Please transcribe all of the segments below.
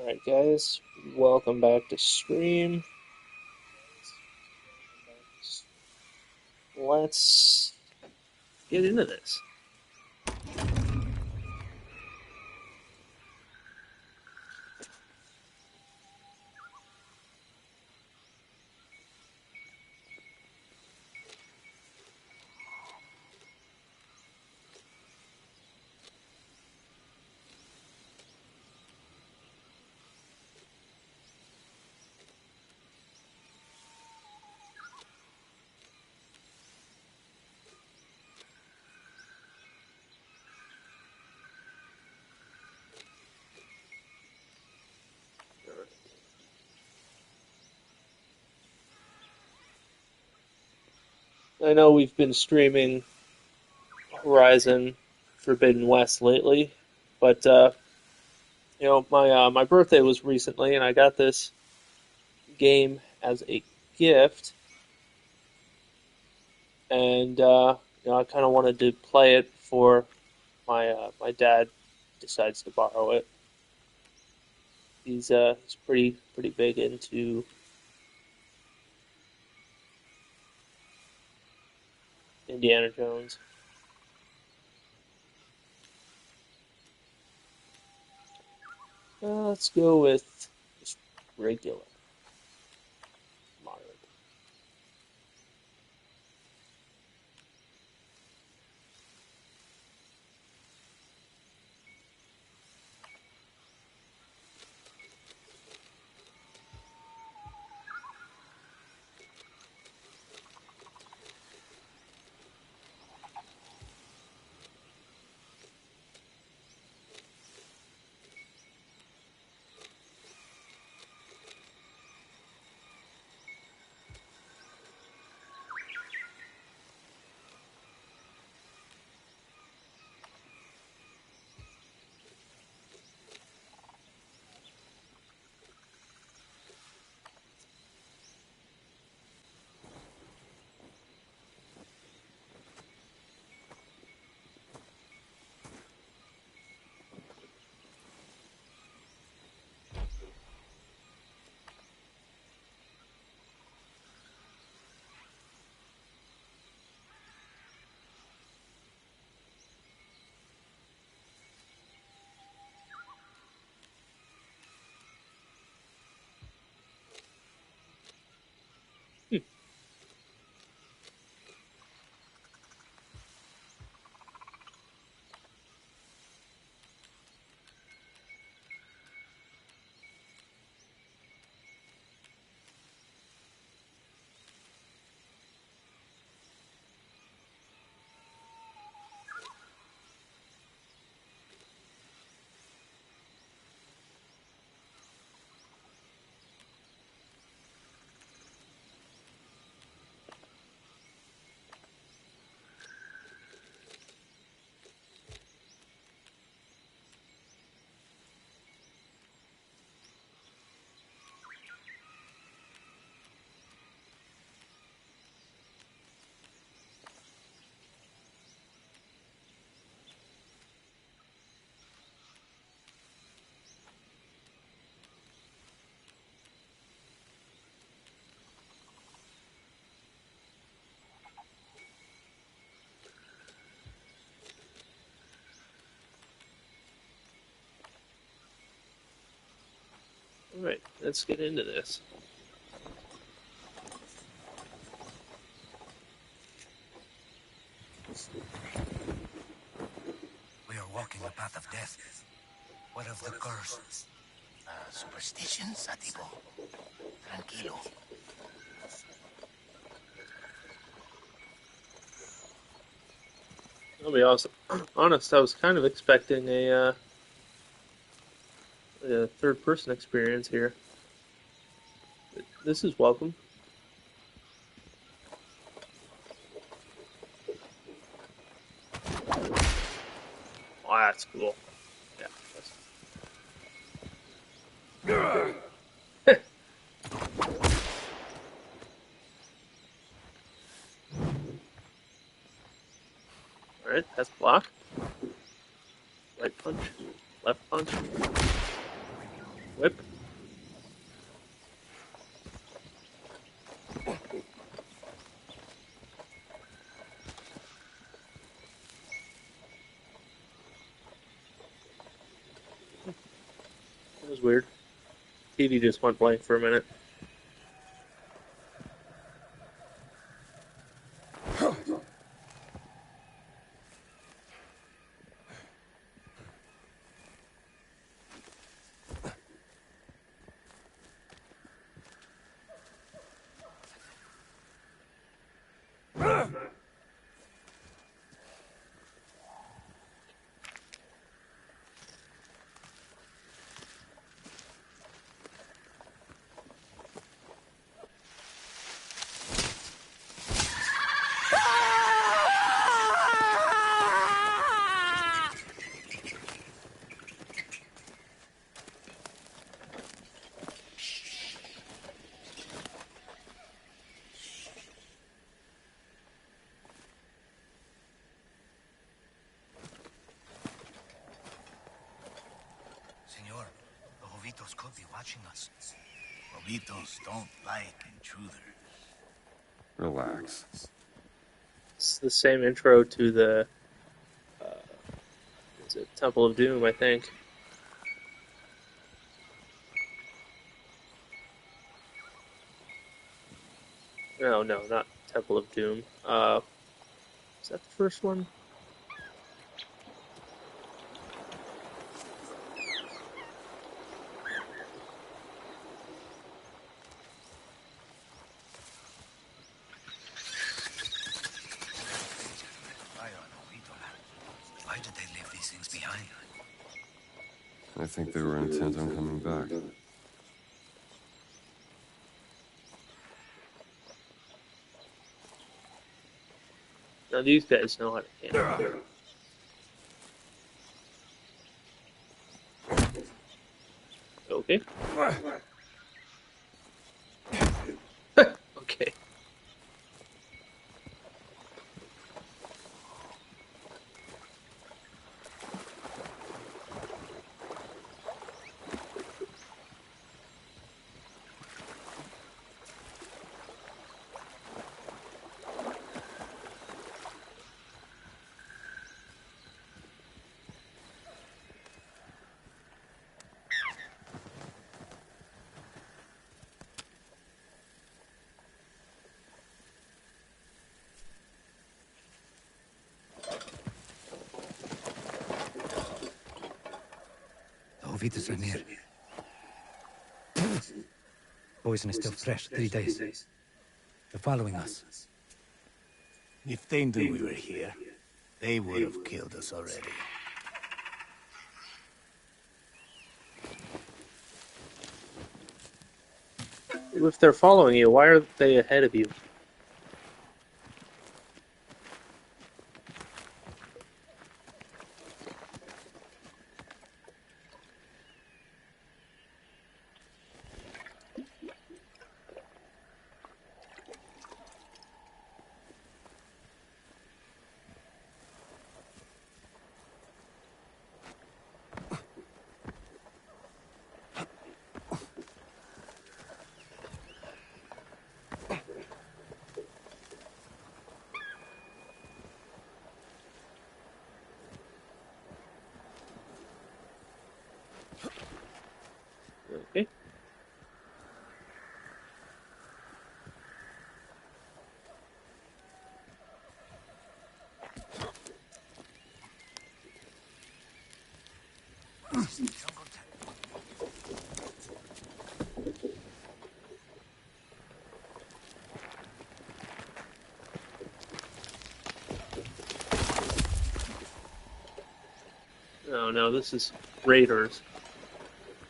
Alright, guys, welcome back to stream. Let's get into this. I know we've been streaming Horizon Forbidden West lately, but my birthday was recently, and I got this game as a gift, and I kind of wanted to play it before my dad decides to borrow it. He's pretty big into Indiana Jones. Let's go with just regular, moderate. Hmm. All right, let's get into this. We are walking a path of death. What of the curse? Superstitions, Atibo. Tranquilo. I'll be honest. I was kind of expecting a third-person experience here. This is welcome. Oh, that's cool. Yeah. All right, that's block. Right punch, left punch. Whip. That was weird. TV just went blank for a minute. Senor, the Jovitos could be watching us. Jovitos don't like intruders. Relax. It's the same intro to the is it Temple of Doom, I think. No, not Temple of Doom. Is that the first one? Why did they leave these things behind? I think they were intent on coming back. Now these guys know how to handle it. Okay. Okay. The Jovitos are near. Poison is still fresh, 3 days. They're following us. If they knew we were here, they would have killed us already. If they're following you, why are they ahead of you? Okay. No, this is Raiders,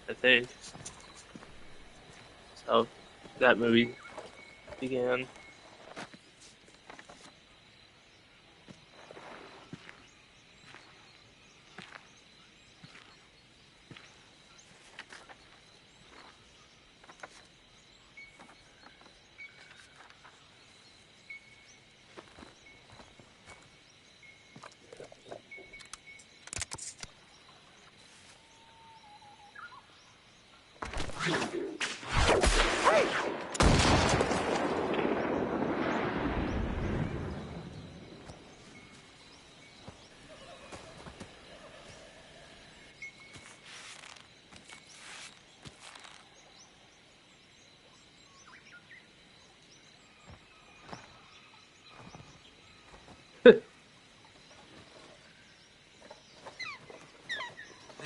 I think. That's how that movie began. The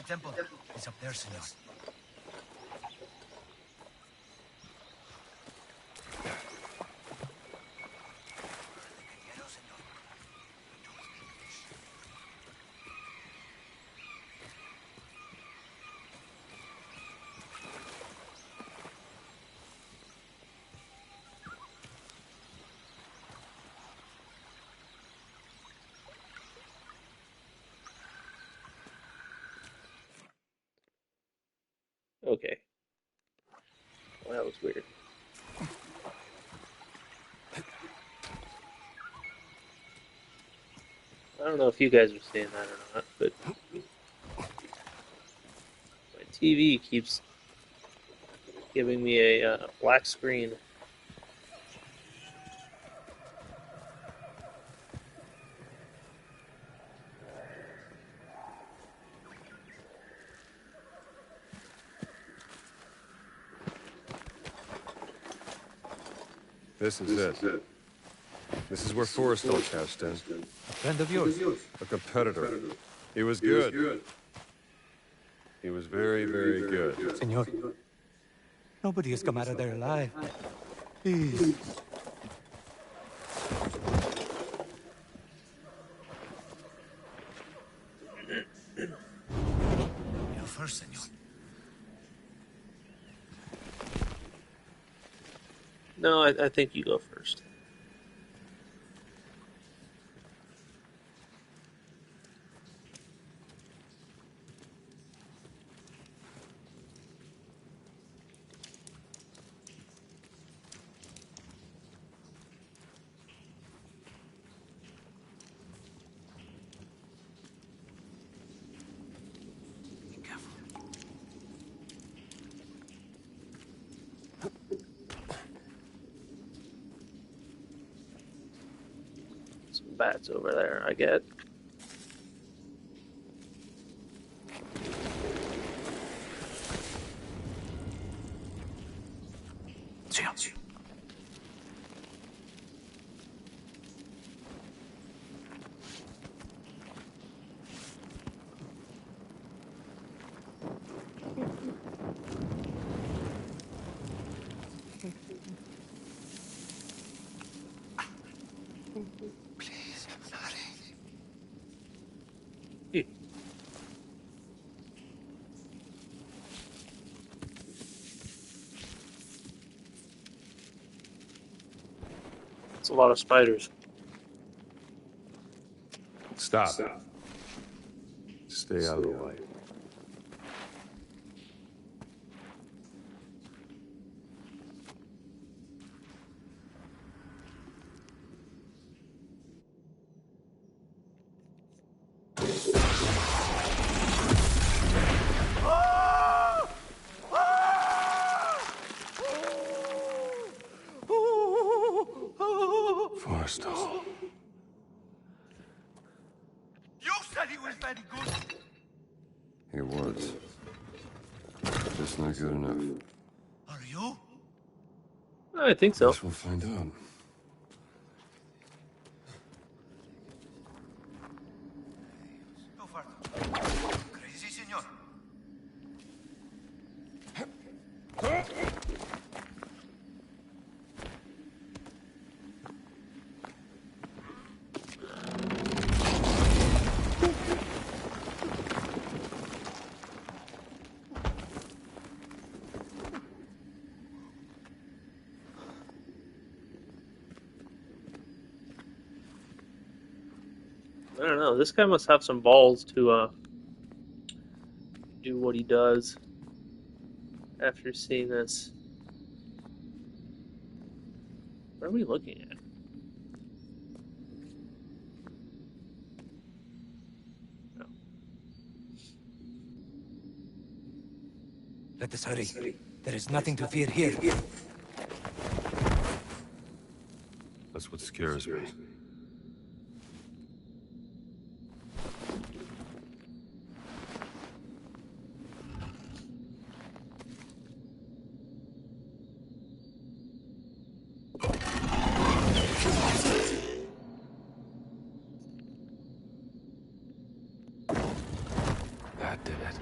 temple is up there, senor. Okay. Well, that was weird. I don't know if you guys are seeing that or not, but my TV keeps giving me a black screen. This is it. This is where Forrestal cashed in. A friend of yours. A competitor. He was good. He was very, very good. Senor, nobody has come out of there alive. Please. You first, senor. No, I think you go first. Be careful. Some bats over there, I get. Senor. Please, hurry. Hey. It's a lot of spiders. Stop. Stay out of the light. Forrestal. You said he was very good. He was. Just not good enough. Are you? I think so. Guess we'll find out. Go further. Crazy, senor. I don't know. This guy must have some balls to do what he does after seeing this. What are we looking at? Let us hurry. There is nothing to fear here. That's what scares me. That did it.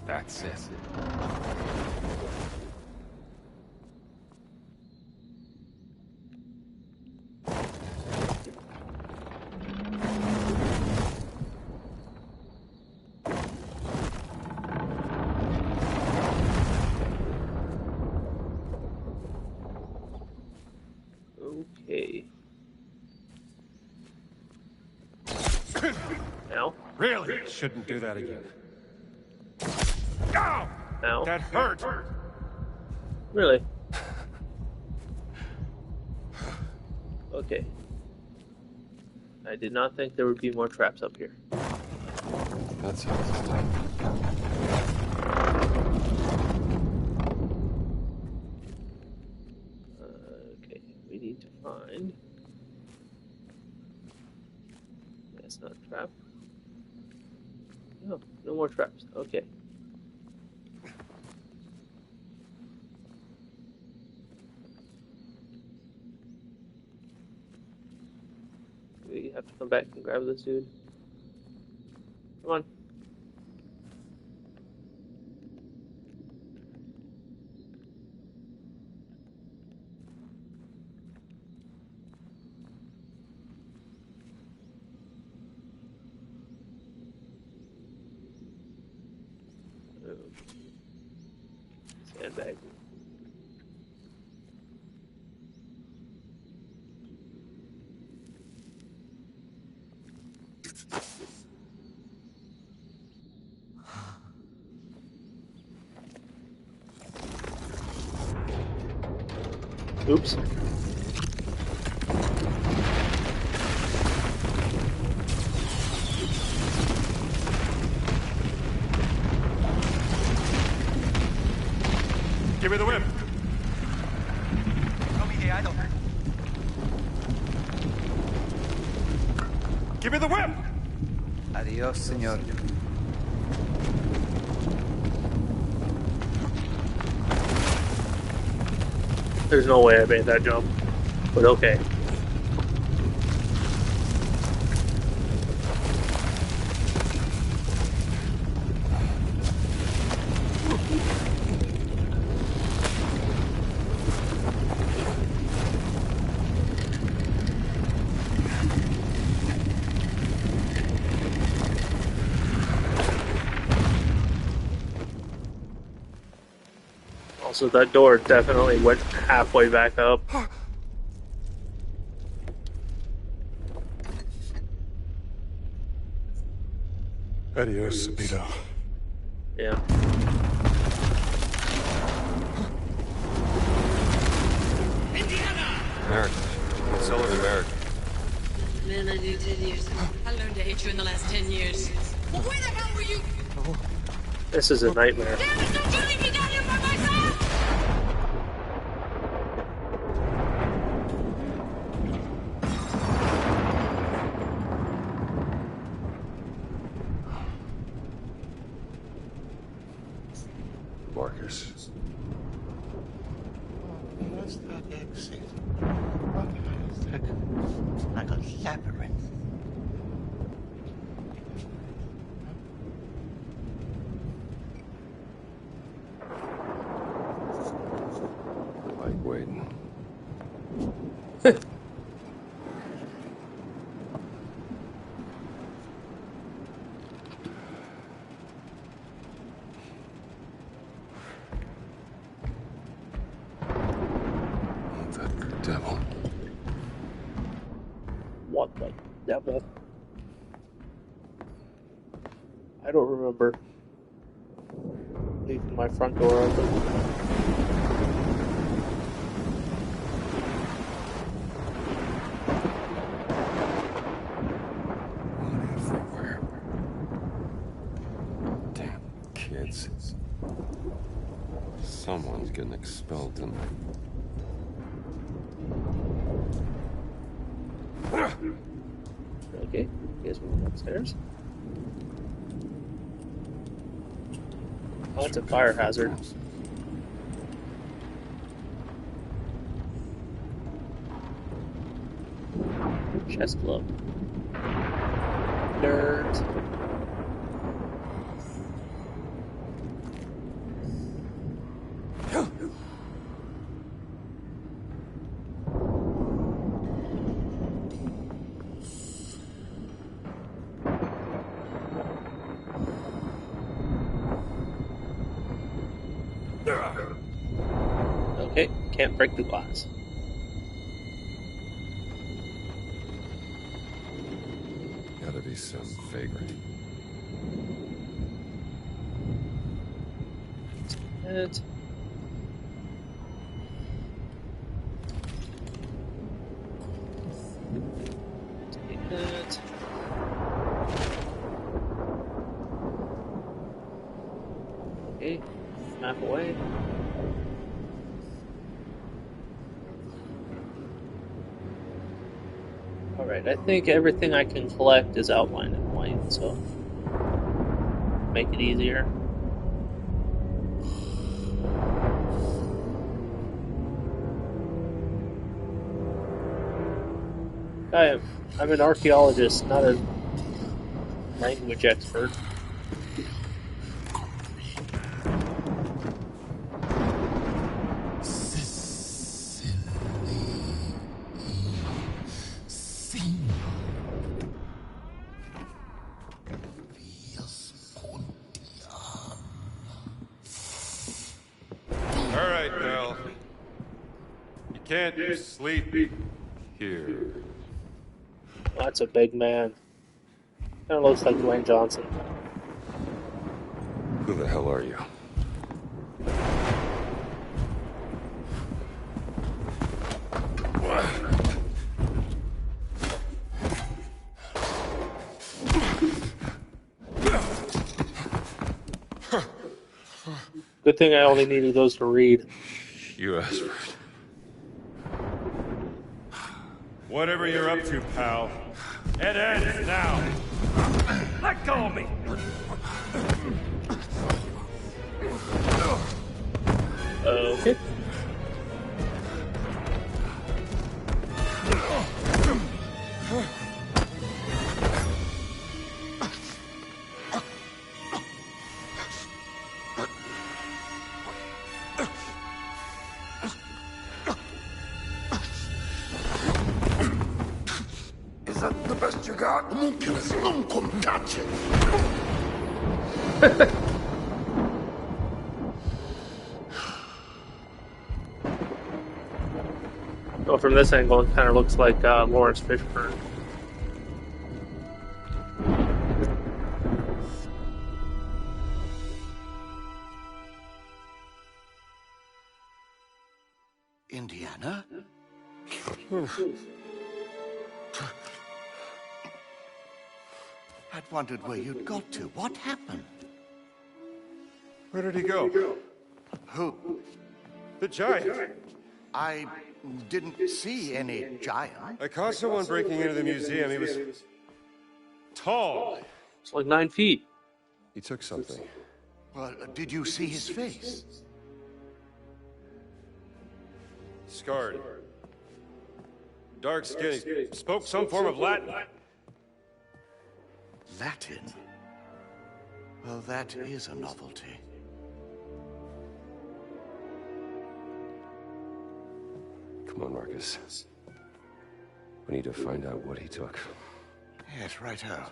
That's it. Okay. Ow. Really? Shouldn't do that again. Ow. That hurt! Really? Okay. I did not think there would be more traps up here. That's how. Okay, we need to find... That's not a trap. No, no more traps. Okay. We have to come back and grab this dude. Come on. Sandbag. Oops. Give me the whip! Give me the whip! Adios, señor. There's no way I made that jump, but okay. Also, that door definitely went halfway back up. Adios, Sabito. Yeah. American. Southern American. Man, I knew 10 years. I learned to hate you in the last 10 years. Well, where the hell were you? This is a nightmare. Damn it, don't you leave me down here by myself! Marcus. What's that exit? What is that? Like a labyrinth. Like waiting. What the devil? What the devil. I don't remember leaving my front door open. Everywhere. Damn kids. Someone's getting expelled tonight. Okay, you guys move upstairs. Oh, that's a fire hazard. Chest glove. Dirt. Okay, can't break the glass. Gotta be some vagrant. It. Take it. Okay, map away. Alright, I think everything I can collect is outlined in white, so make it easier. I'm an archaeologist, not a language expert. All right, pal. You can't sleep here. Oh, that's a big man. Kind of looks like Dwayne Johnson. Who the hell are you? Good thing I only needed those to read. You asked for it. Whatever you're up to, pal. It ends now. Let go of me. Okay. Is that the best you got? Homunculus, non touch it. Well, from this angle, it kind of looks like Lawrence Fishburne. Indiana? I'd wondered where you'd got to. What happened? Where did he go? Who? The giant. I didn't see any giant. I caught someone breaking into the museum. He was tall. It's like 9 feet. He took something. Well, did you see his face? Scarred. Dark skin. He spoke some form of Latin. Latin? Well, that is a novelty. Come on, Marcus. We need to find out what he took. Yes, righto.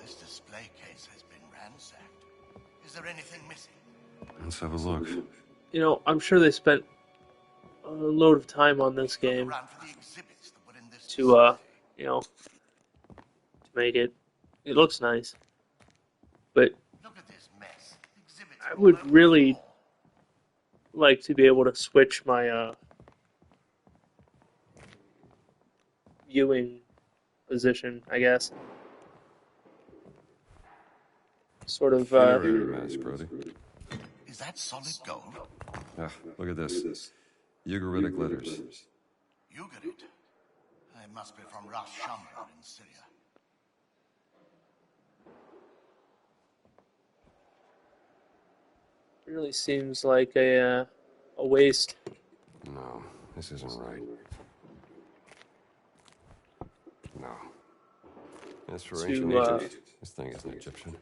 This display case has been ransacked. Is there anything missing? Let's have a look. You know, I'm sure they spent a load of time on this game Around for the exhibits that were in this to to make it. It looks nice, but Look at this mess. Exhibits I all would over the really floor. like to be able to switch my viewing position, I guess. Sort of. Generator mass, Brody. Is that solid gold? Ah, look at this. Ugaritic letters. Ugarit. It must be from Ras Shamra in Syria. Really seems like a waste. No, this isn't right. No. As for ancient Egypt, this thing isn't Egyptian.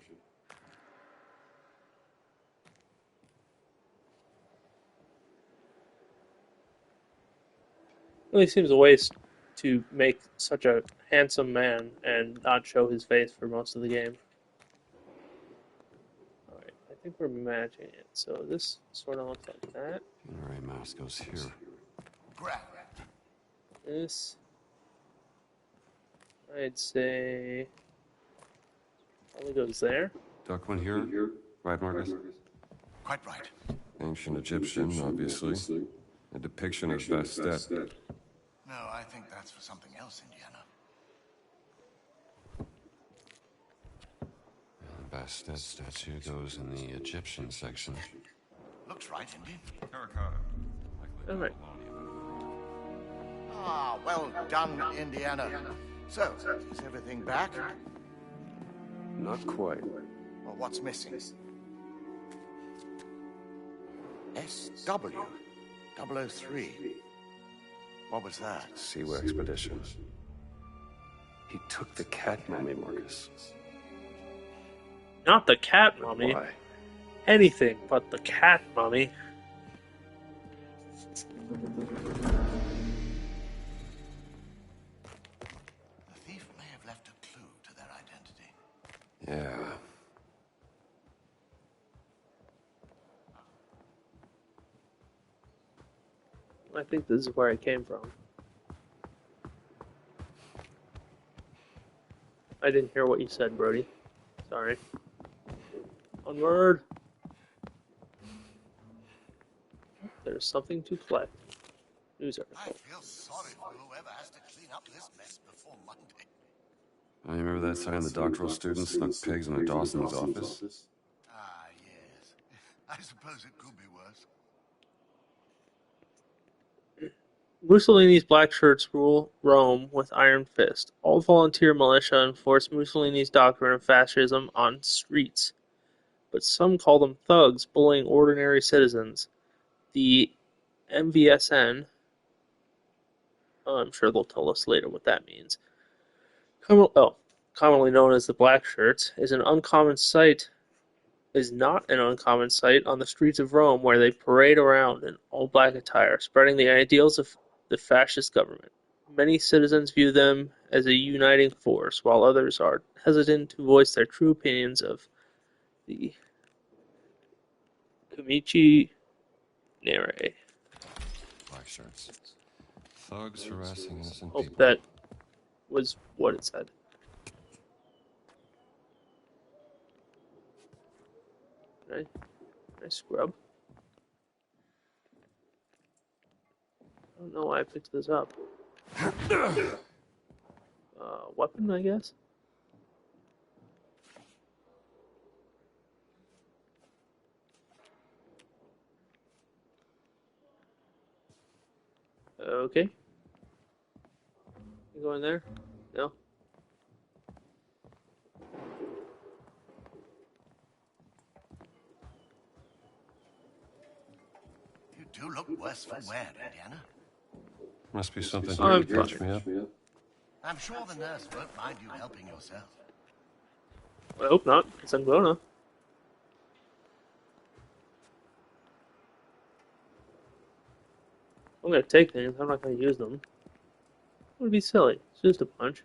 Really seems a waste to make such a handsome man and not show his face for most of the game. Alright, I think we're matching it. So this sort of looks like that. Funerary mass goes here. Grab. This, I'd say, probably goes there. Duck one here. Right, Marcus? Quite right. Ancient Egyptian, obviously. A depiction of Bastet. No, I think that's for something else, Indiana. The Bastet statue goes in the Egyptian section. Looks right, Indy. Terracotta. Alright. Ah, well done, Indiana. So, is everything back? Not quite. Well, what's missing? SW 003. What was that? Seaway expedition. He took the cat mummy, Marcus. Not the cat mummy. Why? Anything but the cat mummy. The thief may have left a clue to their identity. Yeah. I think this is where it came from. I didn't hear what you said, Brody. Sorry. Onward. There's something to collect. News I article. feel sorry for whoever has to clean up this mess before Monday. I remember that time the doctoral student snuck pigs into Dawson's office? Ah, yes. I suppose it could be worse. Mussolini's black shirts rule Rome with iron fist. All volunteer militia enforce Mussolini's doctrine of fascism on streets, but some call them thugs bullying ordinary citizens. The MVSN, I'm sure they'll tell us later what that means, commonly known as the black shirts, is not an uncommon sight on the streets of Rome, where they parade around in all black attire, spreading the ideals of the fascist government. Many citizens view them as a uniting force, while others are hesitant to voice their true opinions of the Comici Nere. Black shirts. Thugs harassing innocent Hope people. that was what it said. Can I scrub? I don't know why I picked this up. Weapon, I guess? Okay. You going there? No? You do look worse for wear, Indiana. Must be something I'm here to catch me up. I'm sure the nurse won't mind you helping yourself. I hope not, because I'm gonna. I'm gonna take things, I'm not gonna use them. It would be silly. It's just a punch.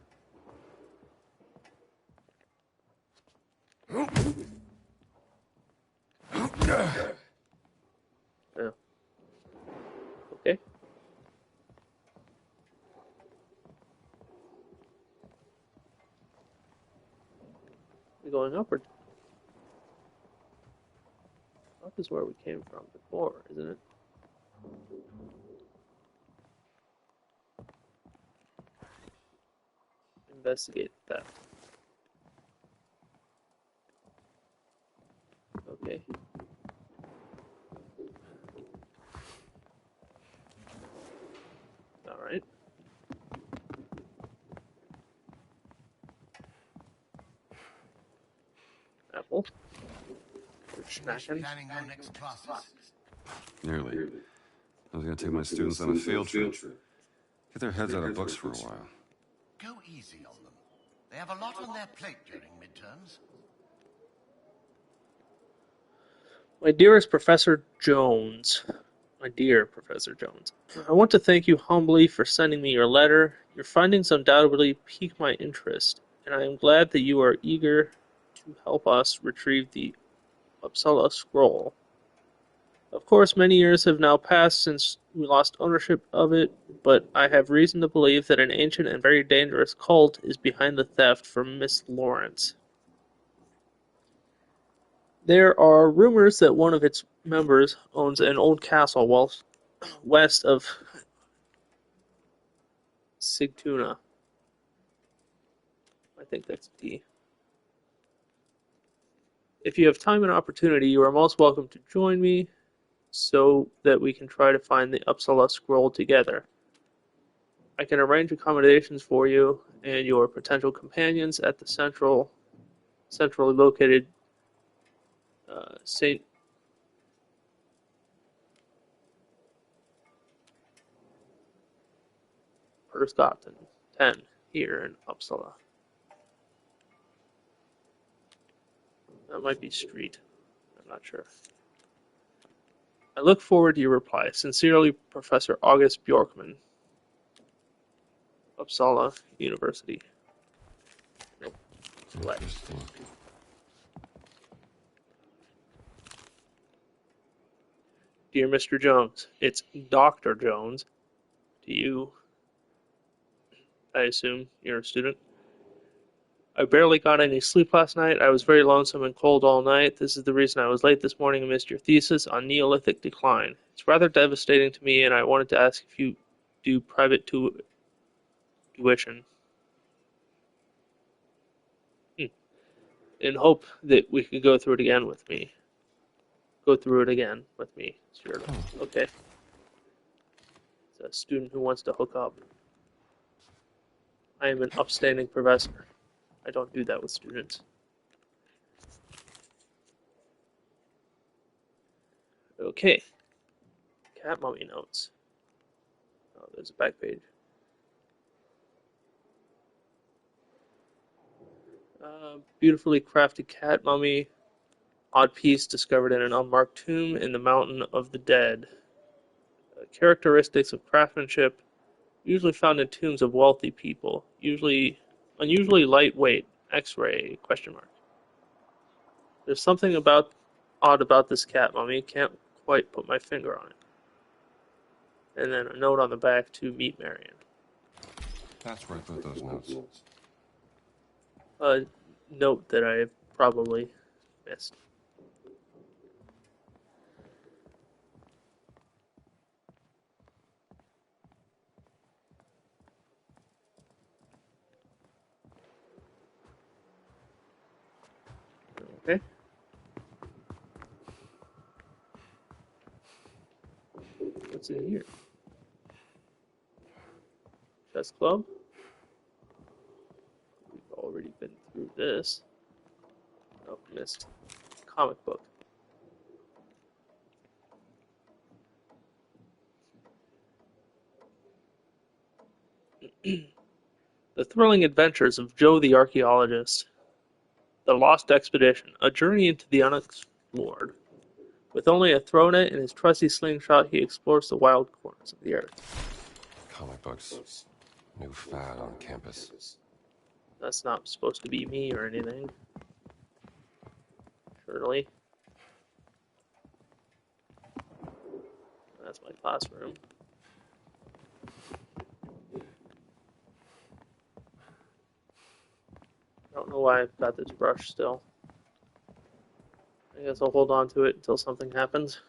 Yeah. Okay. going upward? Up is where we came from before, isn't it? Investigate that. Okay. Alright. Apple. Snacking. Planning your next classes? Nearly. I was gonna take my students on a field trip. Get their heads out of books for a while. Go easy on them. They have a lot on their plate during midterms. My dearest Professor Jones. My dear Professor Jones. I want to thank you humbly for sending me your letter. Your findings undoubtedly pique my interest, and I am glad that you are eager to help us retrieve the Uppsala Scroll. Of course, many years have now passed since we lost ownership of it, but I have reason to believe that an ancient and very dangerous cult is behind the theft from Miss Lawrence. There are rumors that one of its members owns an old castle west of Sigtuna. I think that's D. If you have time and opportunity, you are most welcome to join me so that we can try to find the Uppsala Scroll together. I can arrange accommodations for you and your potential companions at the centrally located St. Persgatan 10 here in Uppsala. That might be street. I'm not sure. I look forward to your reply. Sincerely, Professor August Bjorkman, Uppsala University. Nope. Select. Dear Mr. Jones, it's Dr. Jones. To you, I assume you're a student. I barely got any sleep last night. I was very lonesome and cold all night. This is the reason I was late this morning and missed your thesis on Neolithic decline. It's rather devastating to me, and I wanted to ask if you do private tuition. In hope that we could go through it again with me. Sure. Okay. It's a student who wants to hook up. I am an upstanding professor. I don't do that with students. Okay. Cat mummy notes. Oh, there's a back page. Beautifully crafted cat mummy. Odd piece discovered in an unmarked tomb in the Mountain of the Dead. Characteristics of craftsmanship usually found in tombs of wealthy people. Unusually lightweight. X-ray ? There's something odd about this cat mummy. Can't quite put my finger on it. And then a note on the back to meet Marion. That's where I put those notes. A note that I probably missed. Okay. What's in here? Chess club? We've already been through this. Oh, missed. Comic book. The Thrilling Adventures of Joe the Archaeologist. The Lost Expedition. A journey into the unexplored. With only a throw net and his trusty slingshot, he explores the wild corners of the earth. Comic books. New fad on campus. That's not supposed to be me or anything. Surely. That's my classroom. don't know why I've got this brush still. I guess I'll hold on to it until something happens.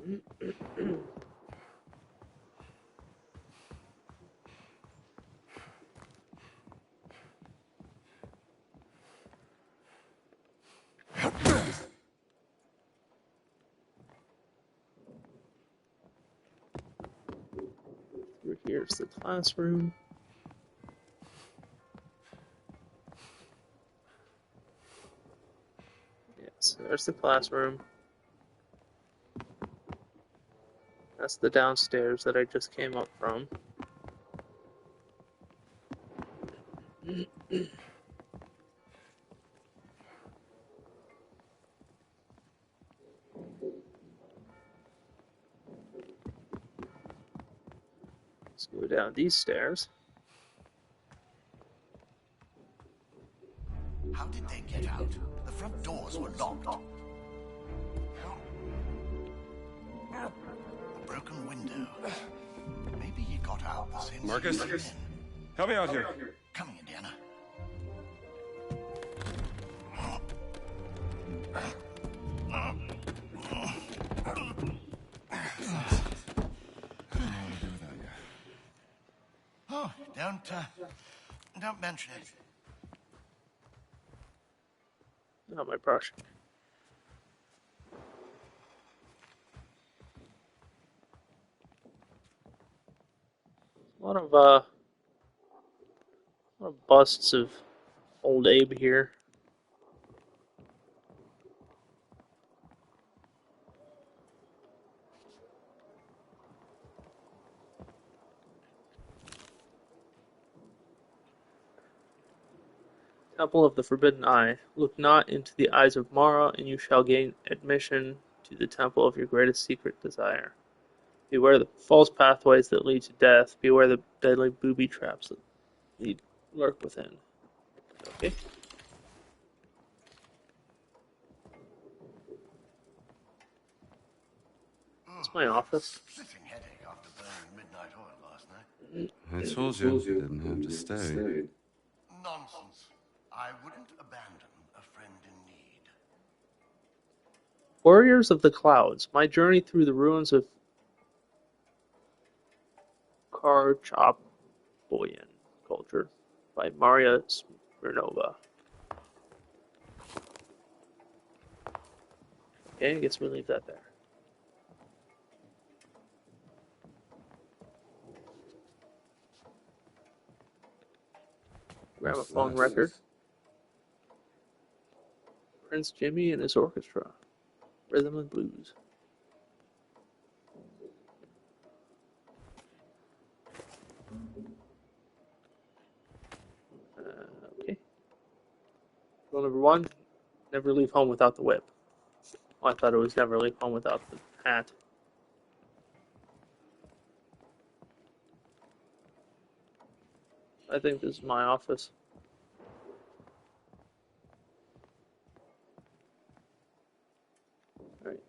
Through here's the classroom. Yes, there's the classroom. That's the downstairs that I just came up from. Let's go down these stairs. How did they get out? The front doors were locked. A broken window. Maybe he got out the same Marcus? as he came Help me out here. in. Coming, Indiana. Oh, don't mention it. Not my brush. A lot of busts of old Abe here. Temple of the Forbidden Eye. Look not into the eyes of Mara, and you shall gain admission to the temple of your greatest secret desire. Beware the false pathways that lead to death. Beware the deadly booby traps that lurk within. Okay. It's my office. Splitting headache after burning midnight oil last night. I told you, didn't have to stay. Nonsense. I wouldn't abandon a friend in need. Warriors of the Clouds. My journey through the ruins of Karchapoyan culture by Maria Smirnova. Okay, I guess we'll leave that there. Gramophone record. Prince Jimmy and his orchestra. Rhythm and blues. Okay. Rule number 1, never leave home without the whip. Well, I thought it was never leave home without the hat. I think this is my office. All right.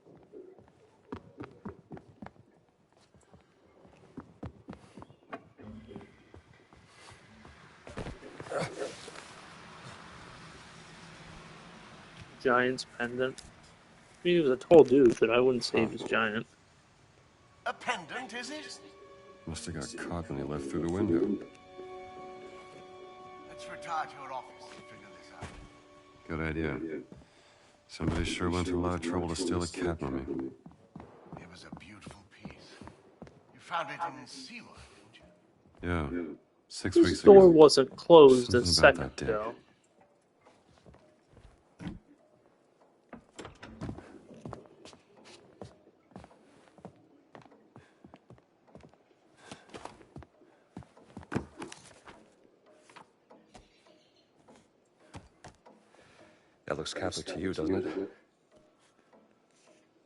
Giant's pendant. I mean, he was a tall dude, but I wouldn't say he was giant. A pendant, is it? Must have got caught when he left through the window. Let's retire to your office and figure this out. Good idea. Somebody sure went to a lot of trouble to steal a cat mummy. It was a beautiful piece. You found it in Siwa, didn't you? Yeah. 6 This weeks door ago. wasn't closed a Something about second that day. ago. That looks Catholic to you, doesn't it?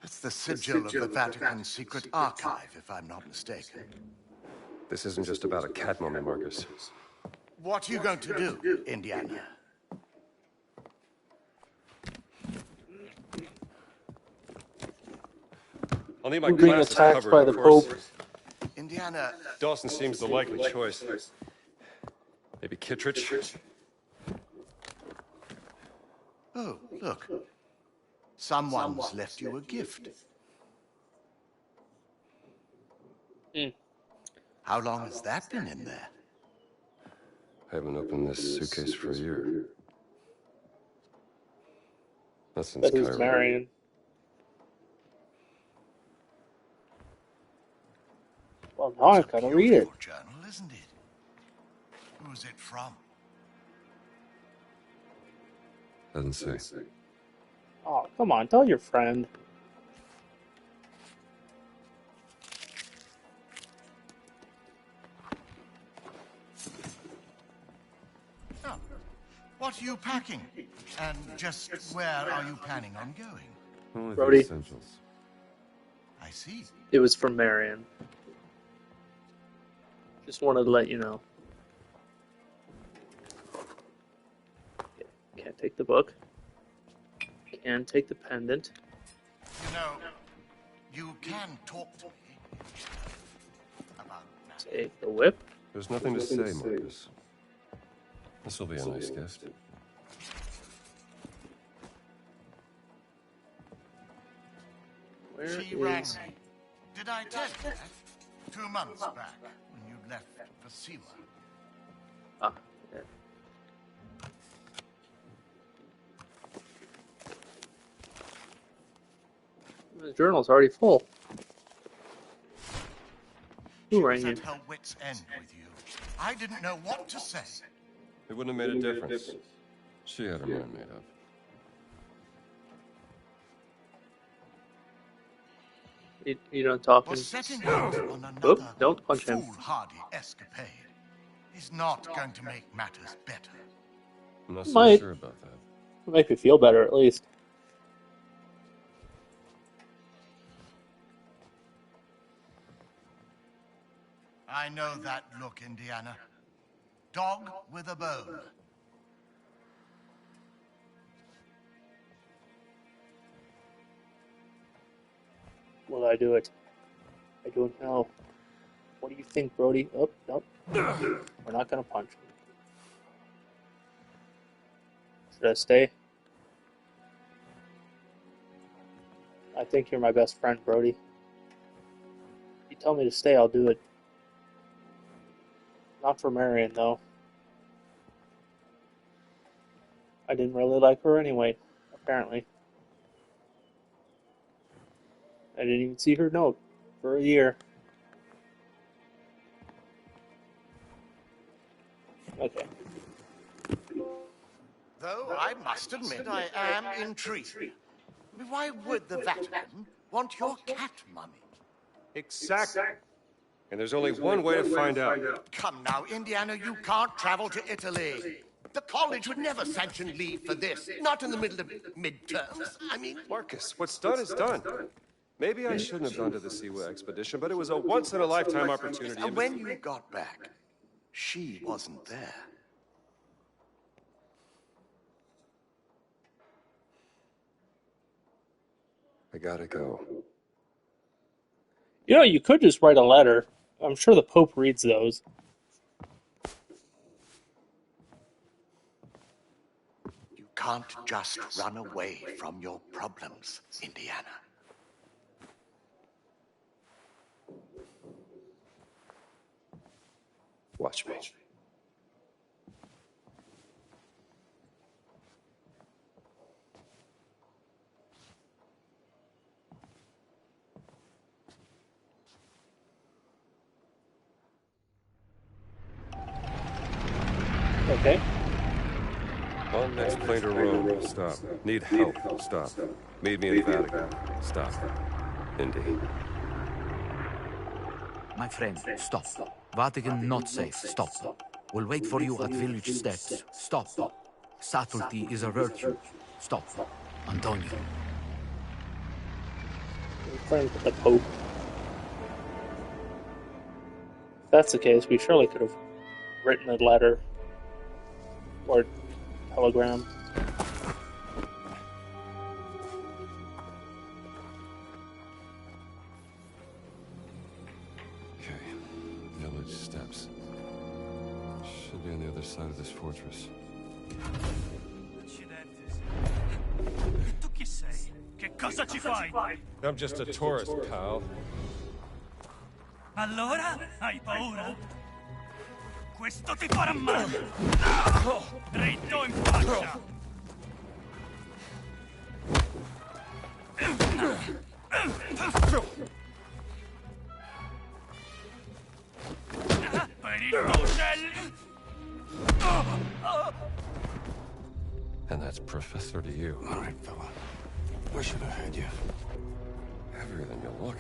It's the sigil of the Vatican Secret Archive, if I'm not mistaken. This isn't just about a cat mummy, Marcus. What are you going to do, Indiana? I'll need my We're being glasses attacked covered, by of the course. Pope. Indiana, Dawson seems the likely choice. Maybe Kittredge? oh, look. Someone's left you a gift. Hmm. How long has that been in there? I haven't opened this suitcase for a year. Not since That was Cairo. Marion. Well, now I've got to read it. Beautiful journal, isn't it? Who's it from? Doesn't say. Oh, come on, tell your friend. Oh, what are you packing? And just where are you planning on going? Only Brody. the essentials. I see. It was from Marion. Just wanted to let you know. Can't take the book. Can take the pendant. You know, you can talk to me about that. Take the whip. There's nothing to say, Marcus. This will be a nice gift. Where She rang is... me. Did I tell you that? 2 months back, when you left for Siwa. Ah, yeah. The journal's already full. She Who rang was you? at her wit's end with you. I didn't know what to say. It wouldn't have made a difference. She had her mind made up. You don't talk. Was setting out on another Oop, don't punch him. foolhardy escapade is not going to make matters better. I'm not so Might. sure about that. It'll make me feel better, at least. I know that look, Indiana. Dog with a bone. Will I do it? I don't know. What do you think, Brody? Oh, no. We're not gonna punch him. Should I stay? I think you're my best friend, Brody. If you tell me to stay, I'll do it. Not for Marion, though. I didn't really like her anyway, apparently. I didn't even see her note for a year. Okay. Though I must admit I am intrigued. Why would the Vatican want your cat mummy? Exactly. And there's only one way to find out. Come now, Indiana, you can't travel to Italy. The college would never sanction leave for this. Not in the middle of midterms. I mean... Marcus, what's done is done. Maybe I shouldn't have gone to the Siwa expedition, but it was a once-in-a-lifetime opportunity. And when you got back, she wasn't there. I gotta go. You know, you could just write a letter. I'm sure the Pope reads those. You can't just run away from your problems, Indiana. Watch me. Okay. On next plane to Rome. Stop. Need help. Stop. Meet me in Vatican. Stop. Indy. My friend, stop. Vatican not safe. Stop. We'll wait for you at village steps. Stop. Subtlety is a virtue. Stop. Antonio. I'm friends with the Pope. If that's the case, we surely could have written a letter or telegram. Okay, village steps. Should be on the other side of this fortress. Tu chi sei? Che cosa ci fai? I'm just a tourist, pal. Allora? Hai paura? Questo ti farà male! Dritto in faccia! Per il tunnel! And that's Professor to you. All right, fella. I should have had you. Heavier than you look.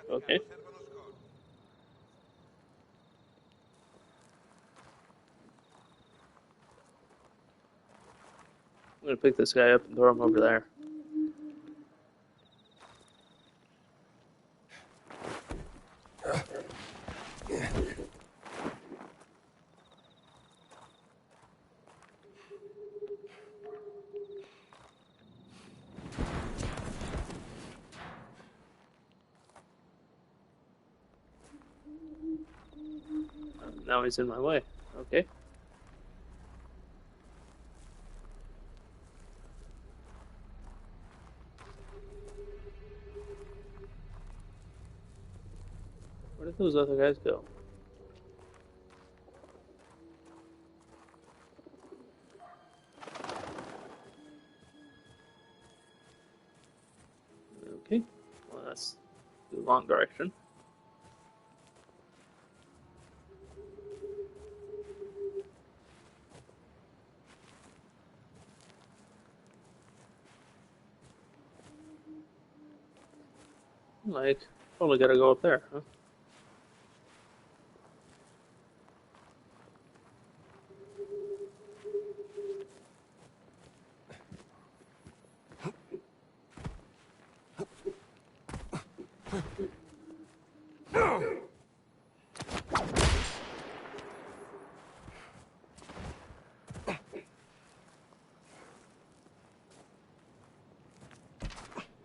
Okay. I'm gonna pick this guy up and throw him over there. Now he's in my way. Okay. Where did those other guys go? Okay. Well, that's the wrong direction. Like, probably gotta go up there, huh?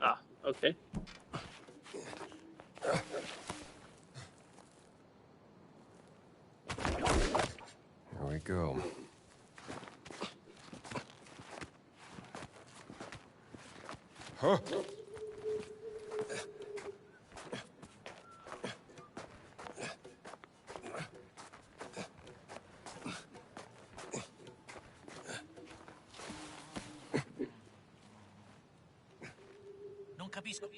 Ah, okay. Here we go. Huh? Non capisco.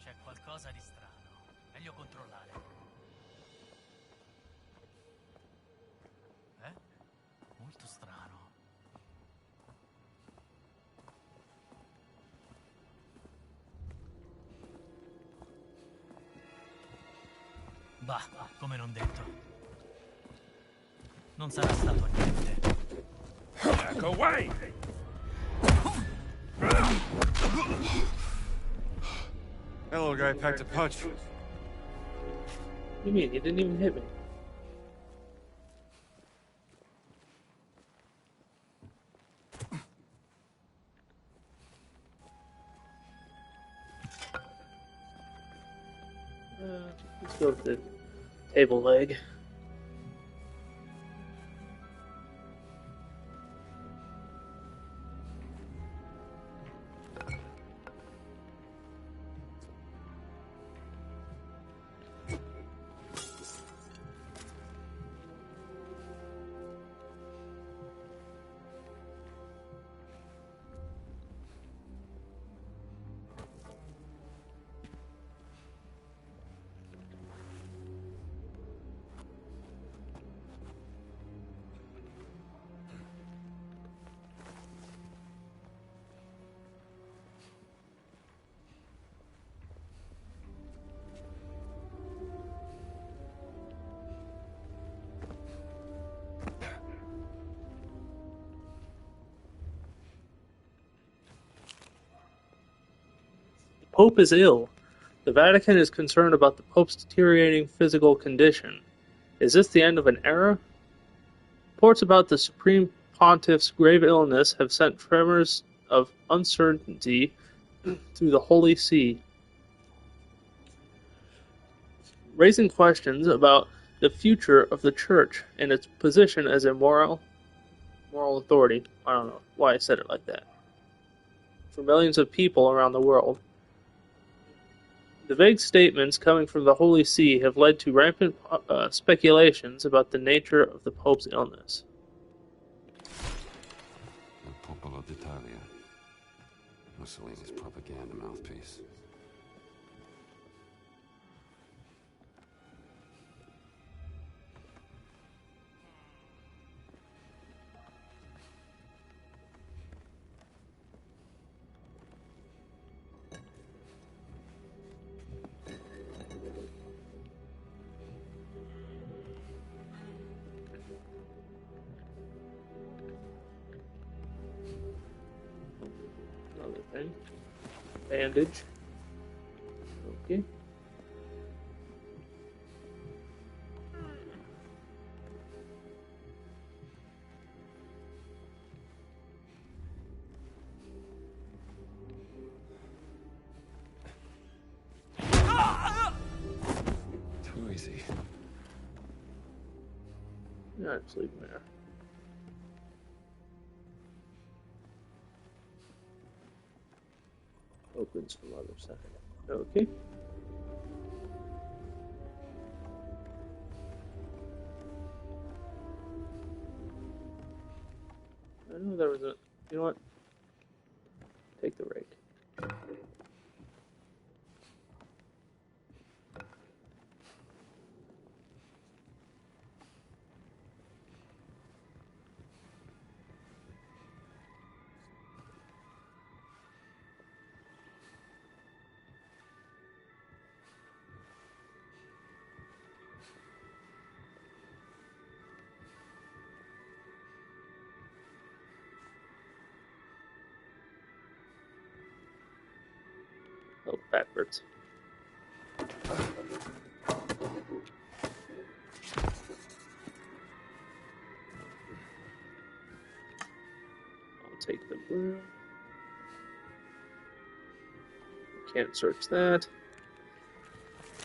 C'è qualcosa di strano. Meglio controllare. Molto strano. Bah, come non detto. Non sarà stato niente. Back away! That little guy packed a punch. What do you mean? He didn't even hit me. Let's go with the table leg. Pope is ill. The Vatican is concerned about the Pope's deteriorating physical condition. Is this the end of an era? Reports about the Supreme Pontiff's grave illness have sent tremors of uncertainty through the Holy See, raising questions about the future of the Church and its position as a moral authority. I don't know why I said it like that. For millions of people around the world. The vague statements coming from the Holy See have led to rampant speculations about the nature of the Pope's illness. Il Popolo d'Italia. Mussolini's propaganda mouthpiece. Another thing. Bandage. Okay. Too easy. Yeah, just leave him there. Opens from other side. Okay. I knew there was a. You know what? Take the rake. Oh, backwards. I'll take the blue. Can't search that.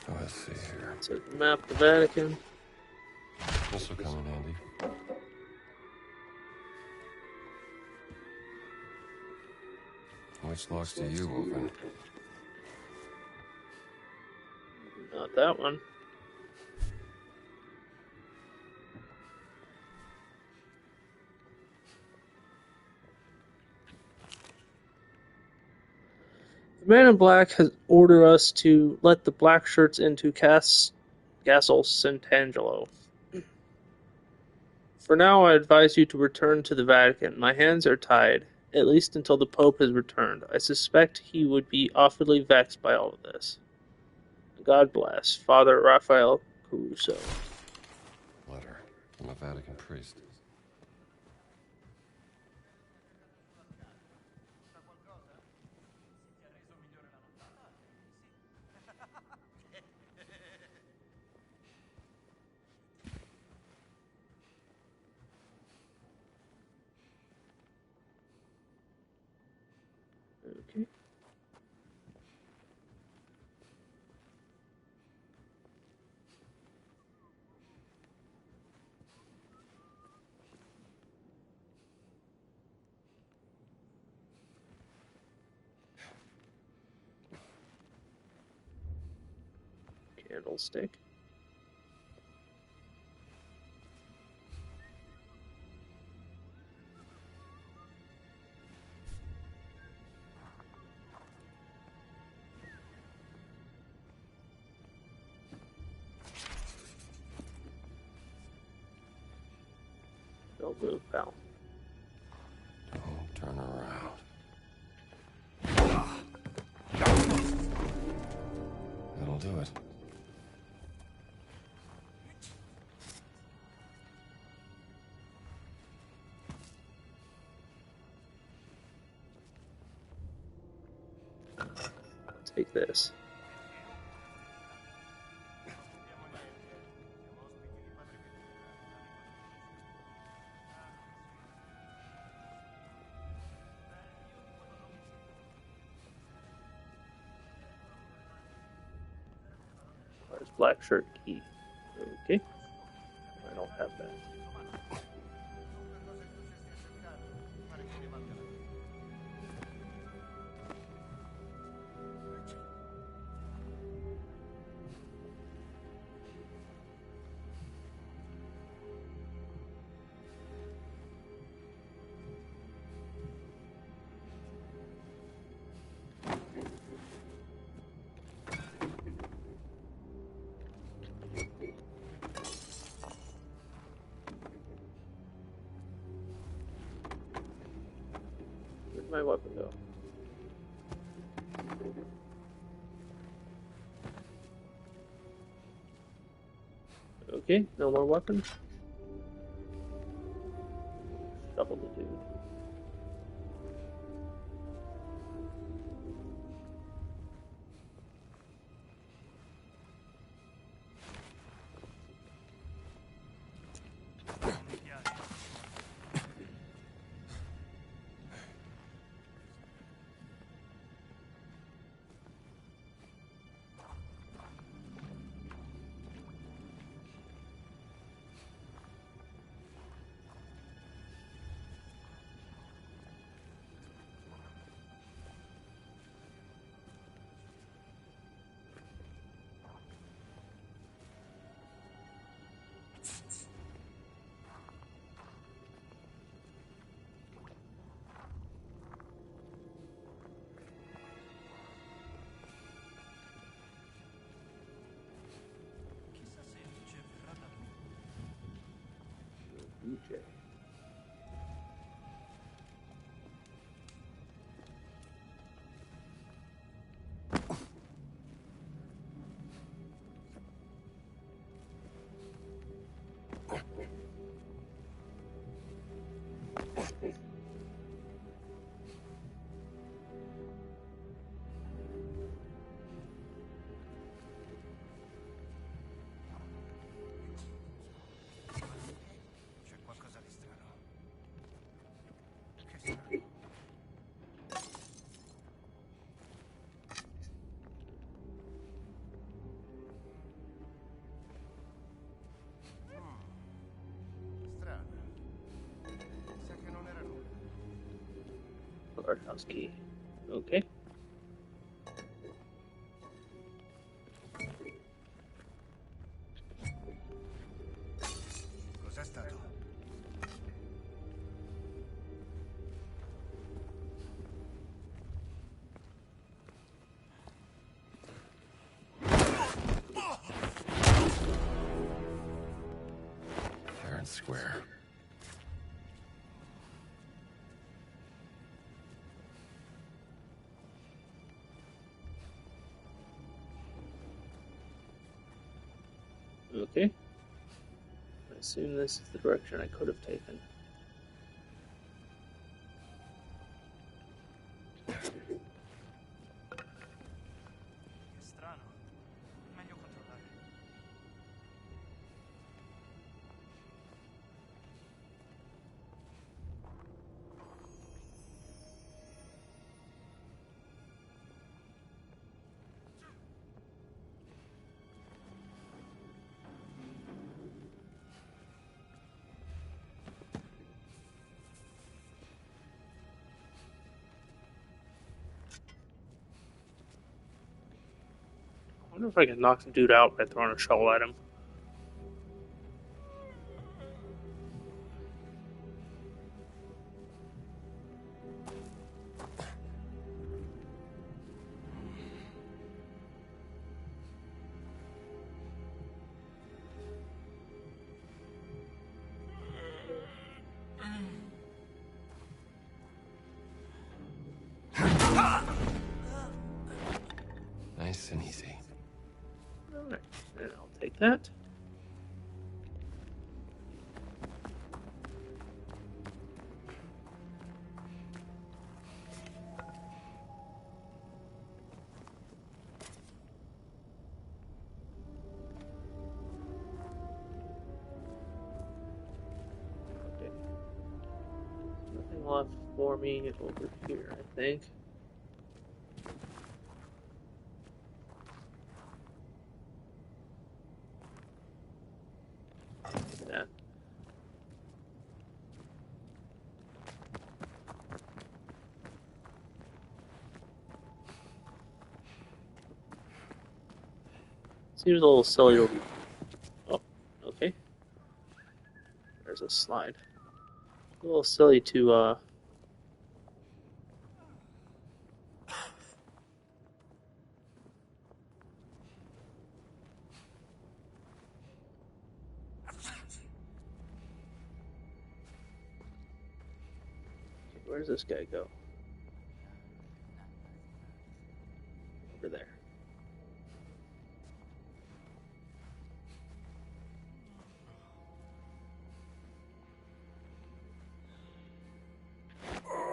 Oh, let's see here. So map the Vatican. This will come in handy. Which locks do you open? Not that one. The man in black has ordered us to let the black shirts into Castle Sant'Angelo. For now, I advise you to return to the Vatican. My hands are tied, at least until the Pope has returned. I suspect he would be awfully vexed by all of this. God bless, Father Raphael Caruso. Letter from a Vatican priest. Okay. Candlestick. Don't move, pal. Don't turn around. That'll do it. take this. Where's black shirt key? Okay. I don't have that. Where'd my weapon go? Okay, no more weapons. Double the dude. DJ. Guardhouse key. Okay. Cos'è stato? Fair and square. Okay. I assume this is the direction I could have taken. I wonder if I can knock the dude out by throwing a shovel at him. Nice and easy. Alright, and I'll take that. for me over here, I think. That. Seems a little silly. Oh, okay. There's a slide. A little silly to where does this guy go? Over there.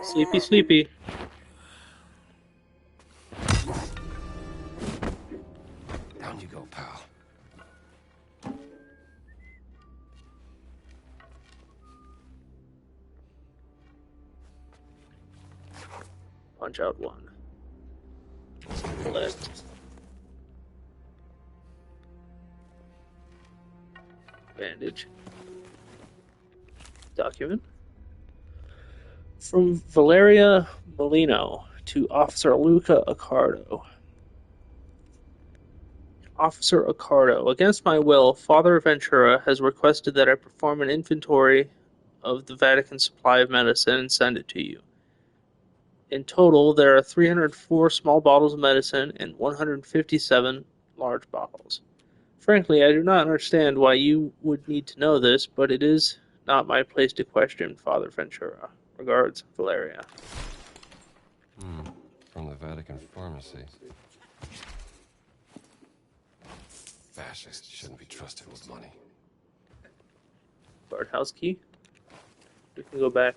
Sleepy, sleepy. Down you go, pal. Punch out one. Left. Bandage. Document. From Valeria Molino to Officer Luca Accardo. Officer Accardo, against my will, Father Ventura has requested that I perform an inventory of the Vatican supply of medicine and send it to you. In total, there are 304 small bottles of medicine and 157 large bottles. Frankly, I do not understand why you would need to know this, but it is not my place to question Father Ventura. Regards, Valeria. From the Vatican pharmacy. Fascists shouldn't be trusted with money. Guardhouse key. We can go back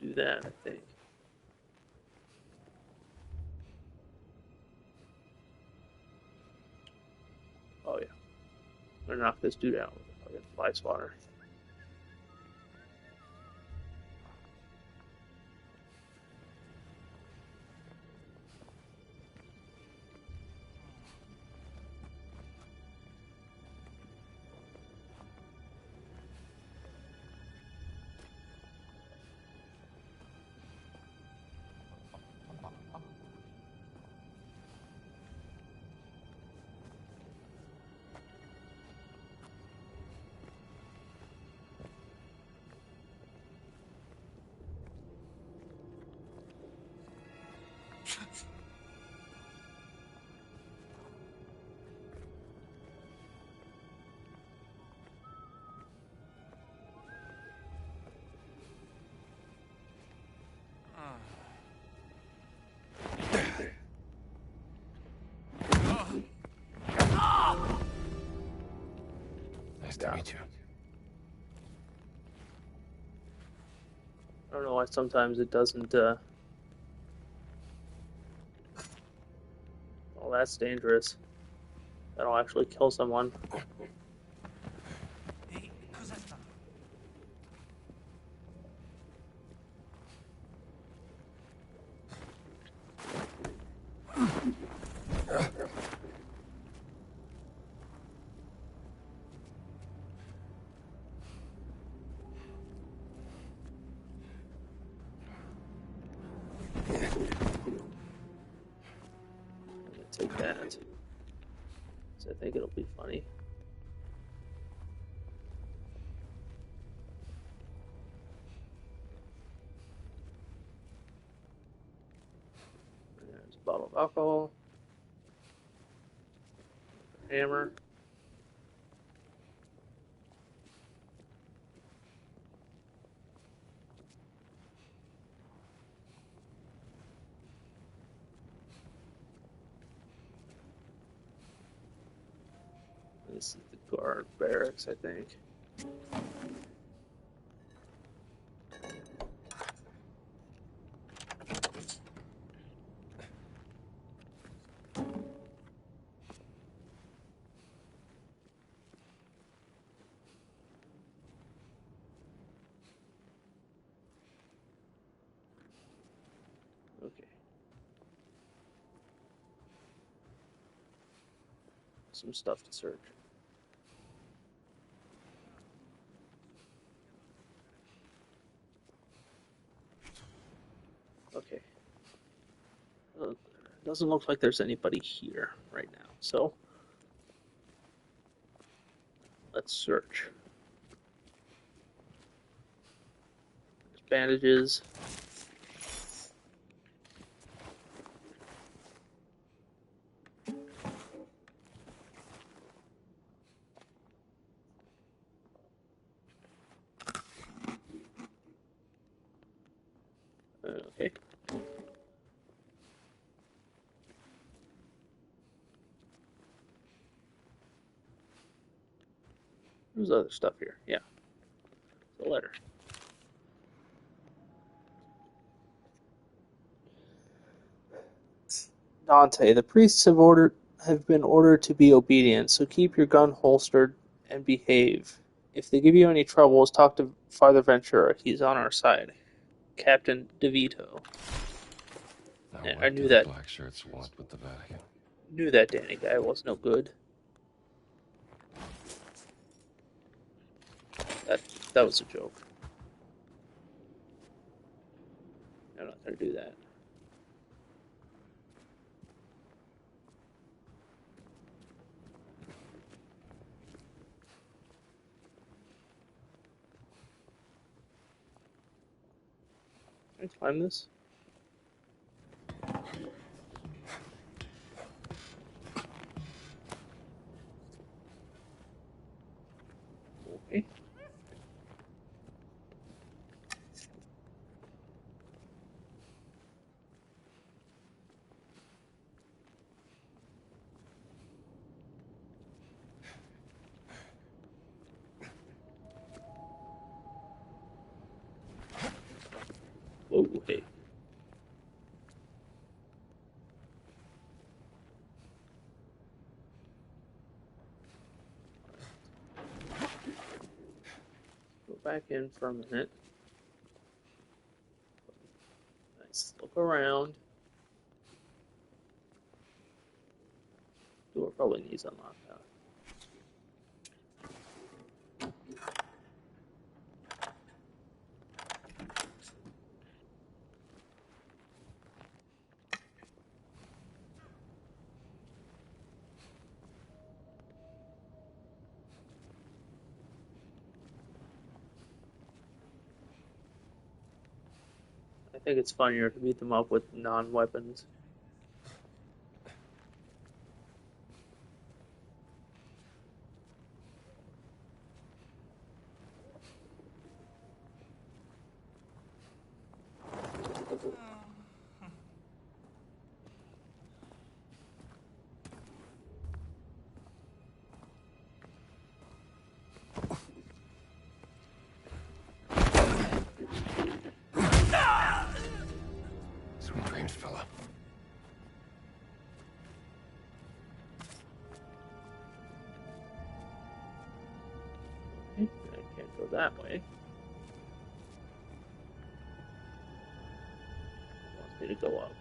and do that, I think. Oh yeah. I'm gonna knock this dude out with a fucking fly swatter. Nice to meet you. I don't know why sometimes it doesn't, well, that's dangerous. That'll actually kill someone. Take that. So I think it'll be funny. There's a bottle of alcohol. Hammer. This is the guard barracks, I think. some stuff to search. Okay. Doesn't look like there's anybody here right now, so let's search. There's bandages. Okay. There's other stuff here. Yeah. The letter. Dante, the priests have been ordered to be obedient, so keep your gun holstered and behave. If they give you any troubles, talk to Father Ventura. He's on our side. Captain DeVito. Now, Yeah, what I do knew the that. black shirts want with the Vatican? Knew that Danny guy was no good. That was a joke. I'm not gonna do that. Can I climb this? Okay. Whoa, hey. Go back in for a minute. Nice. Look around. Door probably needs unlocked now. I think it's funnier to beat them up with non-weapons. Sweet dreams, fella. Okay, I can't go that way. It wants me to go up.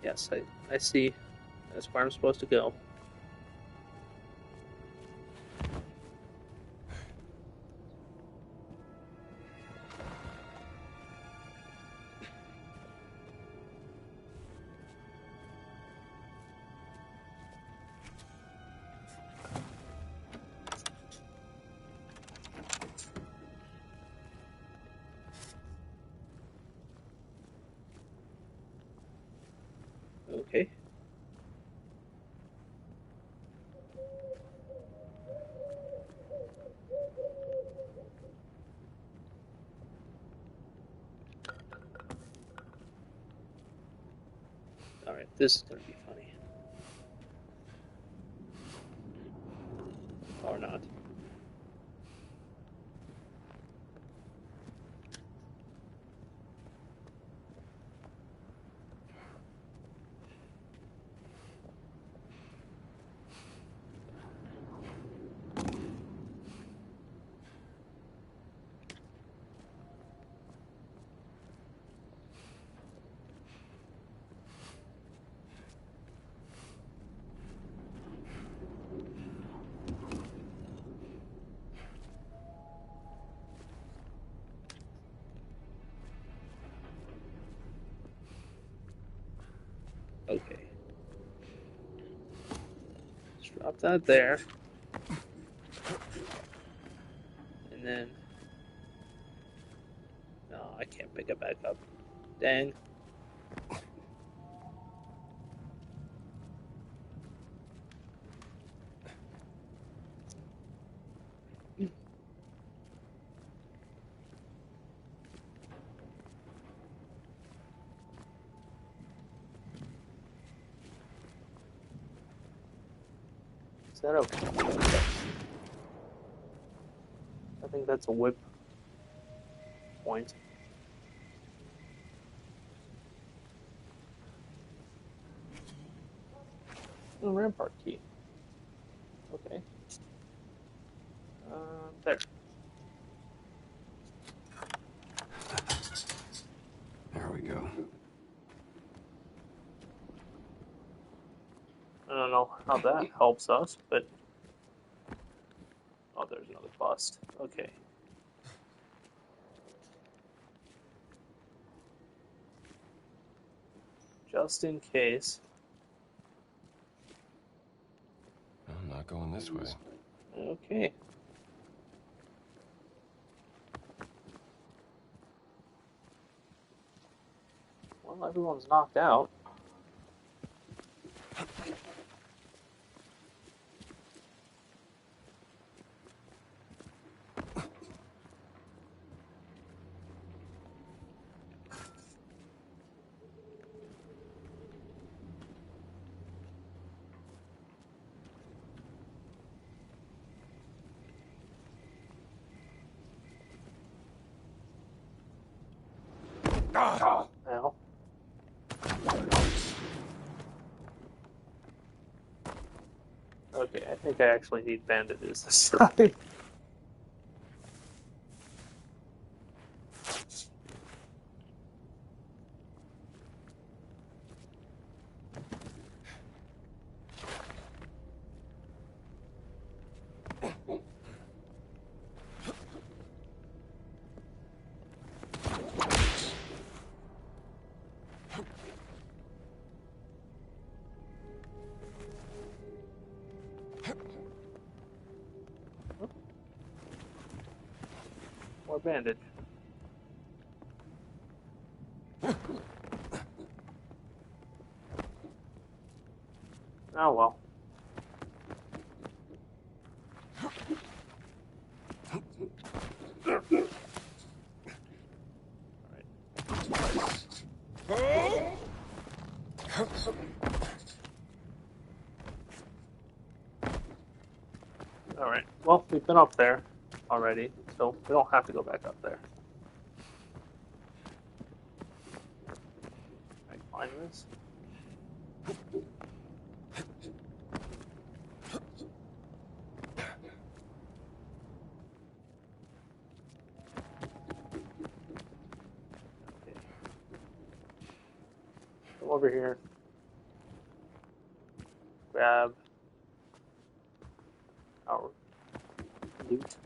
Yes, I see. That's where I'm supposed to go. Okay. Alright, this is gonna be funny. Or not. Okay. Just drop that there. And then... No, I can't pick it back up. Dang. Is that okay? I think that's a whip point. Oh, rampart key. Okay. There. There we go. I don't know how that helps us, but... Oh, there's another bust. Okay. Just in case. I'm not going this way. Okay. Well, everyone's knocked out. Now. Okay, I think I actually need bandages this time. More bandage. Oh well. Alright. Well, we've been up there already, so we don't have to go back up there. Can I climb this? Okay. Come over here. Grab our loot.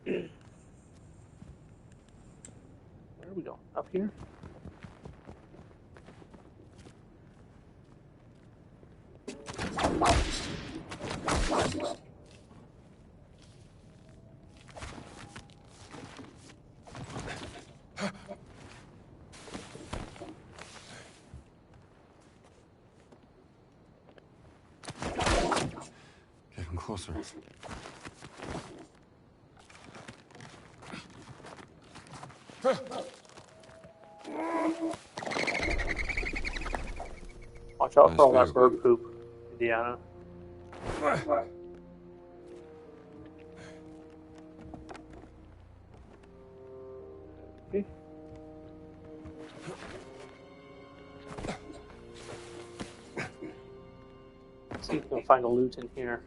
Where are we going? Up here? Getting closer. Watch out Nice for all that view. bird poop, Indiana. Okay. See if we can find a loot in here.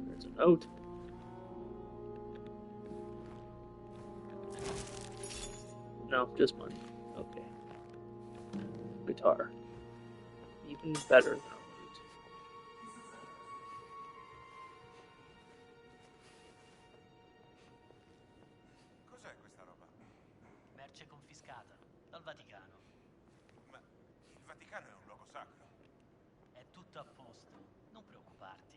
There's a note. No, just money. Okay. Guitar. Even better than a flute. Cos'è questa roba? Merce confiscata dal Vaticano. Ma il Vaticano è un luogo sacro. È tutto a posto, non preoccuparti.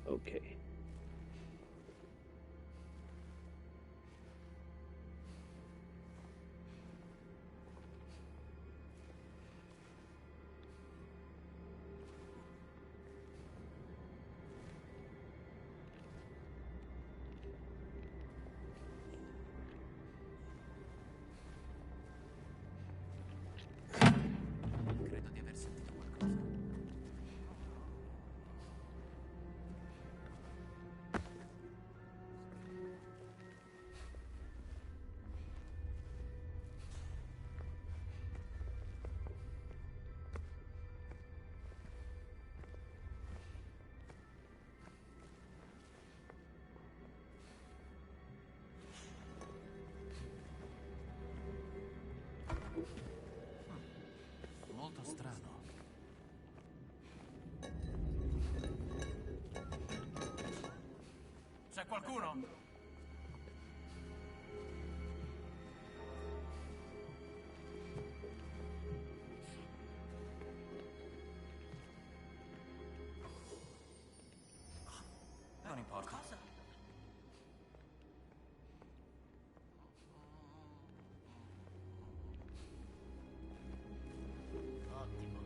Okay. Credo di aver sentito qualcosa. Molto strano. C'è qualcuno? Non importa. Cosa? Ottimo.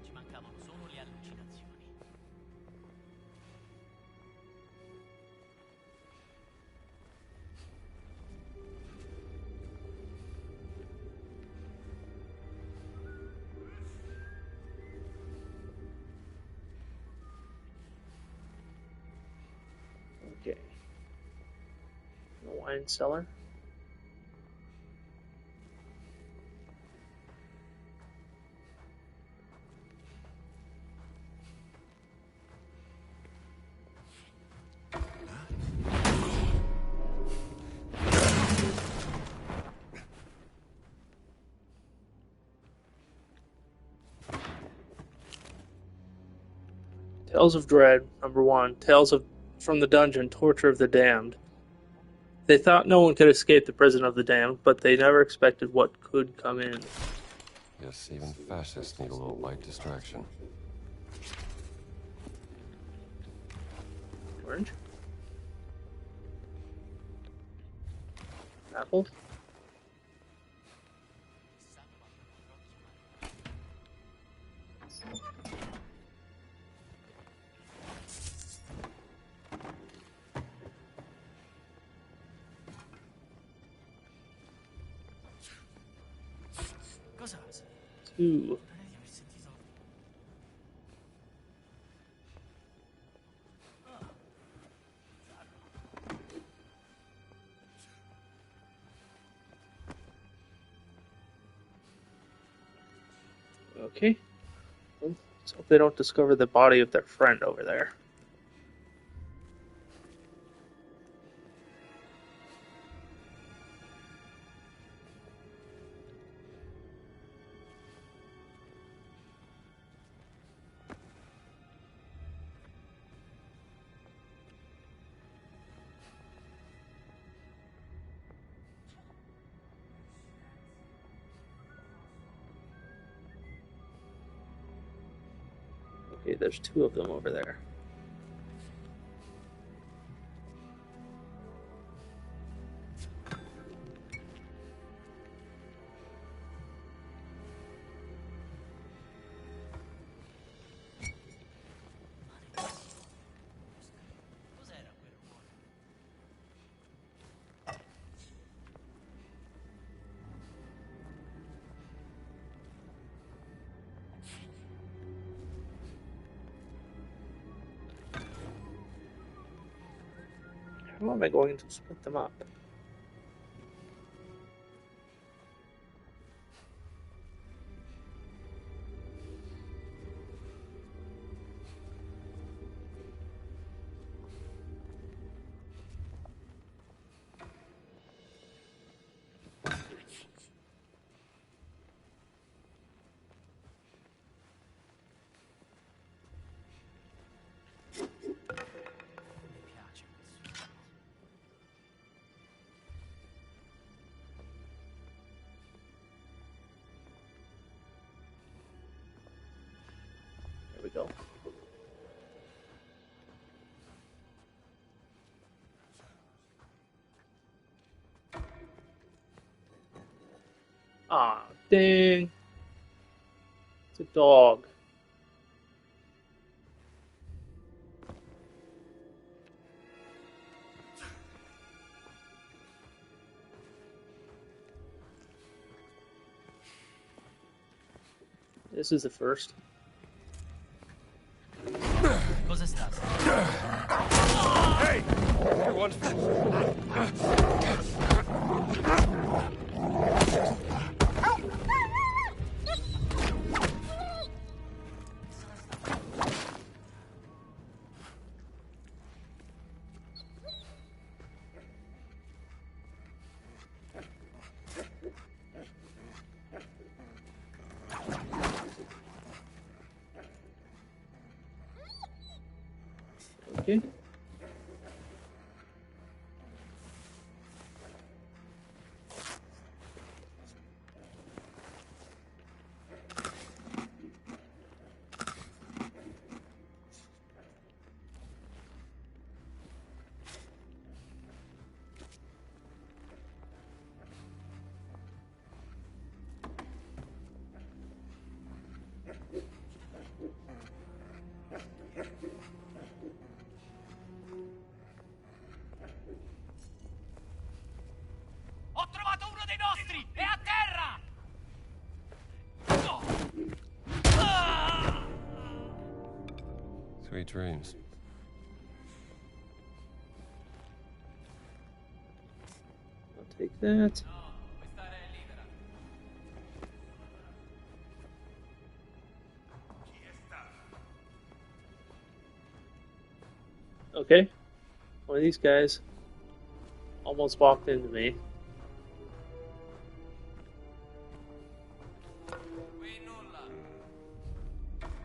Ci mancavano solo le allucinazioni. Okay. The wine cellar. Tales of Dread, #1. Tales from the Dungeon, Torture of the Damned. They thought no one could escape the prison of the damned, but they never expected what could come in. Yes, even fascists need a little light distraction. Orange? Apple? Cosa? 2. Vorrei di aver sentito. Okay. Let's hope they don't discover the body of their friend over there. Okay, there's 2 of them over there. Cos'era quel rumore? How am I going to split them up? There we go. Ah, dang. It's a dog. This is the first. Cosa stas? Hey! Everyone's... Okay. Ho trovato uno dei nostri! È a terra! Sweet dreams. I'll take that. Okay. One of these guys almost walked into me.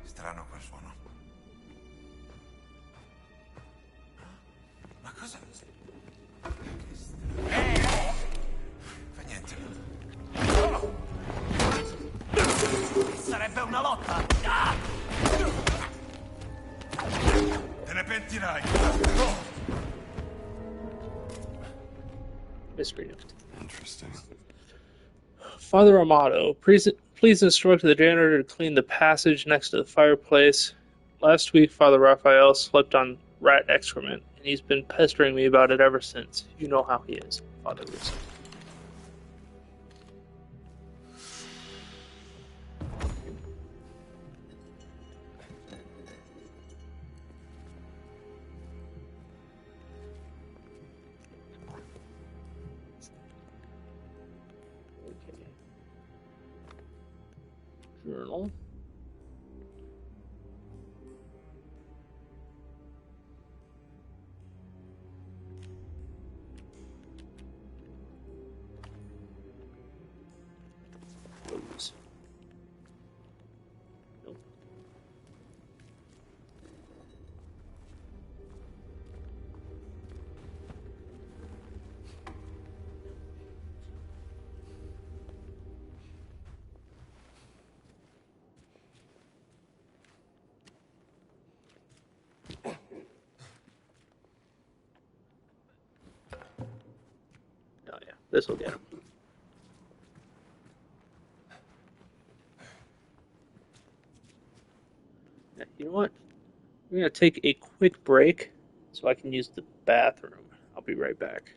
Strano quel suono. Ma cosa? Fa niente. Sarebbe una lotta! Te ne pentirai. Miscreant. Interesting. Father Amato, please instruct the janitor to clean the passage next to the fireplace. Last week, Father Raphael slept on rat excrement, and he's been pestering me about it ever since. You know how he is, Father Russo. Okay. Journal. Rose. Nope. Oh yeah, this will get him. Yeah, you know what? We're gonna take a quick break so I can use the bathroom. I'll be right back.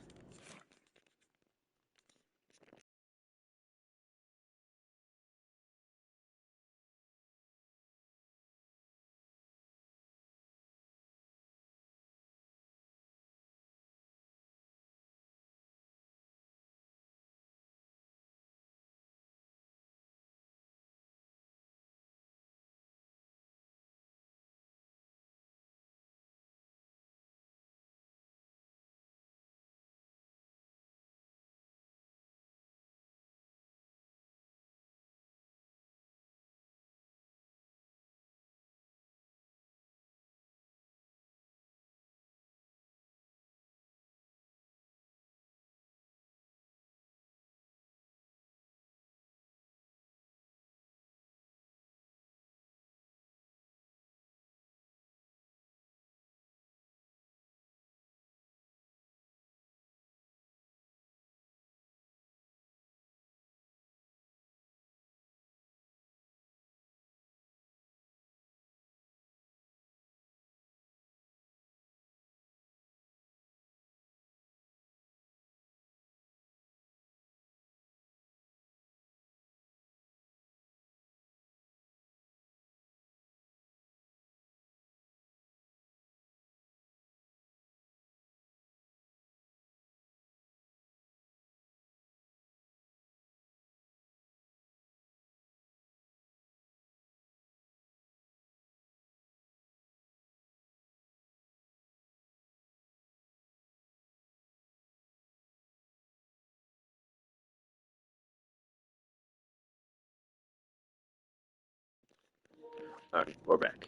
Alright, we're back.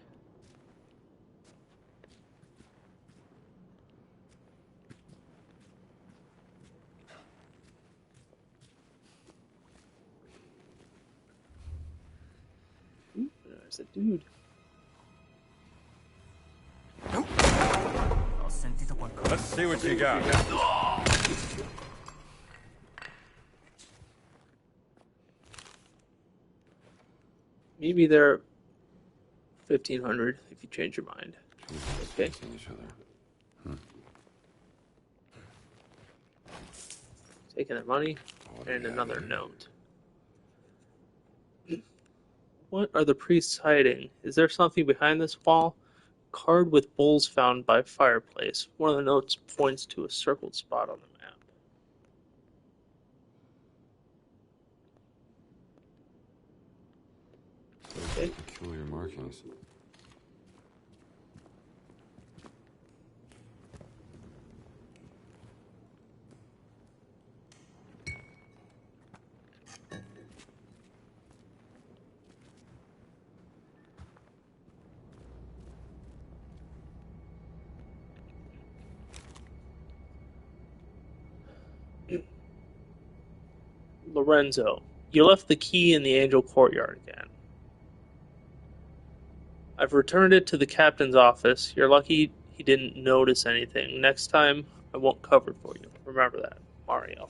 Ooh, there's a dude. Let's see what you got. Maybe they're 1,500 if you change your mind. Okay. Each other. Taking their money and another note. What are the priests hiding? Is there something behind this wall? Card with bowls found by fireplace. One of the notes points to a circled spot on the map. Okay. Peculiar markings. Lorenzo, you left the key in the Angel Courtyard again. I've returned it to the captain's office. You're lucky he didn't notice anything. Next time, I won't cover for you. Remember that, Mario.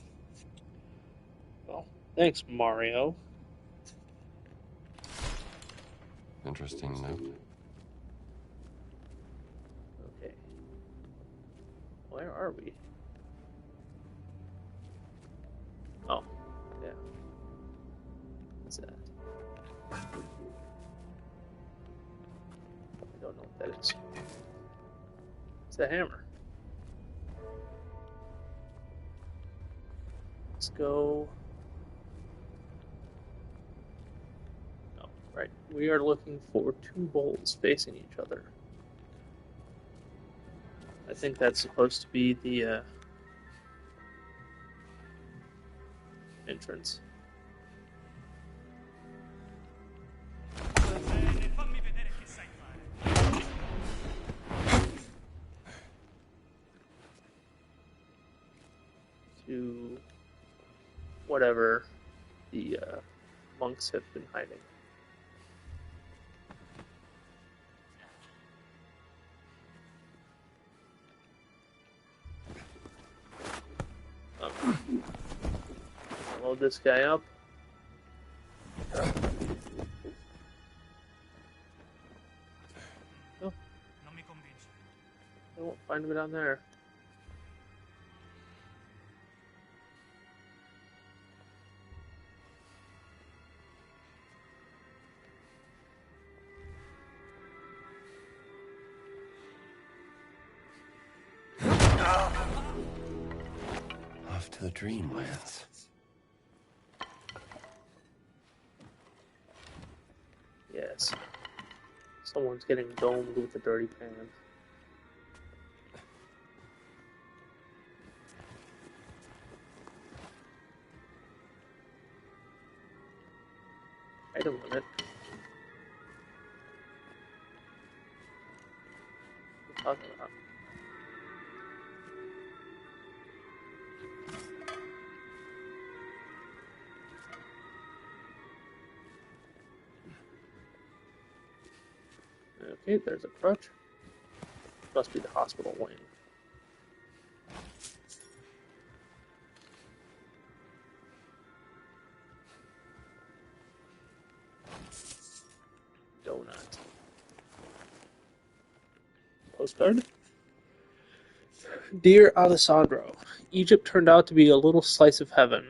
Well, thanks, Mario. Interesting note. Okay. Where are we? Oh, yeah. What's that? I don't know what that is. It's a hammer. Let's go. Oh, right. We are looking for two bowls facing each other. I think that's supposed to be the entrance. To whatever the monks have been hiding. Load this guy up. Oh. I won't find him down there. Off to the Dreamlands. Yes. Someone's getting domed with a dirty pan. Item limit. What are you talking about? Okay, there's a crutch. Must be the hospital wing. Donut. Postcard. Dear Alessandro, Egypt turned out to be a little slice of heaven.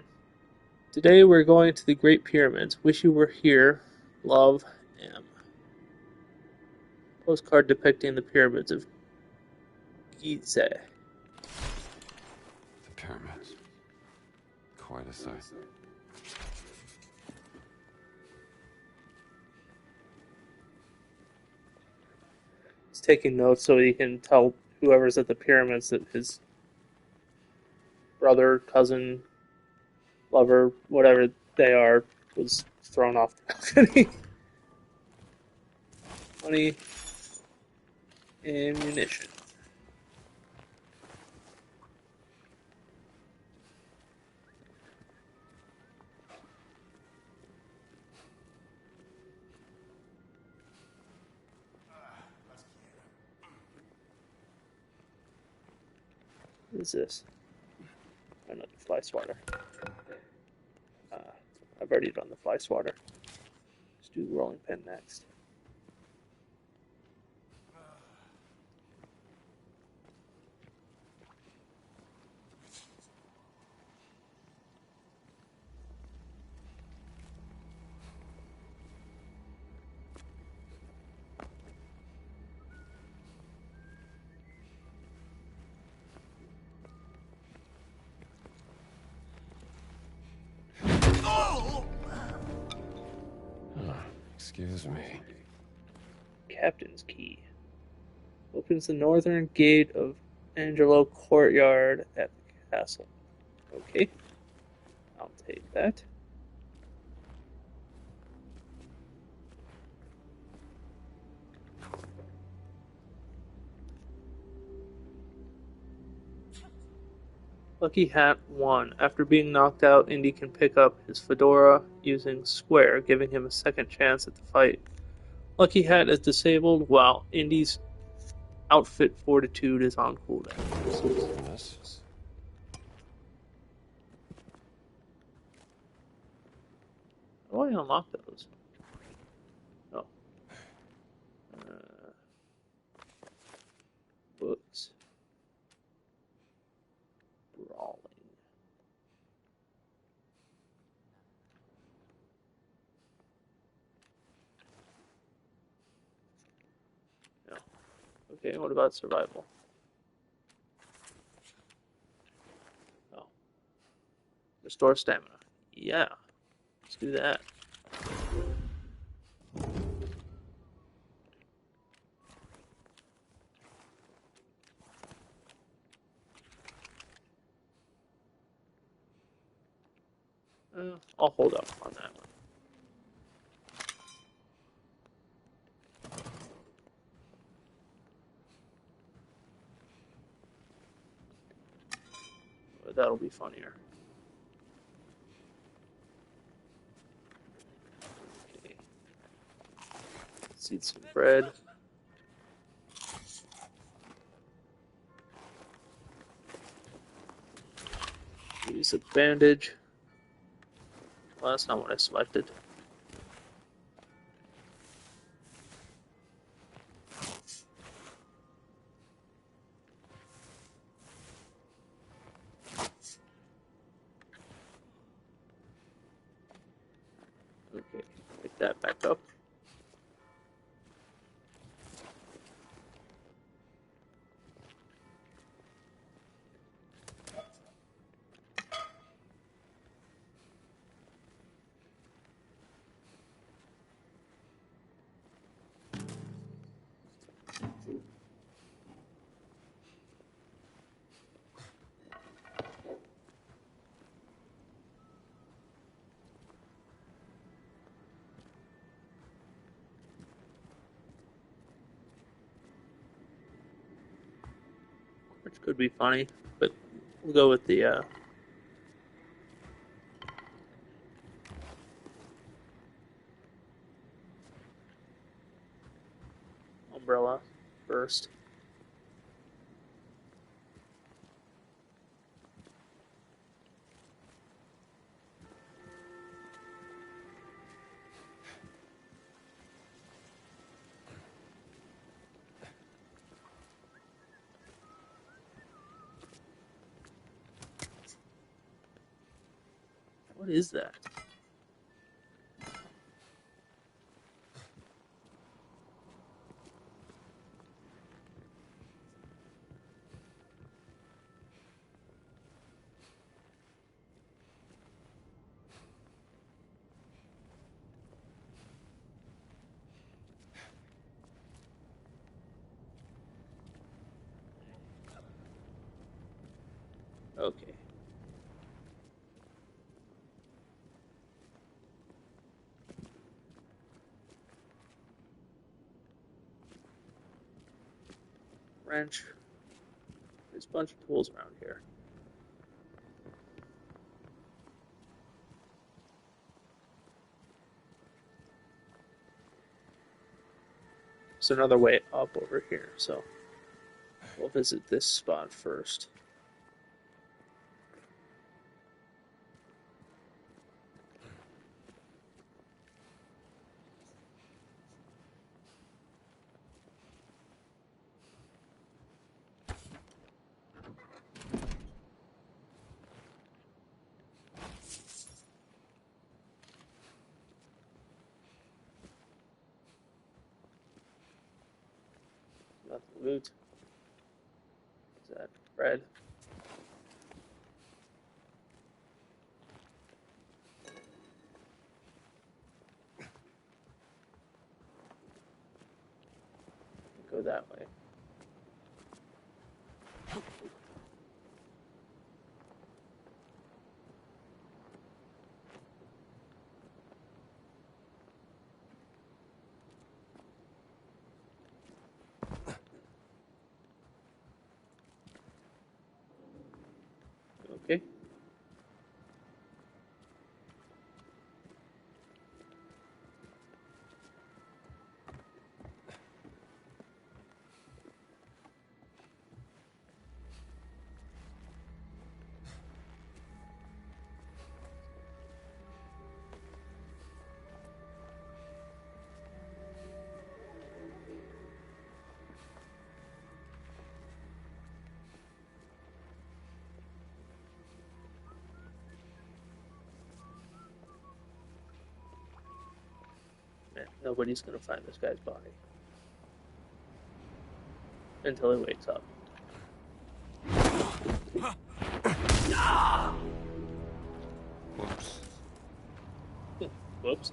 Today we're going to the Great Pyramids. Wish you were here. Love, M. Postcard depicting the pyramids of Gizeh. The pyramids. Quite a sight. He's taking notes so he can tell whoever's at the pyramids that his brother, cousin, lover, whatever they are, was thrown off the balcony. Money. Ammunition. What is this? Another fly swatter. I've already done the fly swatter. Let's do rolling pin next. Excuse me. Captain's key. Opens the northern gate of Angelo Courtyard at the castle. Okay. I'll take that. Lucky Hat 1. After being knocked out, Indy can pick up his fedora using Square, giving him a second chance at the fight. Lucky Hat is disabled, while Indy's outfit fortitude is on cooldown. How do I unlock those? Oh. Books. Brawling. No. Okay, what about survival? Oh. Restore stamina. Yeah. Let's do that. I'll hold up on that one. But that'll be funnier. Okay. Let's eat some bread. Use a bandage. Well, that's not what I selected. Okay, pick that back up. Which could be funny, but we'll go with the umbrella first. What is that? Okay. wrench. There's a bunch of tools around here. There's another way up over here, so we'll visit this spot first. Nothing loot. Is that red? Go that way. Okay. Man, nobody's gonna find this guy's body until he wakes up. Whoops. Whoops.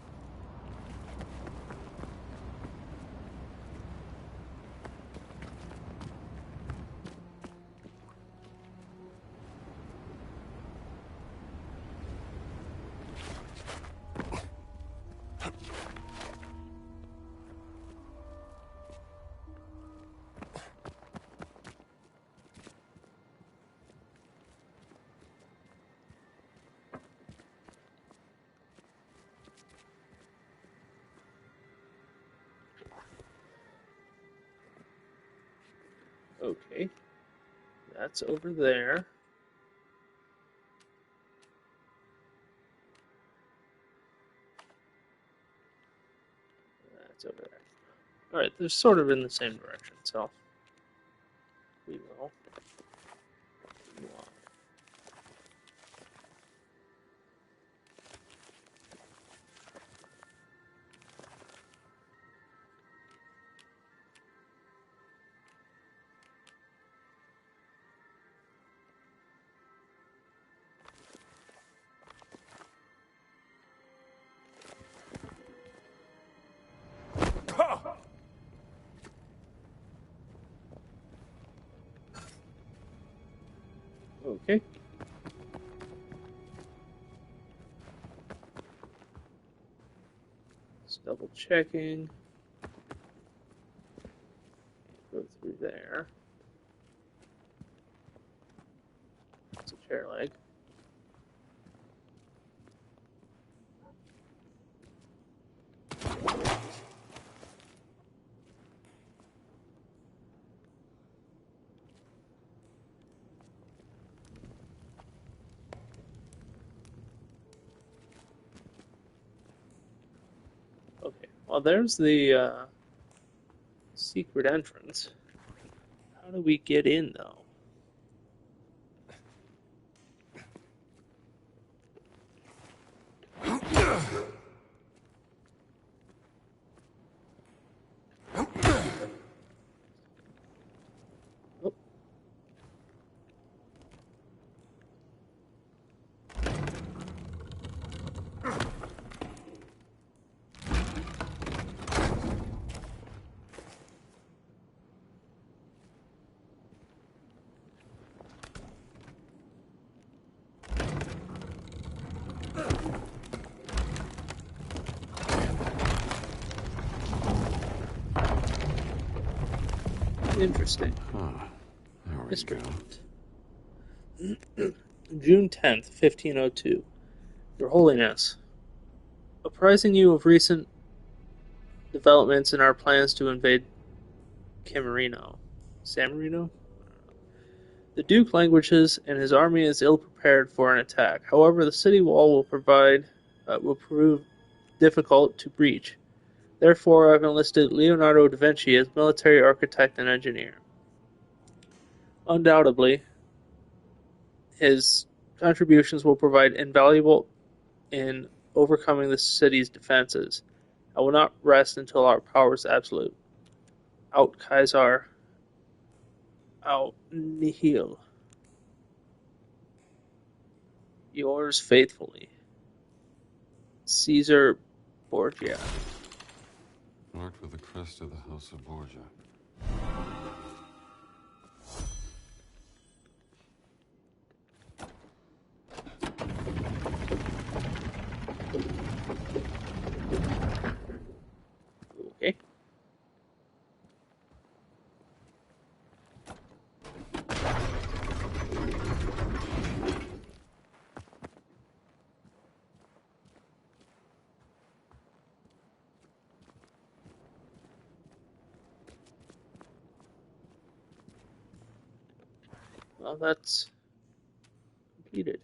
Okay, that's over there. That's over there. Alright, they're sort of in the same direction, so we will move on. Okay. Just double checking. Go through there. It's a chair leg. Okay, well there's the secret entrance. How do we get in though? Oh. Interesting. Huh. There we Mystery go. note. June 10th, 1502. Your Holiness, apprising you of recent developments in our plans to invade Camarino. San Marino? The Duke languishes, and his army is ill prepared for an attack. However, the city wall will prove difficult to breach. Therefore, I've enlisted Leonardo da Vinci as military architect and engineer. Undoubtedly, his contributions will provide invaluable in overcoming the city's defenses. I will not rest until our power is absolute. Out Caesar, out nihil. Yours faithfully, Caesar Borgia. Marked with the crest of the House of Borgia. Okay. Well, that's completed.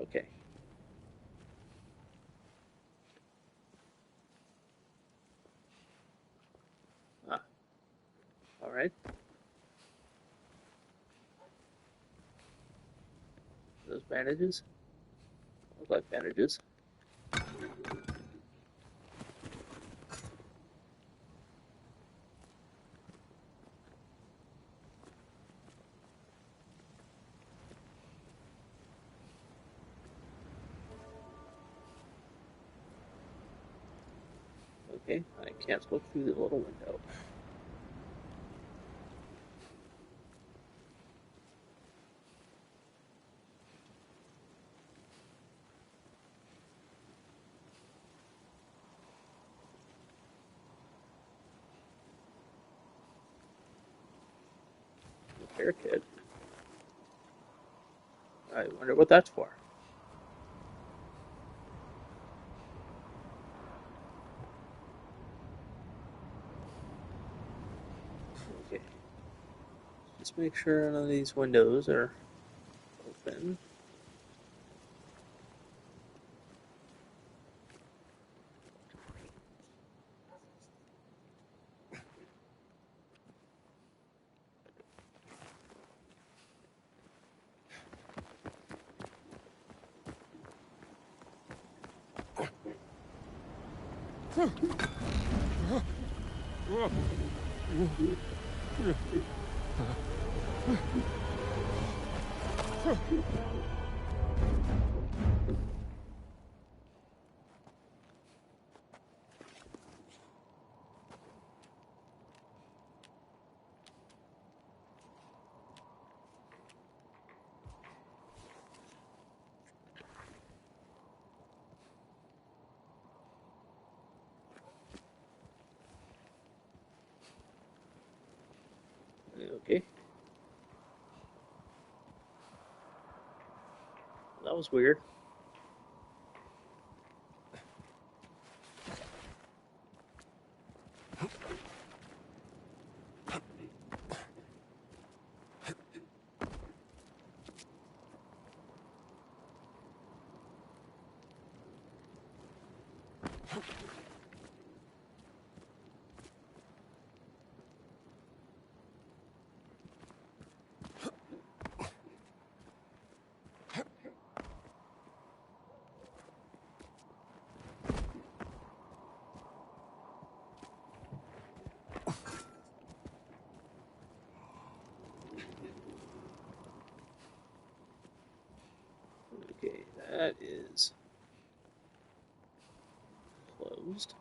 Okay. All right. Those bandages look like bandages. Okay, I can't look through the little window. Repair kit. I wonder what that's for. Okay. Just make sure none of these windows are open. Okay. That was weird. That is closed.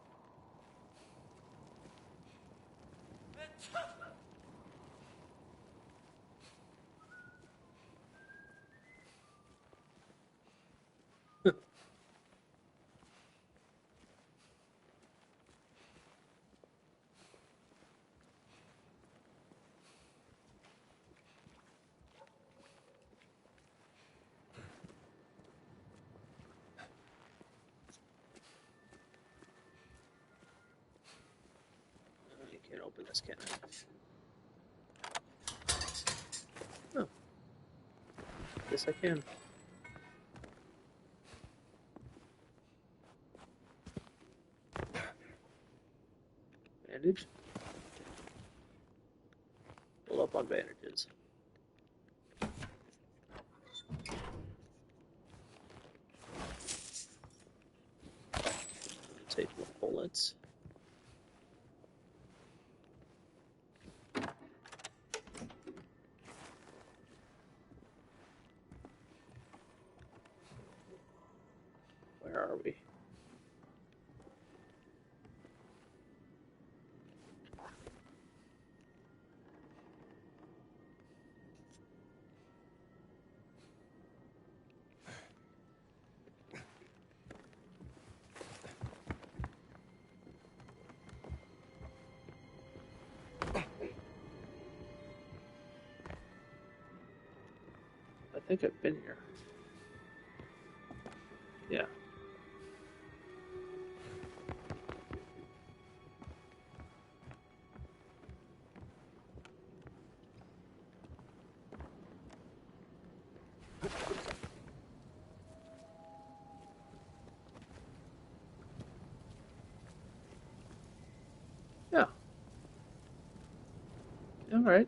You can't open this, can I? Oh. Yes, I can. Bandage. Pull up on bandages. Take the bullets. Where are we? I think I've been here. Yeah. Yeah. All right.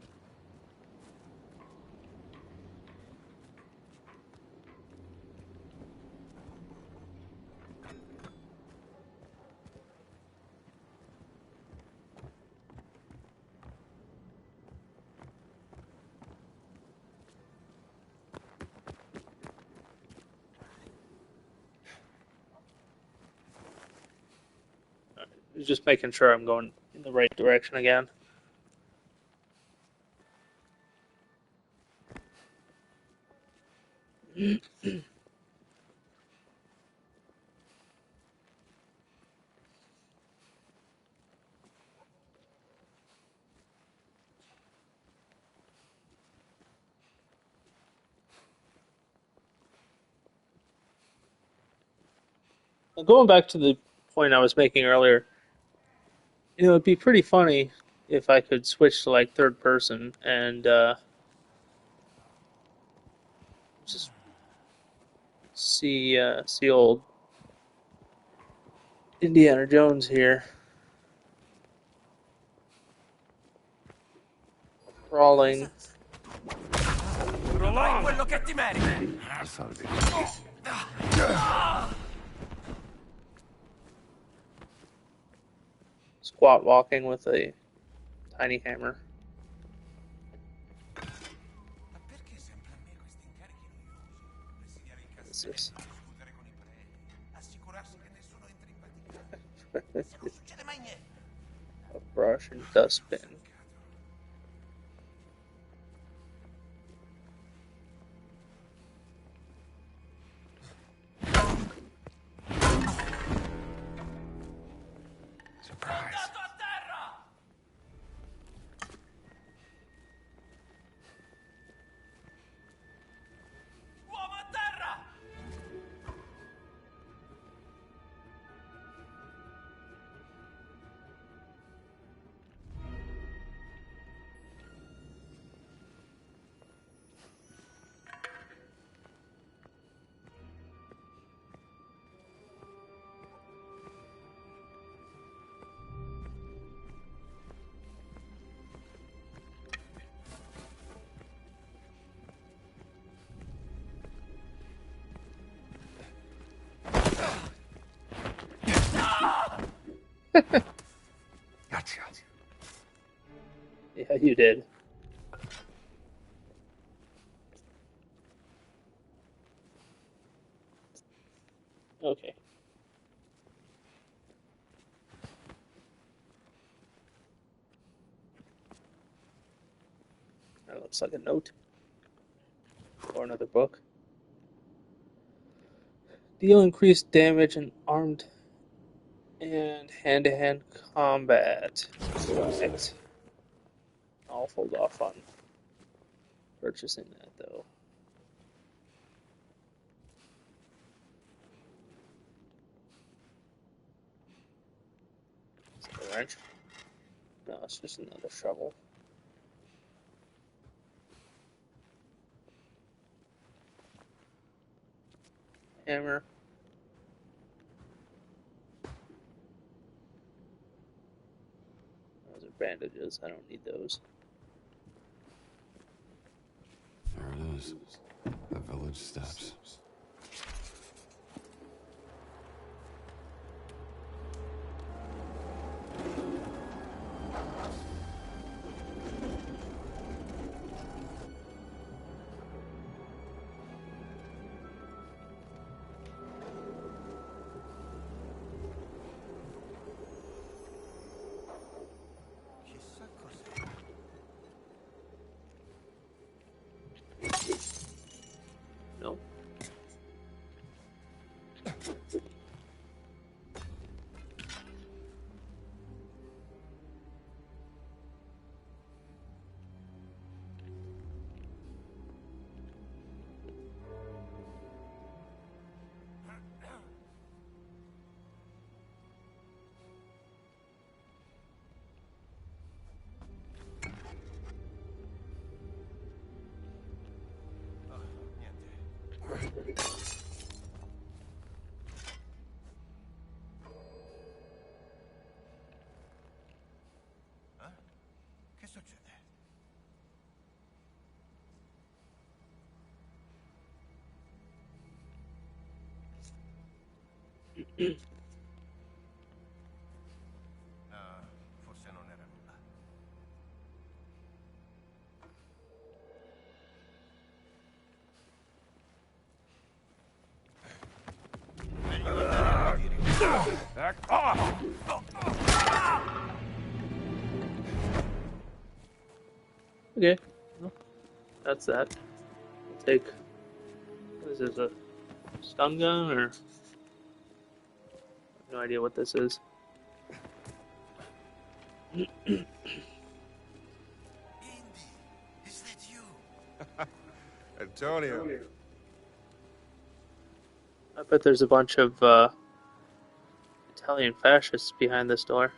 Just making sure I'm going in the right direction again. Going back to the point I was making earlier, it'd be pretty funny if I could switch to like third person and just see old Indiana Jones here crawling. Quello che ti meriti. This ought to be. Squat walking with a tiny hammer. Ma perché sempre a me questi incarichi noiosi? Presidiare in casa This discutere con i preti, assicurarsi che nessuno entri in Vaticano. Se non succede mai niente. a brush and dustbin. Surprise. Uomo a terra! Gotcha. Yeah, you did. Okay. That looks like a note. Or another book. Deal increased damage in armed and hand-to-hand combat. Correct. I'll hold off on purchasing that, though. Is that a wrench? No, it's just another shovel. Hammer. Those are bandages. I don't need those. There it is. The village steps. Chissà cos'è. No. Che succede? Forse non era nulla. Back off! Okay. Well, that's that. I'll take. What is this? A stun gun or? No idea what this is. Indy, is that you? Antonio. I bet there's a bunch of Italian fascists behind this door.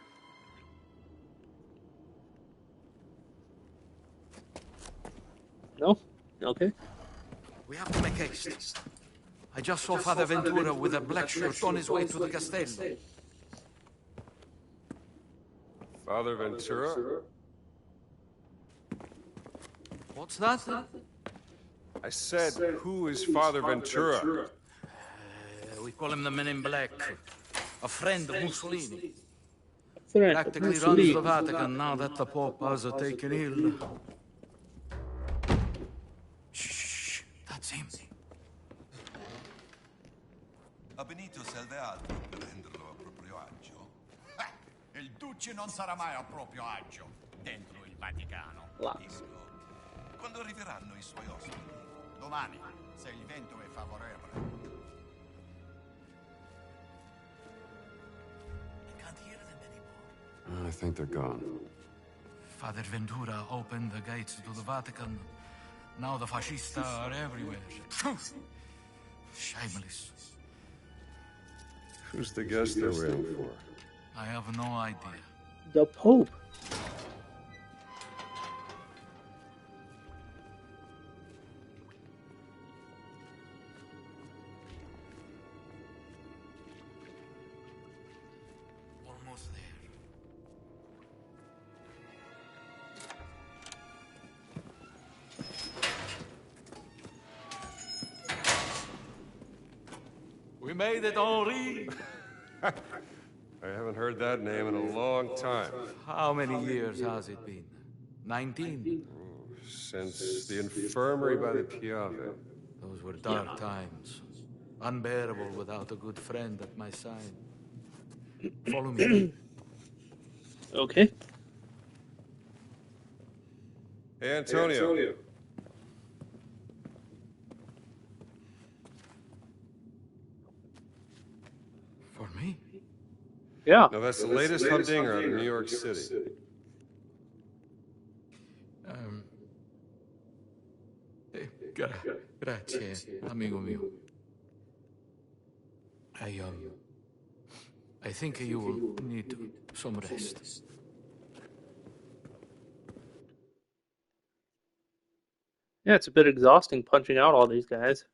No? Okay. We have to make haste. I just saw Father Ventura with a black shirt on his way to the castello. Father Ventura? What's that? I said, who is Father Ventura? We call him the Men in Black. A friend of Mussolini. Friend of Practically runs Mussolini. the Vatican now that the Pope has taken ill. Shh, that's him. A Benito serve altro per renderlo a proprio agio. Il Duce non sarà mai a proprio agio dentro il Vaticano. Dico, quando arriveranno i suoi ospiti? Domani, se il vento è favorevole. I can't hear them anymore. I think they're gone. Father Ventura opened the gates to the Vatican. Now the fascists are everywhere. Shameless. Who's the guest they're waiting for? I have no idea. The Pope. Almost there. We made it, Henri! I haven't heard that name in a long time. How many years has it been? 19? Since the infirmary by the Piave. Those were dark times. Unbearable without a good friend at my side. Follow me. Okay. Hey, Antonio. For me? Yeah. Now, that's the latest humdinger out of New York City. Grazie, amigo mio. I think you will need some rest. Yeah, it's a bit exhausting punching out all these guys.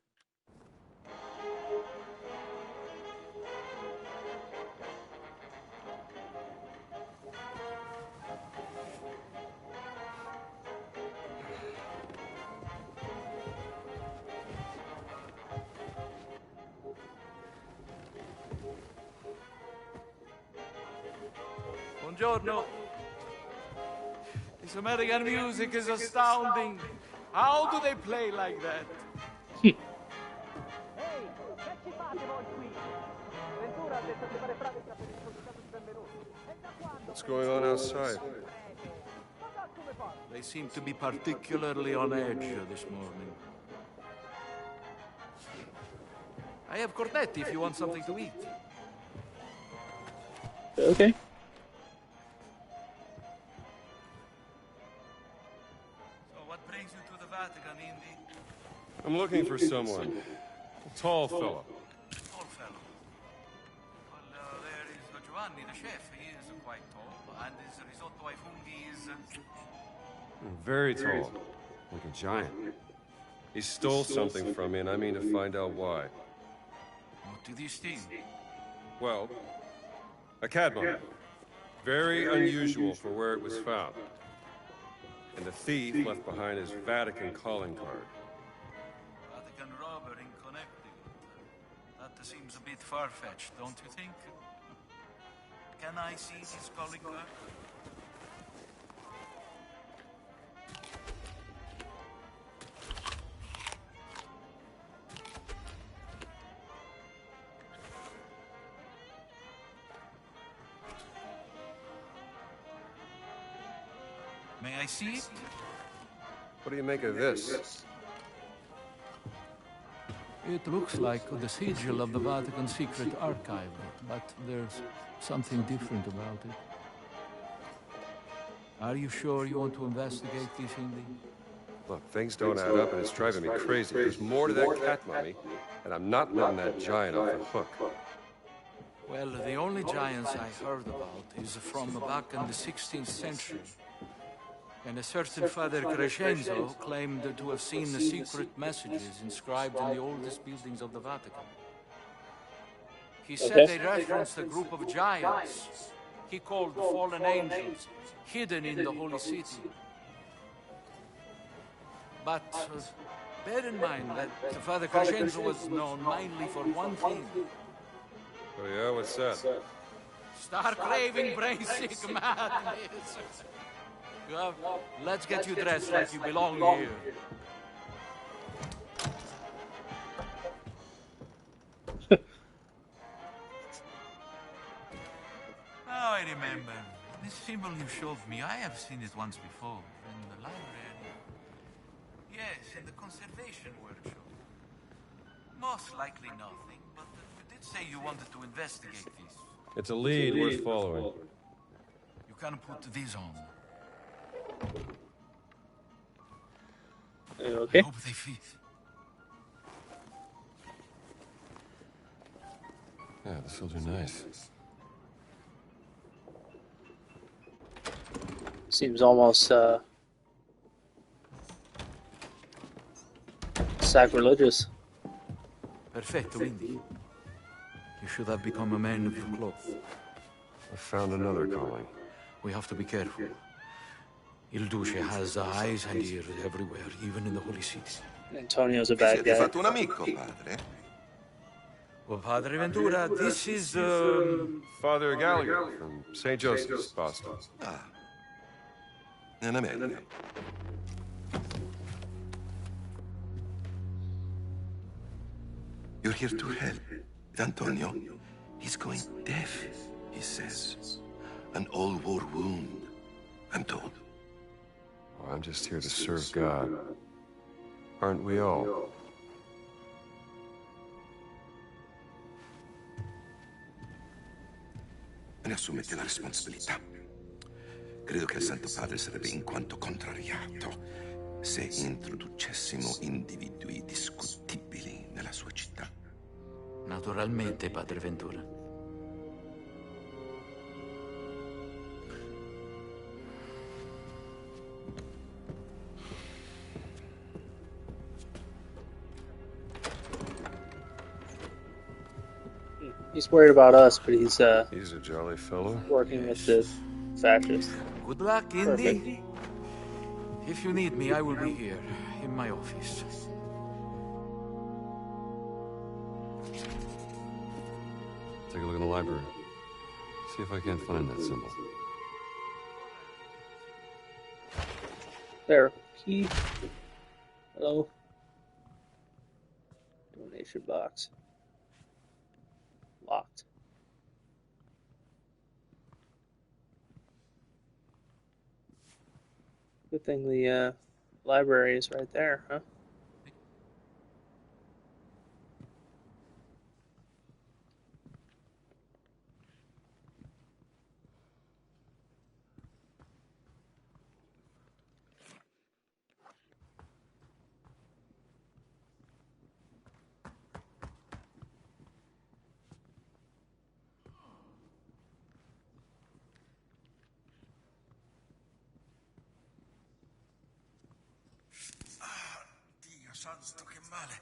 Buongiorno. This American music is astounding. How do they play like that? What's going on outside? They seem to be particularly on edge this morning. I have cornetti if you want something to eat. Okay. So what brings you to the Vatican, Indy? I'm looking for someone. A tall fellow. Tall fellow. Well, there is Giovanni, the chef. He is quite tall. And his risotto ai funghi is... Very tall. Like a giant. He stole something from me, and I mean to find out why. What did he steal? Well, a cat mummy. Very unusual for where it was found. And the thief left behind his Vatican calling card. Vatican robber in Connecticut. That seems a bit far-fetched, don't you think? Can I see his calling card? May I see it? What do you make of this? It looks like the sigil of the Vatican Secret Archive, but there's something different about it. Are you sure you want to investigate this, Indy? Look, things don't add up, and it's driving me crazy. There's more to that cat mummy, and I'm not letting that giant off the hook. Well, the only giants I heard about is from back in the 16th century. And a certain Father Crescenzo claimed to have seen the secret messages inscribed in the oldest buildings of the Vatican. He said they referenced a group of giants he called fallen angels, hidden in the holy city. But bear in mind that Father Crescenzo was known mainly for one thing. Oh yeah, what's that? Star-craving, brain-sick madness. Well, let's get you dressed like you belong here. Now I remember. This symbol you showed me, I have seen it once before, in the library. Yes, in the conservation workshop. Most likely nothing, but you did say you wanted to investigate this. It's a lead worth following. You can put these on. Okay. I hope they fit. Yeah, this will do nice. Seems almost sacrilegious. Perfetto, Indy. You should have become a man of the cloth. I found another calling. We have to be careful. Il Duce has eyes and ears everywhere, even in the holy city. Antonio's a bad Siete guy. fatto un amico, padre? Well, Padre Ventura, this is, Father Gallagher from St. Joseph's, Boston. Ah. Non è meglio. You're here to help. With Antonio, he's going deaf, he says. An old war wound, I'm told. Oh, I'm just here to serve God. Aren't we all? Ne assumete la responsabilità. Credo che il Santo Padre sarebbe in quanto contrariato se introducessimo individui discutibili nella sua città. Naturalmente, Padre Ventura. He's worried about us, but he's a jolly fellow. Working with the fascists. Good luck, Indy. If you need me, I will be here, in my office. Take a look in the library. See if I can't find that symbol. There. Key. Hello. Donation box. Locked. Good thing the library is right there, huh? Santo, che male.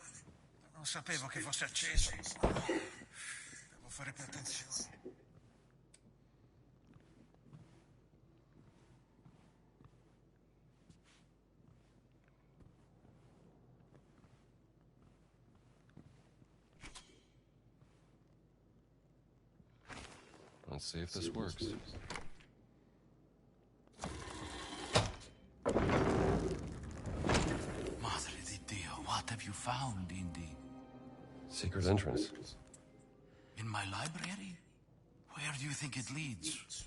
Non sapevo che fosse acceso. Devo fare più attenzione. Let's see if this works. What have you found, Indy? Secret entrance. In my library? Where do you think it leads?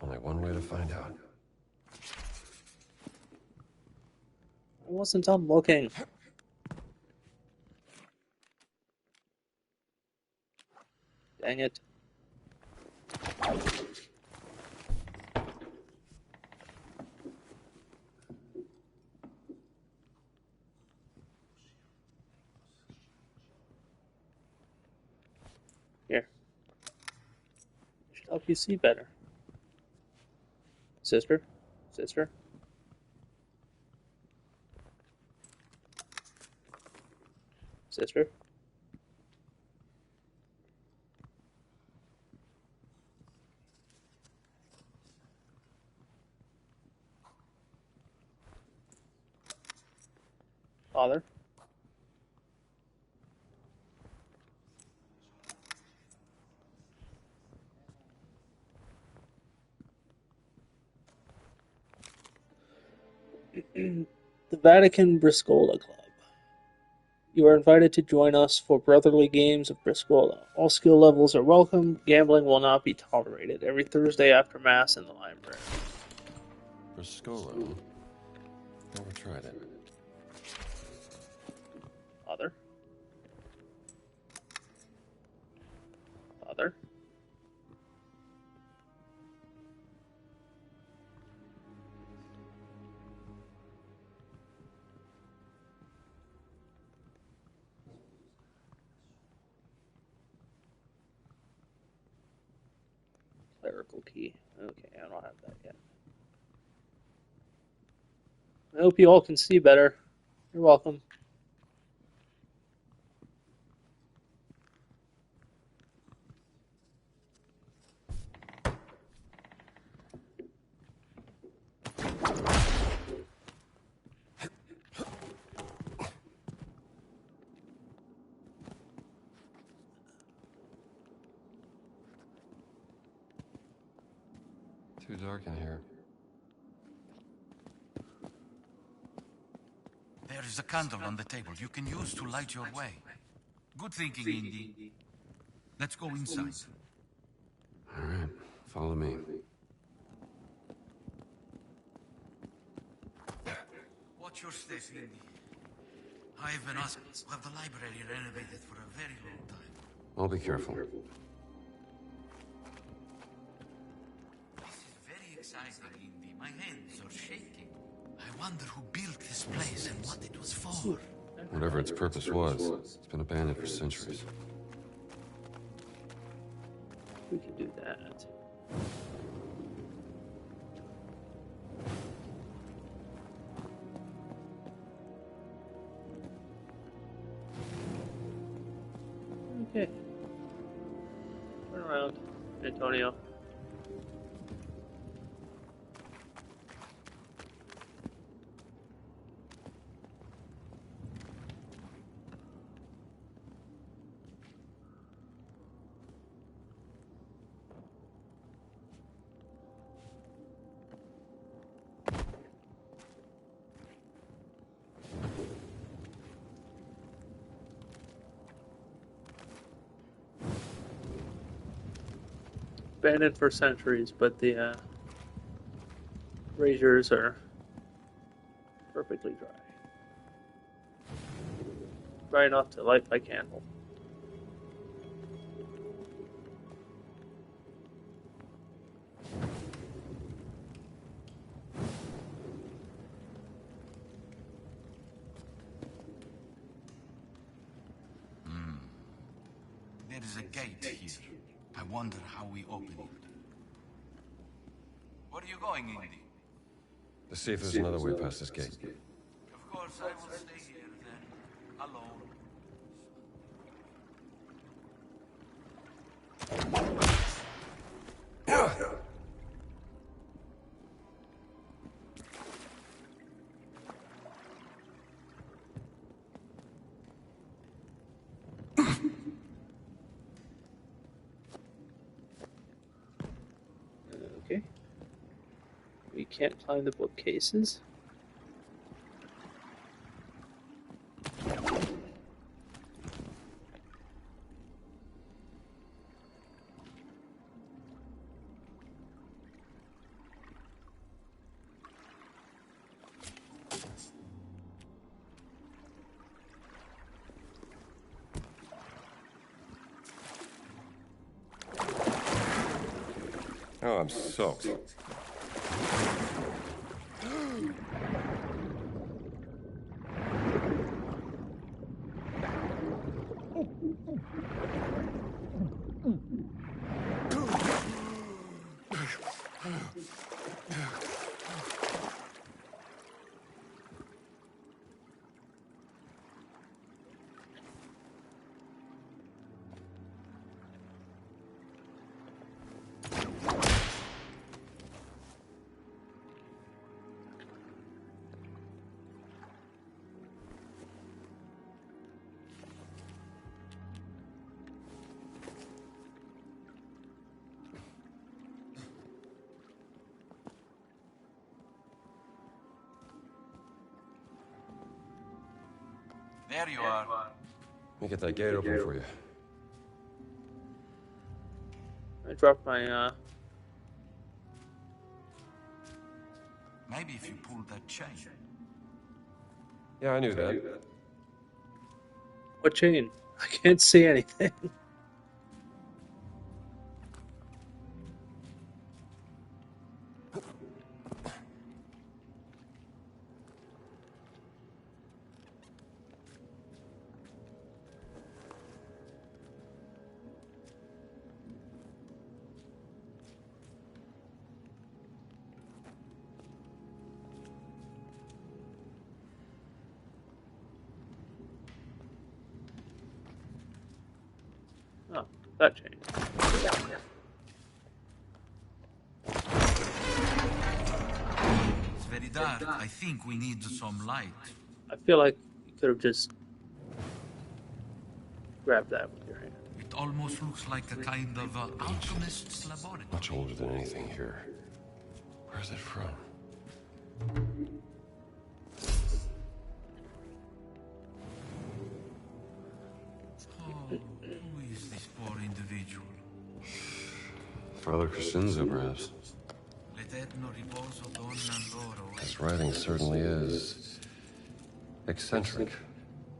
Only one way to find out. I wasn't done looking. Dang it. Here. Should help you see better. Sister? Sister? Sister? Father? The Vatican Briscola Club. You are invited to join us for brotherly games of Briscola. All skill levels are welcome. Gambling will not be tolerated. Every Thursday after Mass in the library. Briscola? Never tried it. Father? Father? Clerical key. Okay, I don't have that yet. I hope you all can see better. You're welcome. Too dark in here. There is a candle on the table you can use to light your way. Good thinking, Indy. Let's go inside. All right, follow me. Watch your step, Indy. I've been asked to have the library renovated for a very long time. I'll be careful. This is very exciting, Indy. My hands are shaking. I wonder who built this place and what it was for. Whatever its purpose was, it's been abandoned for centuries. We can do that. Okay. Turn around, Antonio. Abandoned for centuries, but the braziers are perfectly dry. Dry enough to light my candle. There is a gate here. I wonder how we open it. Where are you going, Indy? Let's see if there's another way past this gate. Of course, I will stay here then, alone. Okay. We can't climb the bookcases. Oh, I'm soaked. There you are. Let me get that gate open for you. I dropped my Maybe if you pulled that chain. Yeah, I knew that. what chain? I can't see anything. Oh, that chain. It's very dark. I think we need some light. I feel like you could have just grabbed that with your hand. It almost looks like a kind of alchemist's laboratory. Much older than anything here. Where's it from? Father Crescenzo, perhaps. His writing certainly is eccentric.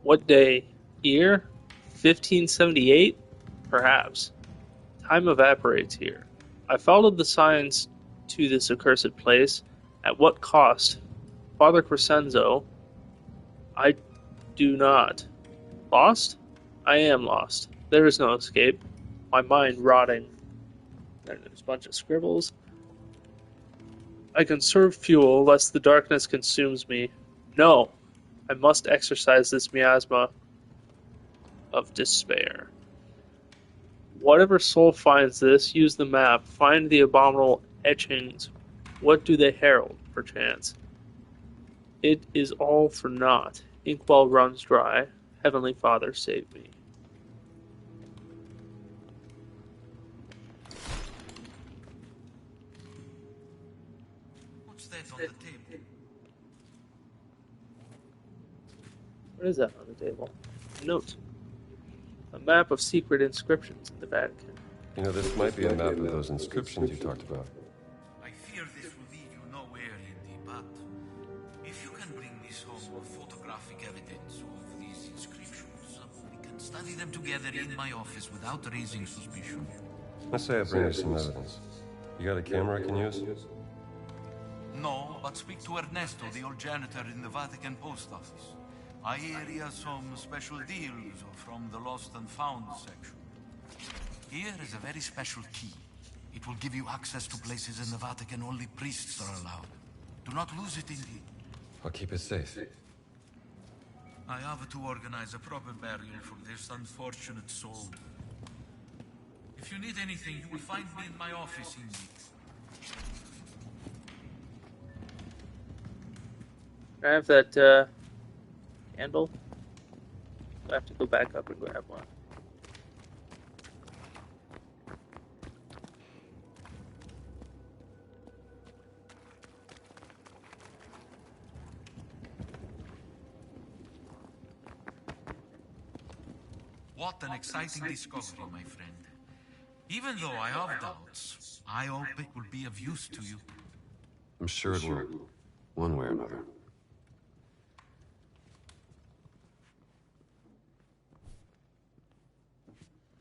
What day? Year? 1578? Perhaps. Time evaporates here. I followed the signs to this accursed place. At what cost? Father Crescenzo, I do not. Lost? I am lost. There is no escape. My mind rotting. There's a bunch of scribbles. I conserve fuel lest the darkness consumes me. No, I must exercise this miasma of despair. Whatever soul finds this, use the map. Find the abominable etchings. What do they herald, perchance? It is all for naught. Inkwell runs dry. Heavenly Father, save me. What's that on the table? What is that on the table? A note. A map of secret inscriptions in the Vatican. You know, this might be a map of those inscriptions you talked about. I fear this will lead you nowhere, Indy, but if you can bring this home with photographic evidence of these inscriptions, we can study them together in my office without raising suspicion. Let's say I bring you some evidence. You got a camera I can use? No, but speak to Ernesto, the old janitor in the Vatican post office. I hear he has some special deals from the lost and found section. Here is a very special key. It will give you access to places in the Vatican only priests are allowed. Do not lose it, indeed. I'll keep it safe. I have to organize a proper burial for this unfortunate soul. If you need anything, you will find me in my office, indeed. I have that, candle. I have to go back up and grab one. What an exciting discovery, my friend. Even though I have doubts, I hope it will be of use to you. I'm sure it will, one way or another.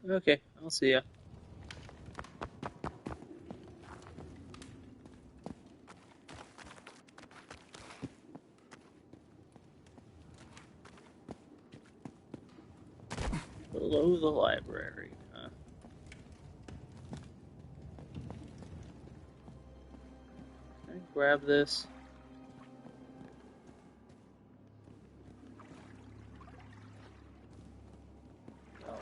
Okay, I'll see ya. Below the library, huh? Can I grab this? Oh.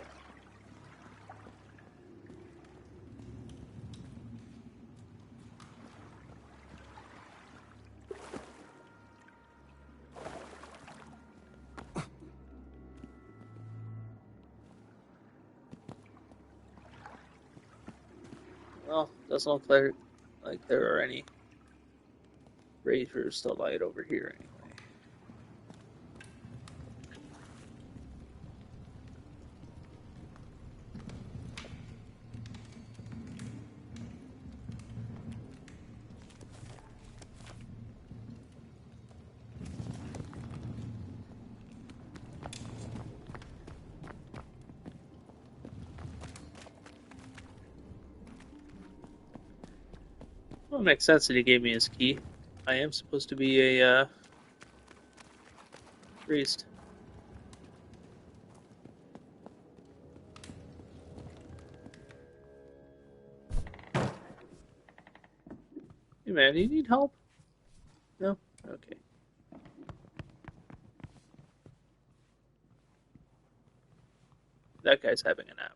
Well, doesn't look like there are any razors to light over here anyway. Well, it makes sense that he gave me his key. I am supposed to be a, priest. Hey man, do you need help? No? Okay. That guy's having a nap.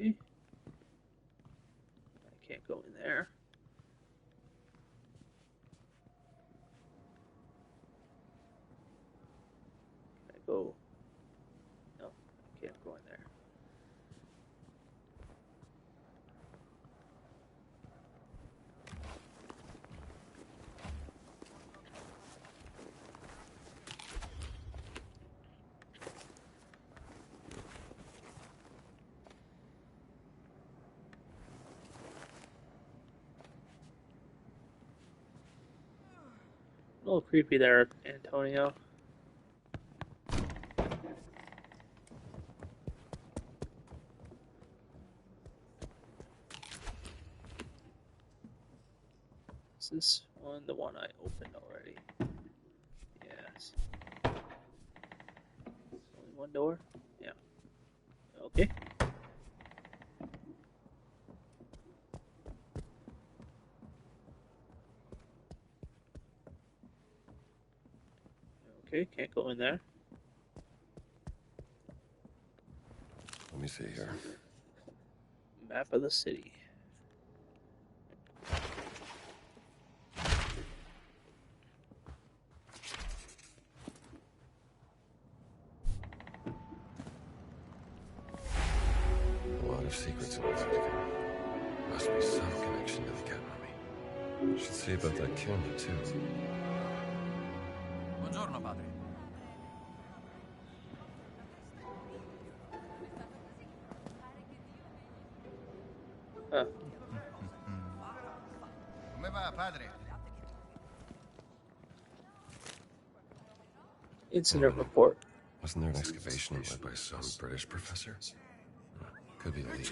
Okay. go. No, can't go in there. A little creepy there, Antonio. Is this one the one I opened already? Yes. Only one door? Yeah. Okay. Okay, can't go in there. Let me see here. Map of the city. A lot of secrets in this Vatican. Must be some connection to the cat mummy. Should see about that camera, too. Buongiorno, padre. Huh. Come va, padre? Incident report. Wasn't there an excavation led by some British professor? Could be the lead.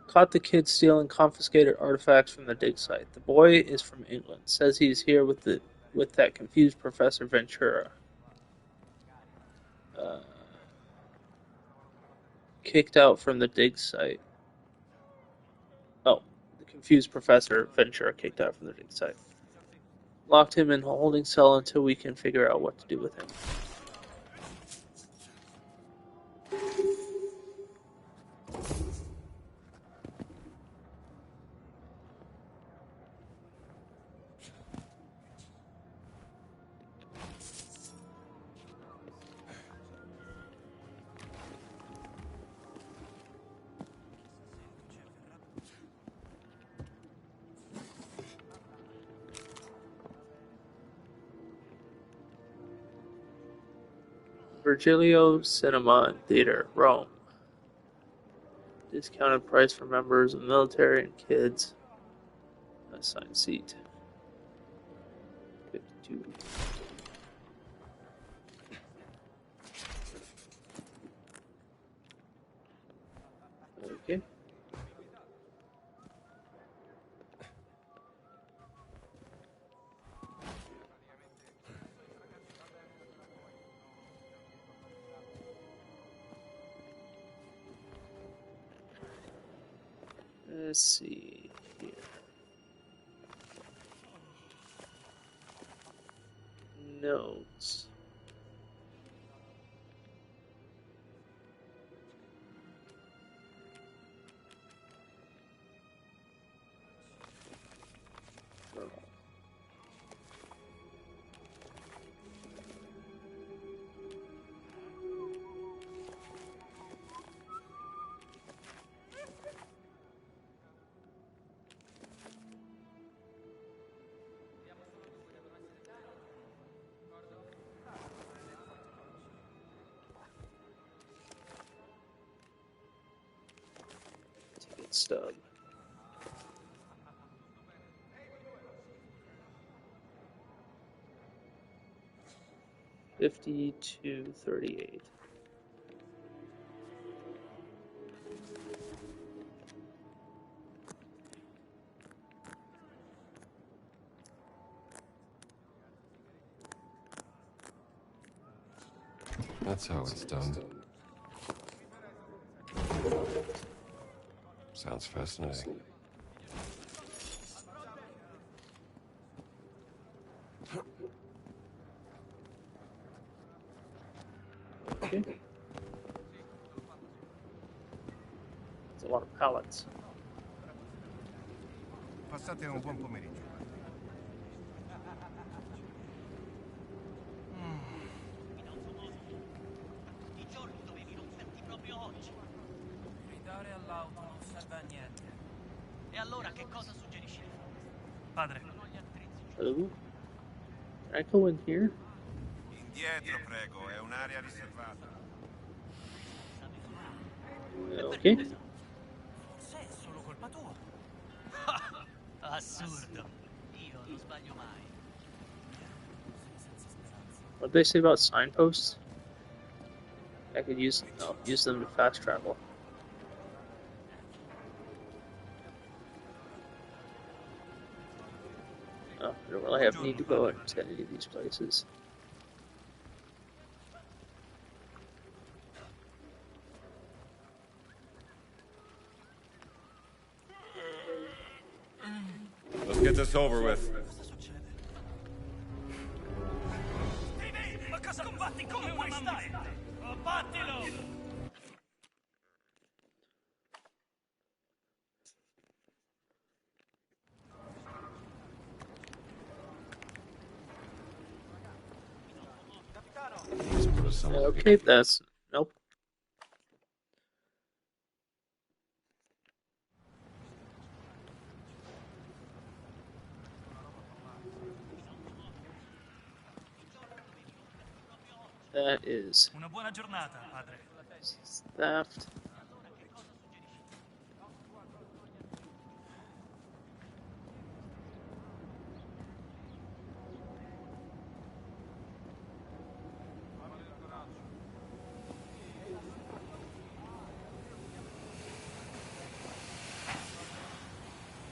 Caught the kid stealing confiscated artifacts from the dig site. The boy is from England. Says he's here with that confused Professor Ventura. Kicked out from the dig site. Oh, the confused Professor Ventura kicked out from the dig site. Locked him in a holding cell until we can figure out what to do with him. Virgilio Cinema and Theater, Rome. Discounted price for members of the military and kids. Assigned seat. 52. Okay. Let's see here. Notes. Ticket stub. $52.38. That's how it's done. Sounds fascinating. Okay. It's a lot of pallets. Passate un buon pomeriggio. Che cosa suggerisci di fare? Padre. Oh. Can I go in here? Indietro, prego, è un'area riservata. Okay. Forse è solo colpa tua. Assurdo. Io non sbaglio mai. What did they say about signposts? I could use them to fast travel. Oh, I don't really need to go to any of these places. Let's get this over with. Ma cosa combatti come un stai? Battilo! Okay, that's nope. That is Una buona giornata, padre. theft.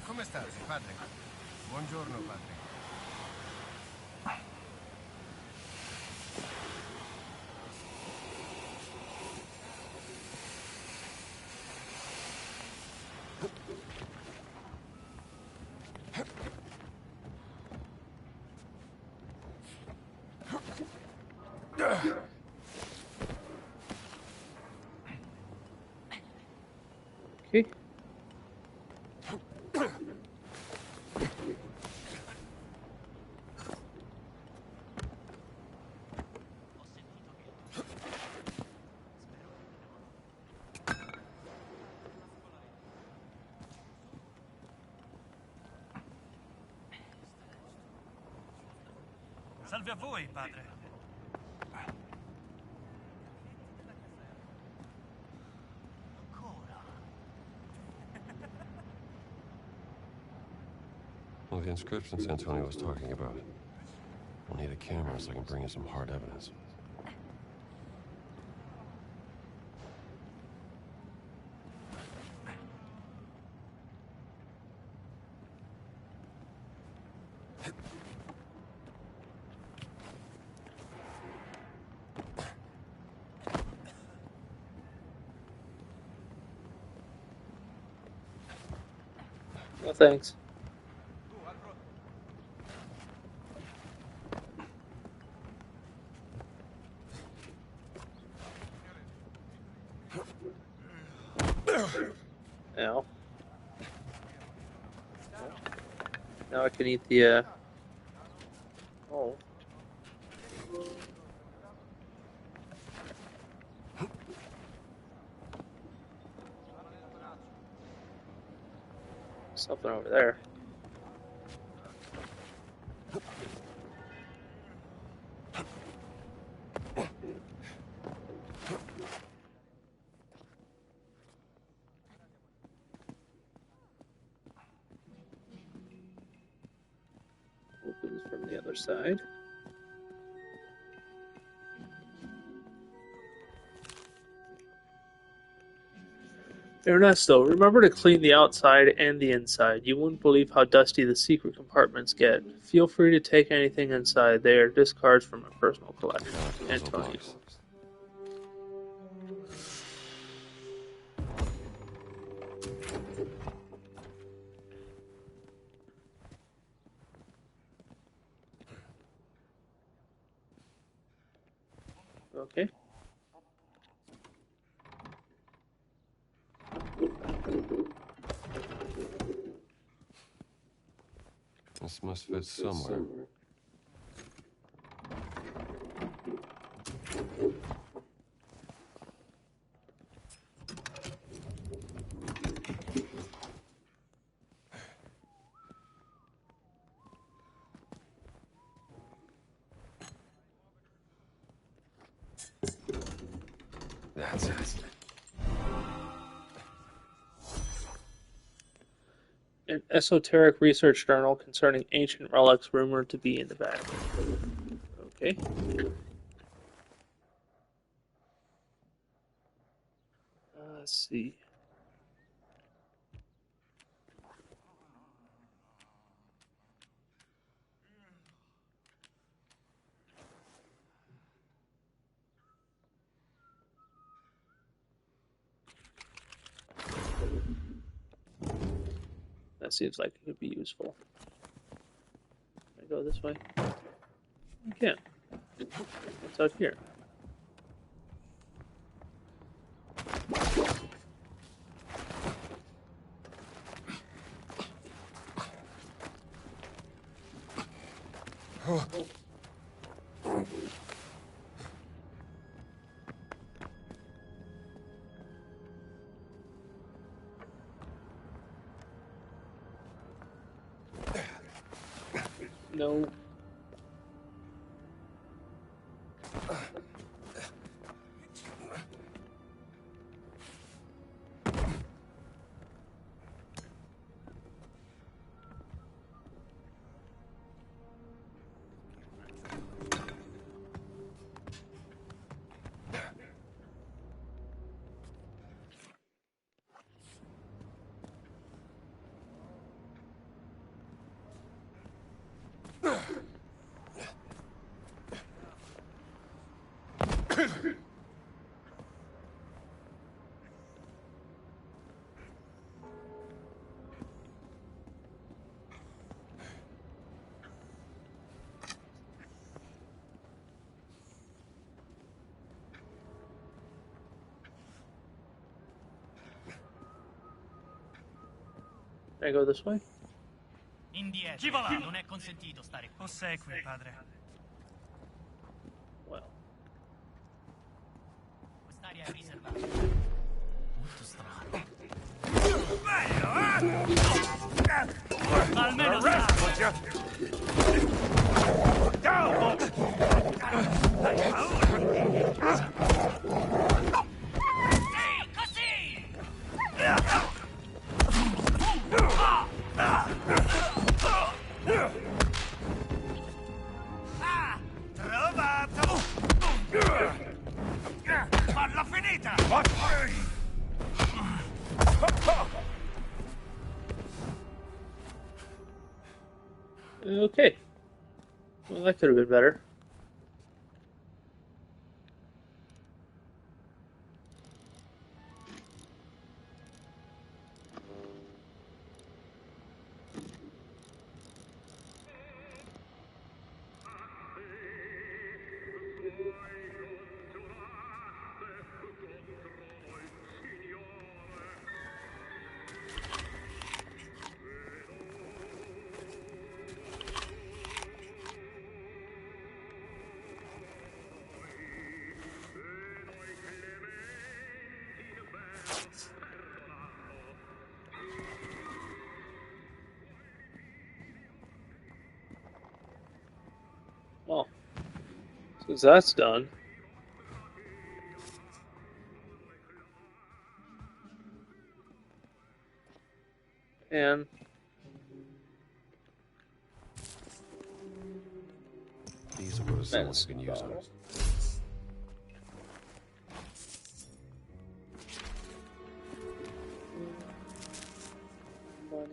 Come state, padre? Buongiorno, padre. Okay. Salve a voi, padre. Well, the inscriptions Antonio was talking about. We'll need a camera so I can bring in some hard evidence. No thanks. Ow. Now I can eat the oh. Something over there. Opens from the other side. Ernesto, remember to clean the outside and the inside. You wouldn't believe how dusty the secret compartments get. Feel free to take anything inside. They are discards from my personal collection. Antonio. Okay. This must fit somewhere. That's it. An esoteric research journal concerning ancient relics rumored to be in the Vatican. Okay. Let's see. That seems like it could be useful. Can I go this way? I can. What's out here? No. Can I go this way? Indietro. Chi va là? Non è consentito stare qui. Ossequi, padre. Well. Quest'area è riservata. Molto strano. Almeno Falla finita! Okay. Well, that could have been better. Well, since that's done, and These will go to someone who can use them. money.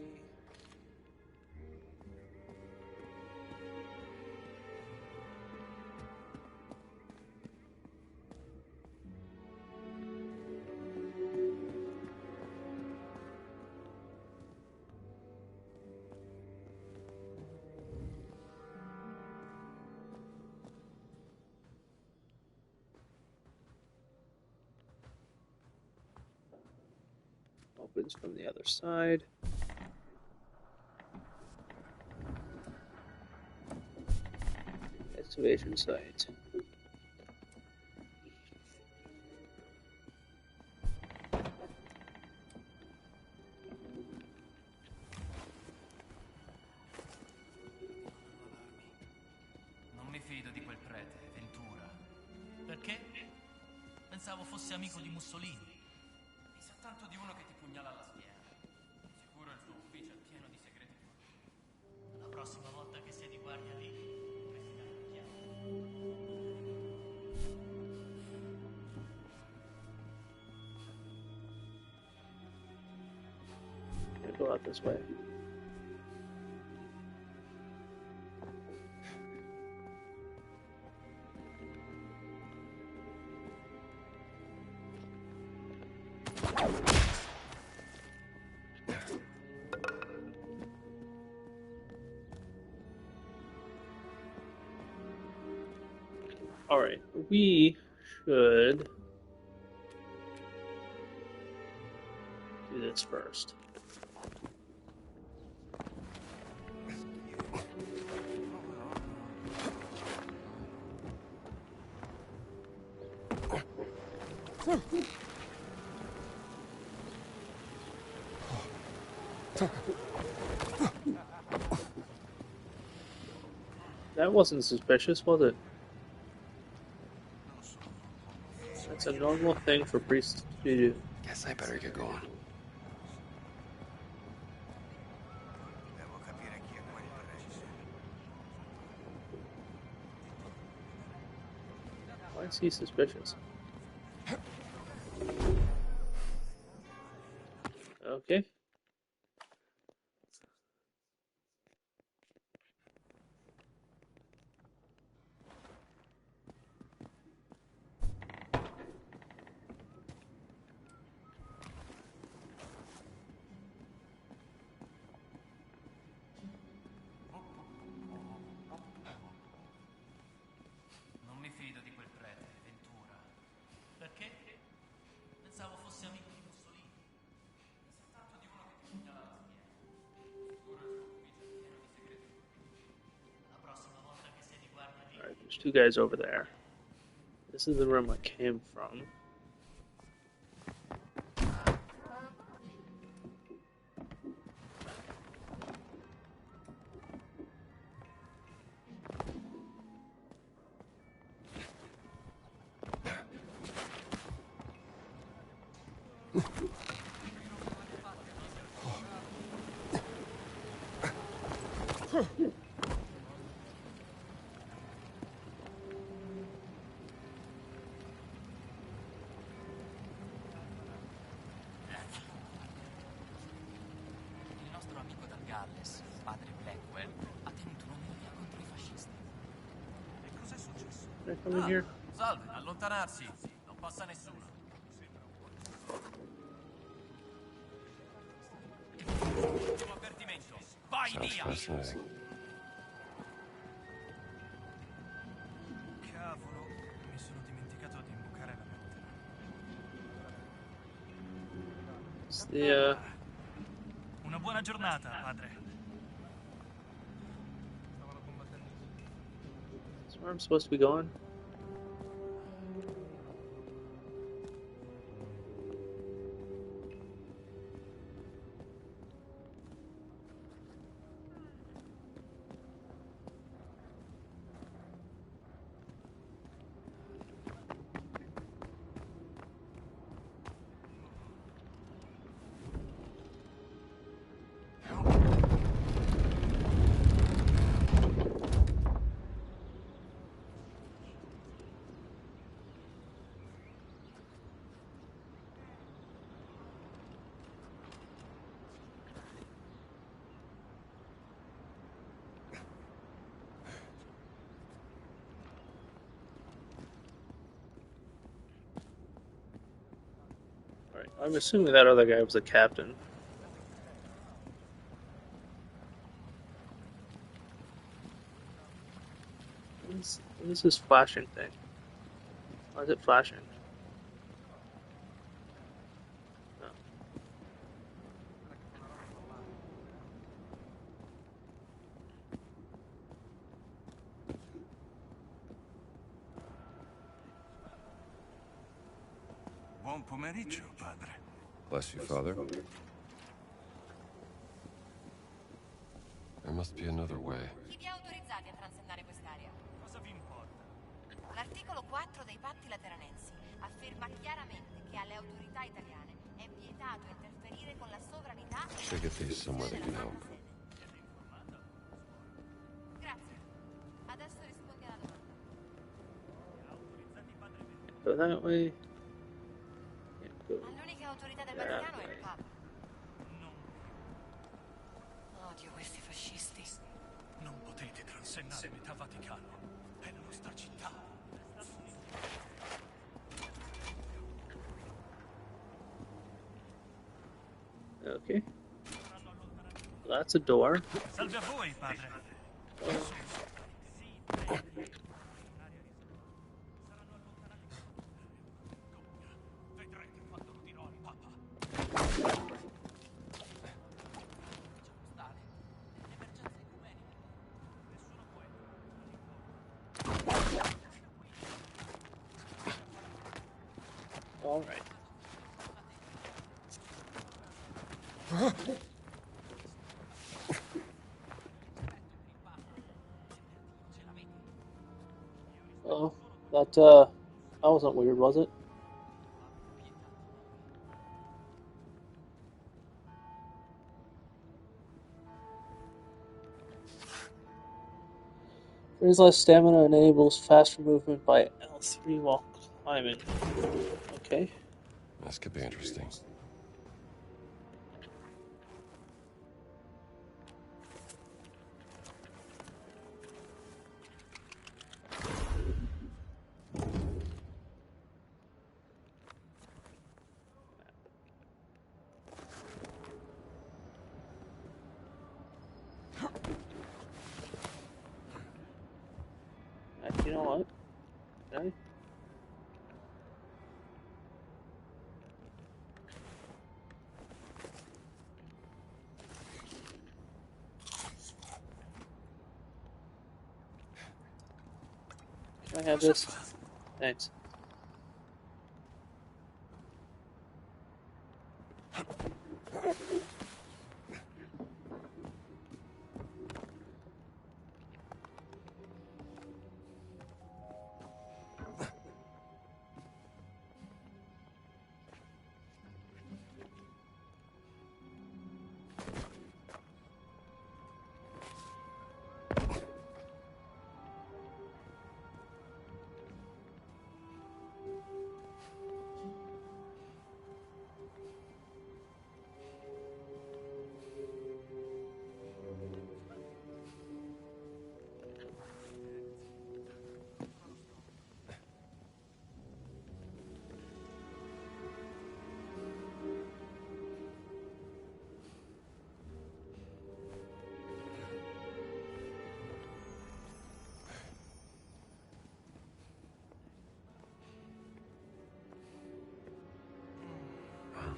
Opens from the other side. Excavation site. Non mi fido di quel prete, Ventura. Perché? Pensavo fossi amico di Mussolini. Mi sa tanto di uno che ti pugnala alla schiena. Sicuro il suo ufficio è pieno di segreti. La prossima volta che sei di guardia lì, dovresti dare un'occhiata. Go out this way. Alright, we should do this first. That wasn't suspicious, was it? That's a normal thing for priests to do. Guess I better get going. Why is he suspicious? Okay. Non mi fido di quel prete, Ventura. Perché? Pensavo fossi amico di Mussolini. Mi sa tanto di uno che ti pugnala alla schiena. Sicuro il suo ufficio è pieno di segreti. La prossima volta che sei di guardia lì. Alright, there's two guys over there. This is the room I came from. Il nostro amico dal Galles, padre Blackwell, ha tenuto un'omelia contro i fascisti. E cos'è successo? Can I come in here? Salve, allontanarsi. Non passa nessuno. Ultimo avvertimento. Vai Sounds via! fascinating. Cavolo, mi sono dimenticato di imbucare la lettera. It's the, Una buona giornata, padre. is where I'm supposed to be going? Alright, I'm assuming that other guy was a captain. What is this flashing thing? Why is it flashing? Oh. Buon pomeriggio, padre. Bless you, Father. There must be another way. Chi vi ha autorizzati a transennare quest'area? Cosa vi importa? L'articolo 4 dei patti lateranensi afferma chiaramente che alle autorità italiane è vietato interferire con la sovranità e Should get these somewhere they can help. Grazie. Adesso rispondi alla domanda. Go that way. Yeah, go. L'unica autorità del Vaticano è il Papa. Odio questi fascisti. Non potete transennare metà Vaticano. È la nostra città. Okay. That's a door. Salve a voi, padre. Vedrete quando lo dirò al Papa. All right. Oh, that wasn't weird, was it? Raise less stamina enables faster movement by L3 while climbing. Okay. This could be interesting. You know what? Okay. Can I have this? Thanks.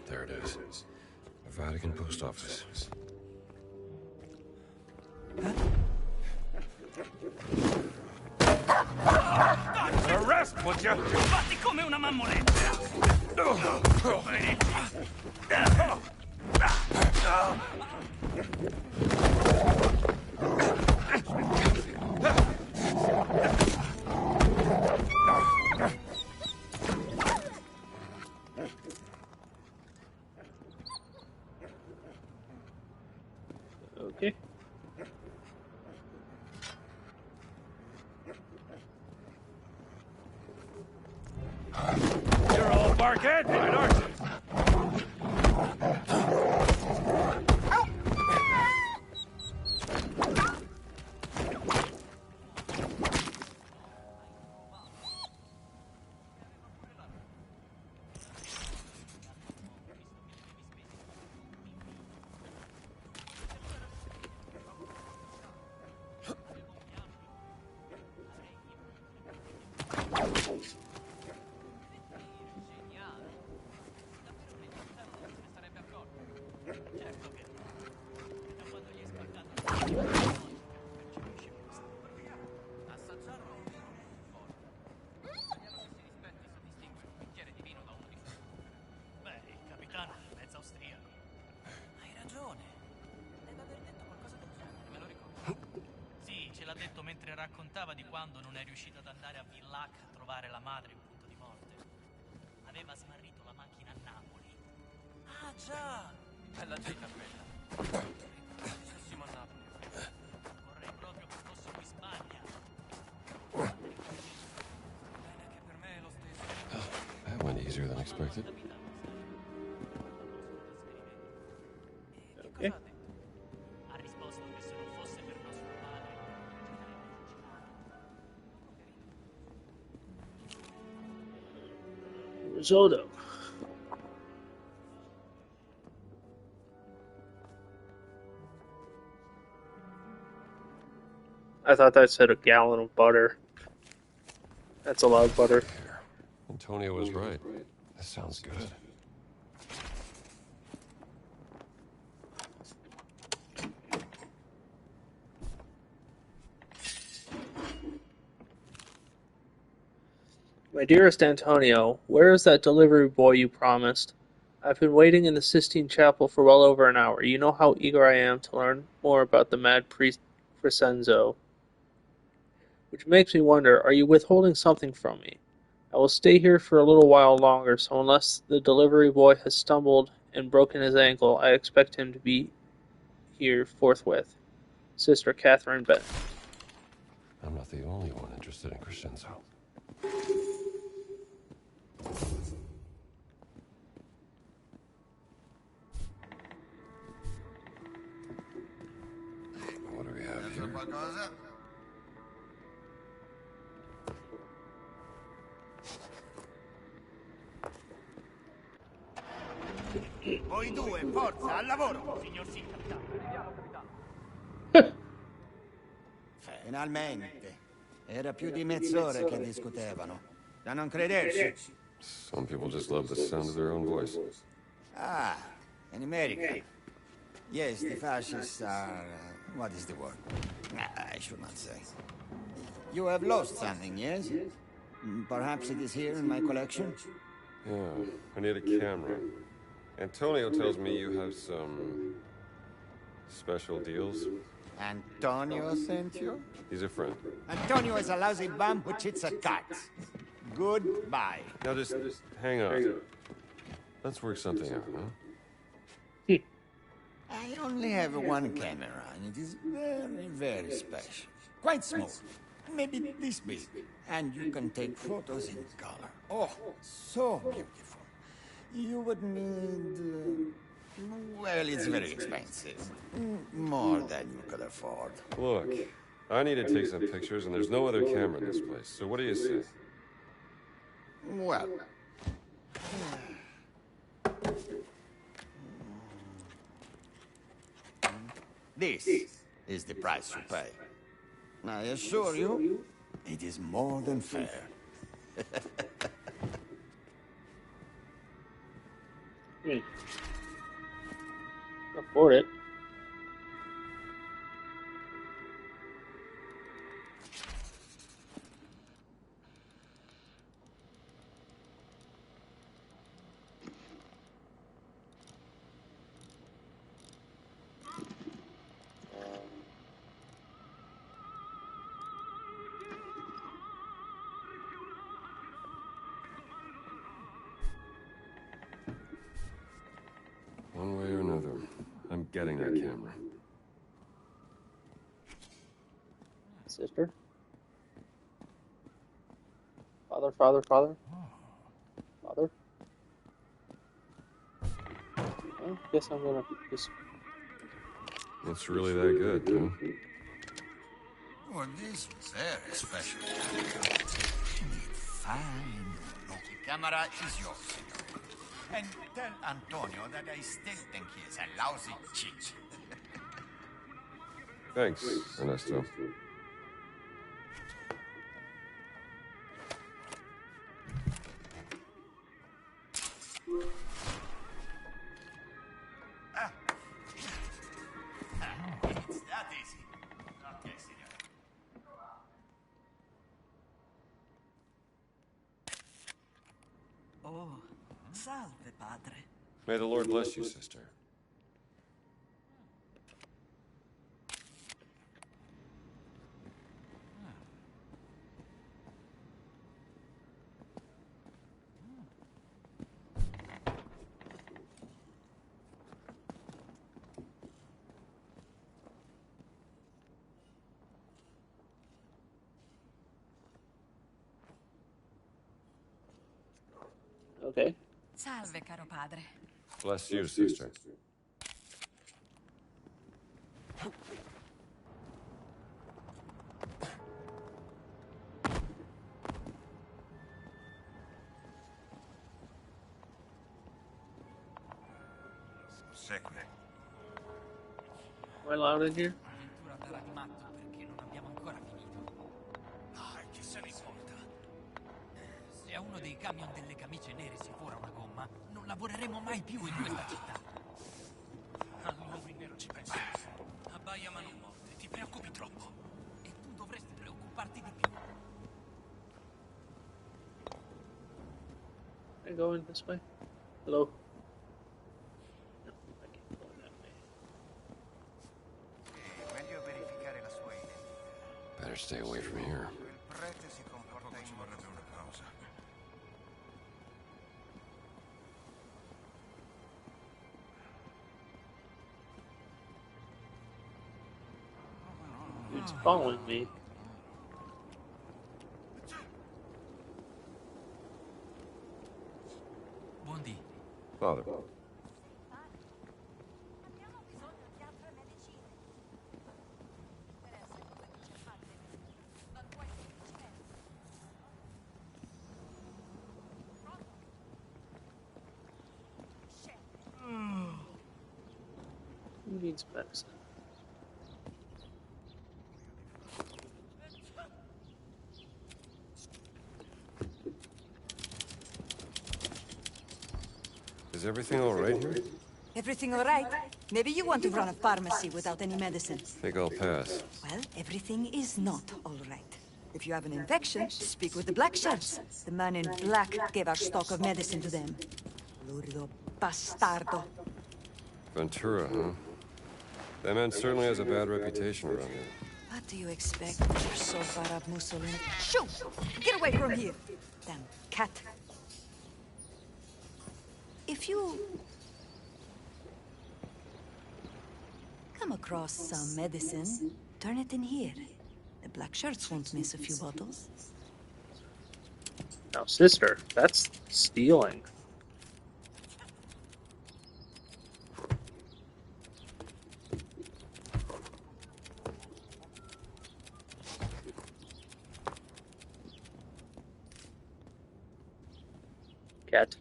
There it is. The Vatican Post Office. Arrest, would you? Fatti come una mammoletta! Okay. You're all barkhead, aren't you? Mentre raccontava di quando non è riuscito ad andare a Villach a trovare la madre in punto di morte. aveva smarrito la macchina a Napoli. Ah già! Bella gita quella. Se fossimo a Napoli. Vorrei proprio che fossimo in Spagna. Bene che per me è lo stesso. That went easier than expected. Che cosa ha detto? Ha risposto che se non fosse per nostro padre Risotto. I thought that said a gallon of butter. That's a lot of butter. Antonio was right. This sounds good. My dearest Antonio, where is that delivery boy you promised? I've been waiting in the Sistine Chapel for well over an hour. You know how eager I am to learn more about the mad priest Crescenzo. Which makes me wonder, are you withholding something from me? I will stay here for a little while longer, so unless the delivery boy has stumbled and broken his ankle, I expect him to be here forthwith. Sister Catherine Bennett. I'm not the only one interested in Crescenzo. What do we have here? Voi due, forza, al lavoro! Signor sì, capitano. Finalmente. Era più di mezz'ora che discutevano. Da non crederci. Some people just love the sound of their own voice. Ah, in America. Yes, the fascists are... what is the word? I should not say. You have lost something, yes? Perhaps it is here in my collection? Yeah, I need a camera. Antonio tells me you have some... special deals. Antonio sent you? He's a friend. Antonio is a lousy bum who cheats at cards. Goodbye. Now just hang on. Let's work something out, huh? I only have one camera, and it is very, very special. Quite small. Maybe this big. And you can take photos in color. Oh, so beautiful. You would need... well, it's very expensive. More than you could afford. Look, I need to take some pictures, and there's no other camera in this place. So what do you say? Well... this is the price you pay. I assure you, it is more than fair. Afford it. One way or another, I'm getting that camera. Sister? Father, father, father? Father? I guess I'm gonna just... It's really that good, huh? Oh, this was very special. Fine. Look, the camera is yours, senor. And tell Antonio that I still think he is a lousy cheat. Thanks, Ernesto. It's that easy. Okay, senor. Oh, salve, padre. May the Lord bless you, sister. Okay. Salve, caro padre. Bless you, sister. Segui. Am I allowed in here? Addirittura darà di matto perché non abbiamo ancora finito. Dai, chi se ne importa? Se a uno dei camion delle camicie nere si fora una gomma, non lavoreremo mai più in questa città. All'uomo in nero ci pensi. Abbaia ma non morde, ti preoccupi troppo. E tu dovresti preoccuparti di più. Can I go in this way? Hello? No, I can't go in that way. Meglio verificare la sua identità. Better stay away from here. Il prete si comporta in modo una causa. It's following me. Buondì. Father. Abbiamo bisogno di altre medicine. Interessa cosa dice il padre. La tua intelligenza. Pronto? Scende. Who needs medicine? Is everything all right here? Everything all right? Maybe you want to run a pharmacy without any medicine. Think I'll pass. Well, everything is not all right. If you have an infection, speak with the black shirts. The man in black gave our stock of medicine to them. Lurido bastardo. Ventura, huh? That man certainly has a bad reputation around here. What do you expect? You're so far up, Mussolini. Shoo! Get away from here! Damn cat. If you come across some medicine, turn it in here. The black shirts won't miss a few bottles. Now, sister, that's stealing. Cat.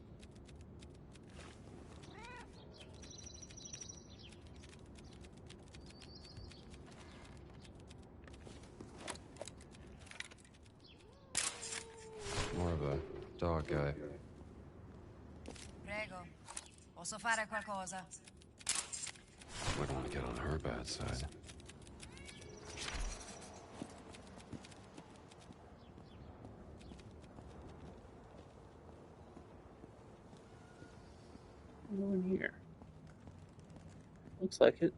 More of a dog guy. Prego. Posso fare qualcosa? Wouldn't want to get on her bad side. Go in here. Looks like it.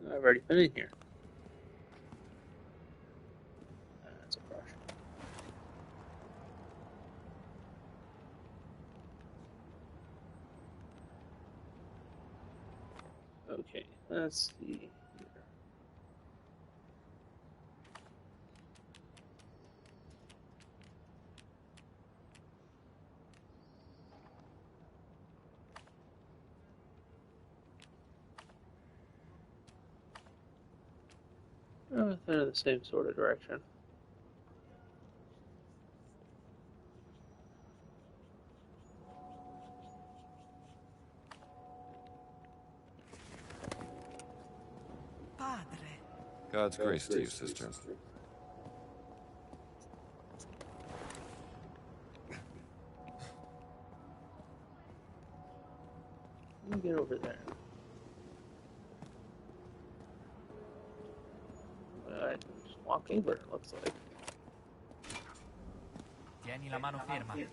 I've already been in here. That's a brush. Okay, let's see here. They're in the same sort of direction. Padre. God's grace to you, sister. Let me get over there. I can just walk over, it looks like. Tieni la mano ferma.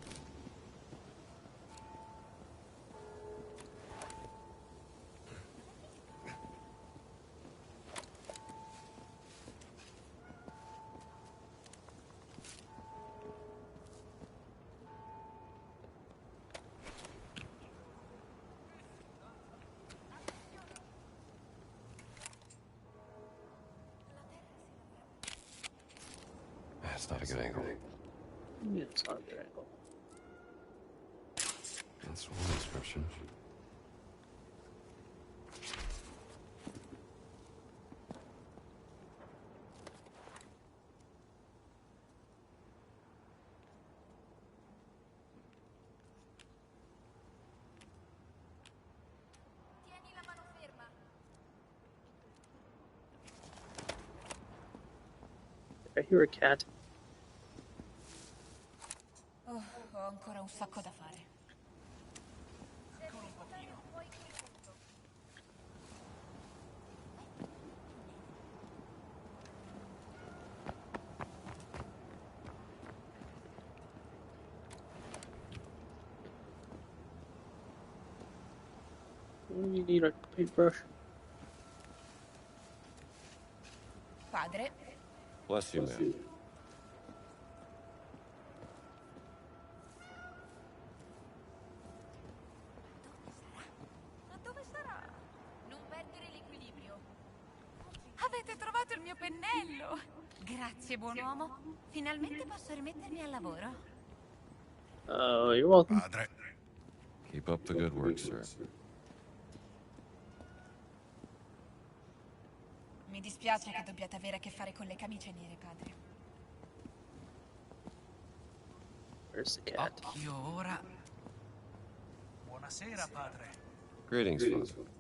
That's not a good angle. Yeah, it's not a good angle. That's one description. Tieni la mano ferma. I hear a cat. Oh, ho ancora un sacco da fare. You need a paintbrush. Padre, Bless you, man. ma dove sarà? Non perdere l'equilibrio. Avete trovato il mio pennello! Grazie, buon uomo. Finalmente posso rimettermi al lavoro. Oh, you're welcome. Padre. Keep up the good work, sir. Mi dispiace che dobbiate avere a che fare con le camicie nere, padre. Where's the cat? Occhio ora. Buonasera, padre. Greetings, Father.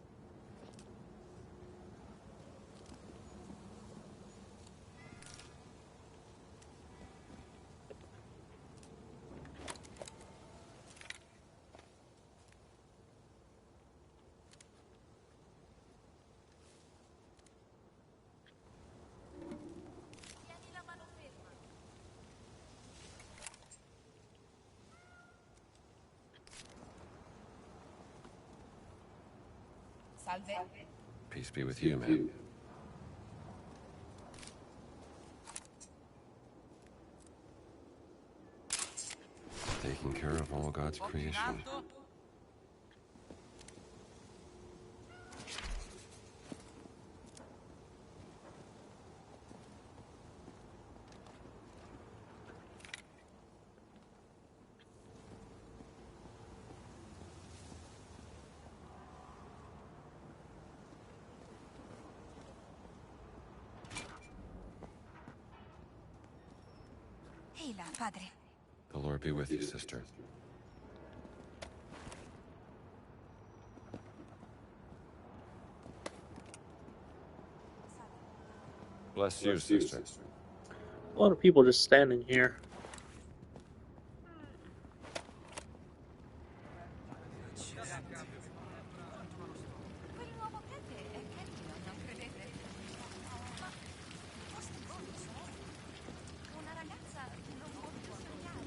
Tieni la mano ferma. Salve. Peace be with you, man. Taking care of all God's creation. Ehi là, padre. The Lord be with you, sister. Bless you, sister. A lot of people just standing here. Quel nuovo prete è carino, non credete? Ma foste voi, una ragazza non molto sognare.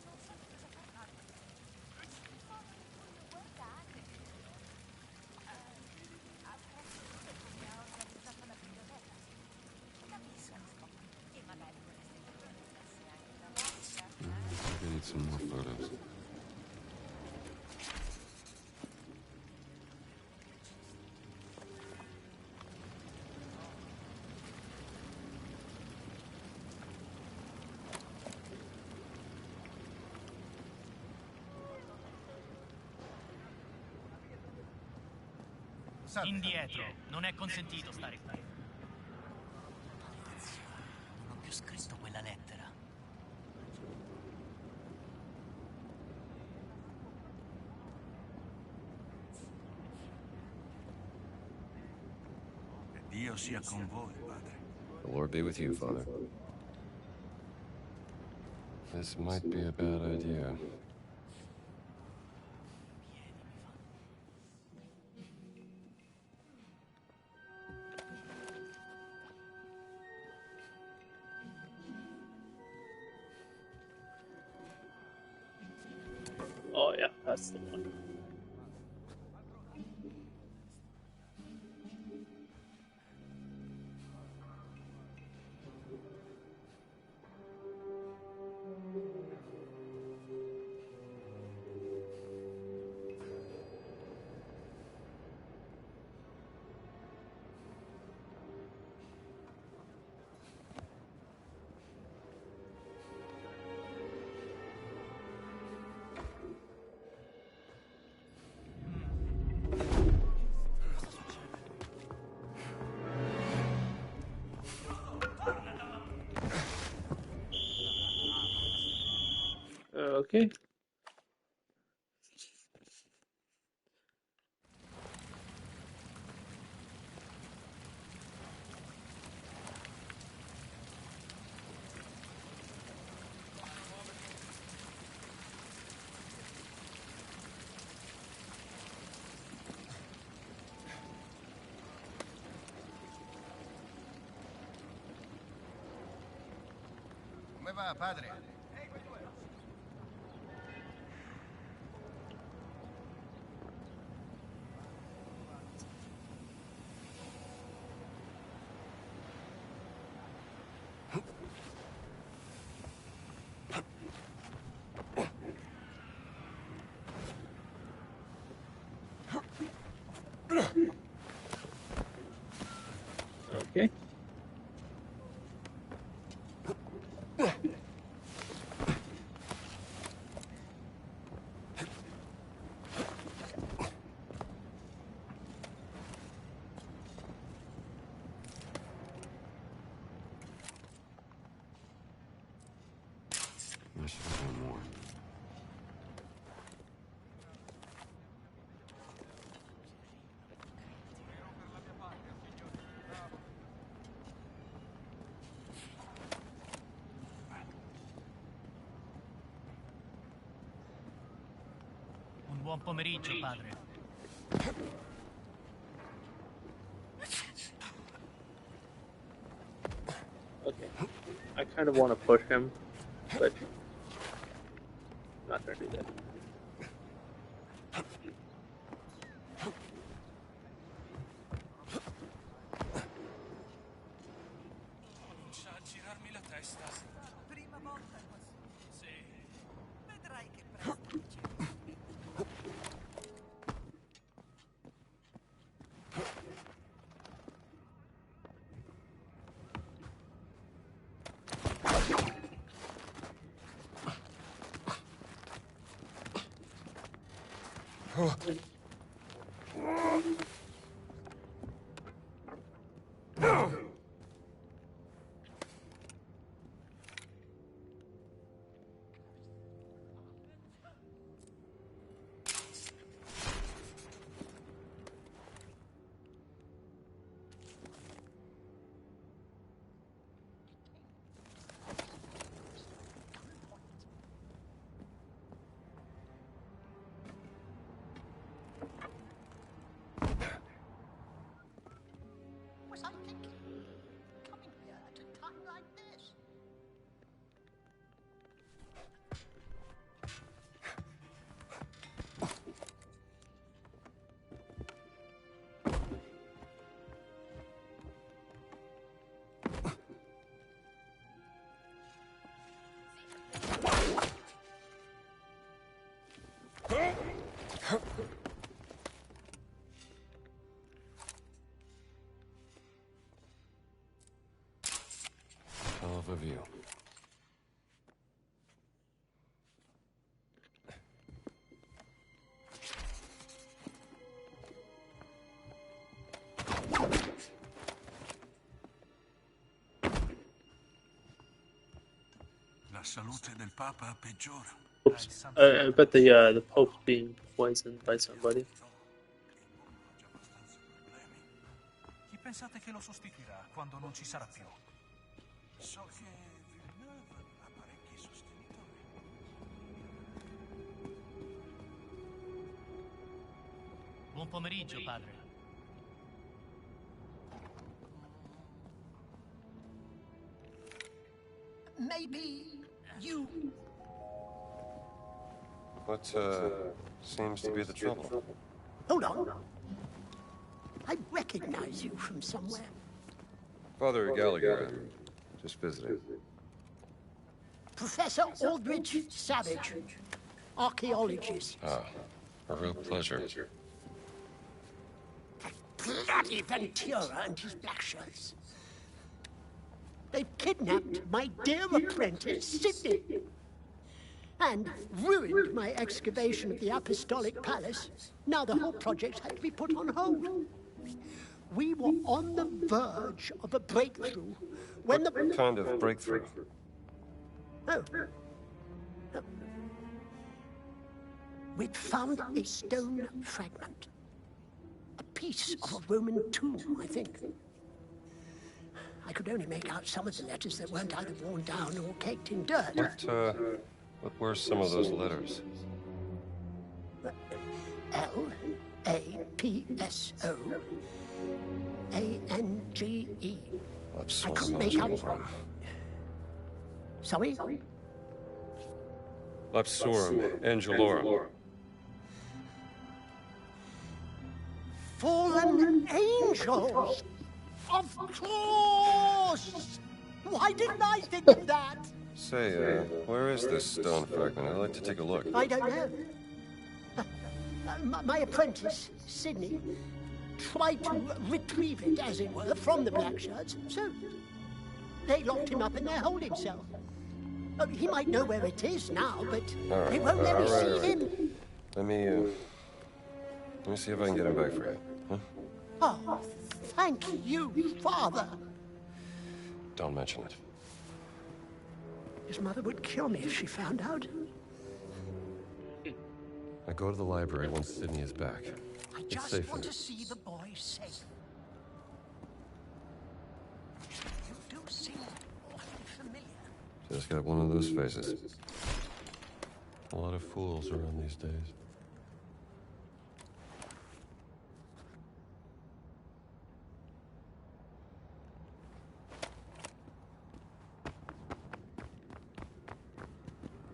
Non so cosa parlare. Guardate. Apprezzo tutto come ha organizzato la biblioteca. Capisco. E magari vorreste che organizzasse anche la vostra. We need some more photos. Indietro, non è consentito stare qui. Non ho più scritto quella lettera. Che Dio sia con voi, padre. The Lord be with you, Father. This might be a bad idea. Oh yeah, that's the one. Come va, padre? Okay. I should have done more. Un buon pomeriggio, padre. Okay. I kind of want to push him, but I'm not gonna do that. Comincia a girarmi la testa. Prima volta così. Sì. Vedrai che presto. Was I thinking? Coming here at a time like this? Hell of a view. La salute del Papa peggiora. Oops. I bet the Pope's being poisoned by somebody. Chi pensate che lo sostituirà quando non ci sarà più? So che Villeneuve ha parecchi sostenitori. Buon pomeriggio, padre. Maybe you. What, seems to be the trouble? Hold on. I recognize you from somewhere. Father Gallagher, just visiting. Professor Aldrich Savage, archaeologist. Ah, a real pleasure. Bloody Ventura and his black shirts. They've kidnapped my dear apprentice, Sidney, and ruined my excavation of the Apostolic Palace. Now the whole project had to be put on hold. We were on the verge of a breakthrough when What kind of breakthrough? Oh. We'd found a stone fragment. A piece of a Roman tomb, I think. I could only make out some of the letters that weren't either worn down or caked in dirt. What were some of those letters? L-A-P-S-O A-N-G-E. Let's I couldn't swallow make those out. over. Sorry? Lapsorum Angelorum. Fallen angels! Of course! Why didn't I think of that? Say, where is this stone fragment? I'd like to take a look. I don't know. My apprentice, Sidney, tried to retrieve it, as it were, from the Blackshirts, so they locked him up in their holding cell. He might know where it is now, but they won't let me see him. Let me see if I can get him back for you. Huh? Oh, thank you, Father. Don't mention it. His mother would kill me if she found out. I go to the library once Sydney is back. I It's just safe want there. to see the boy safe. You do seem awfully familiar. Just got one of those faces. A lot of fools around these days.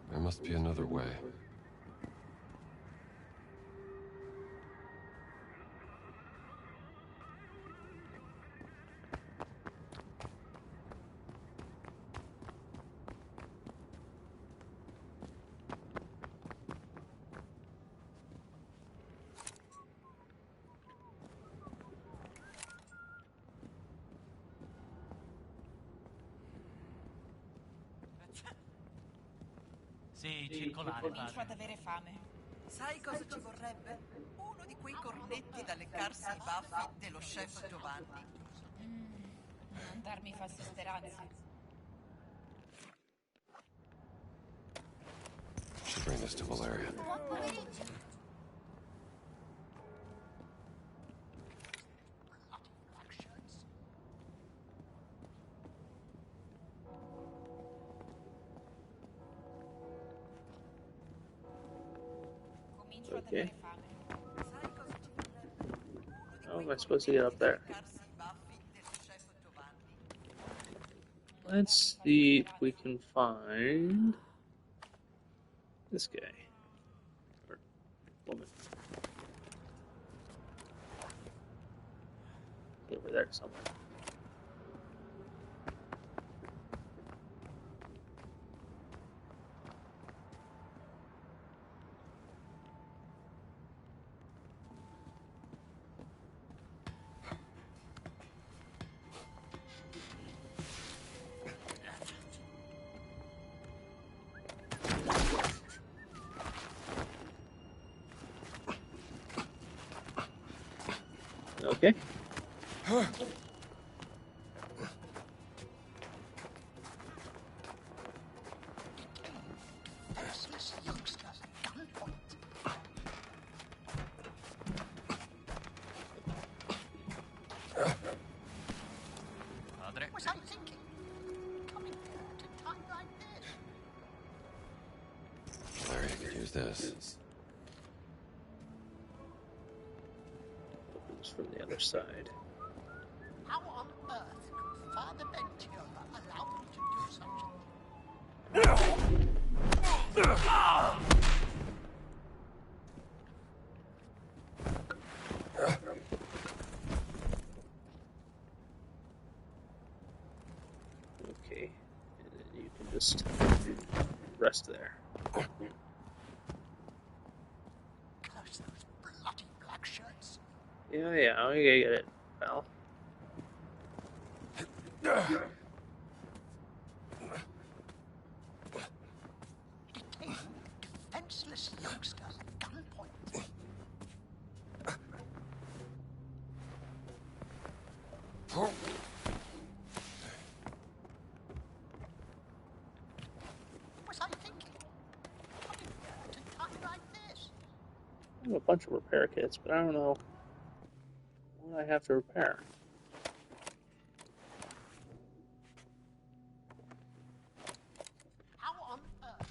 There must be another way. Sì, circolare, Comincio padre. ad avere fame. Sai cosa ci vorrebbe? Uno di quei cornetti da leccarsi i baffi dello chef Giovanni. Non darmi false speranze. Should bring this to Valeria. Buon pomeriggio. Okay. How am I supposed to get up there? Let's see if we can find this guy. Or woman. Over there somewhere. Okay. Faceless youngster, gunpoint. Padre. What was I thinking? Coming here at a time like this. Valeria could use this. Opens from the other side. How on earth could Father Ventura allow me to do such Okay. And then you can just rest there. Curse those bloody black shirts. Yeah, I get it, pal. Detained defenseless youngster at gunpoint. What was I thinking? Coming here at a time like this. I have a bunch of repair kits, but I don't know what I have to repair. How on earth?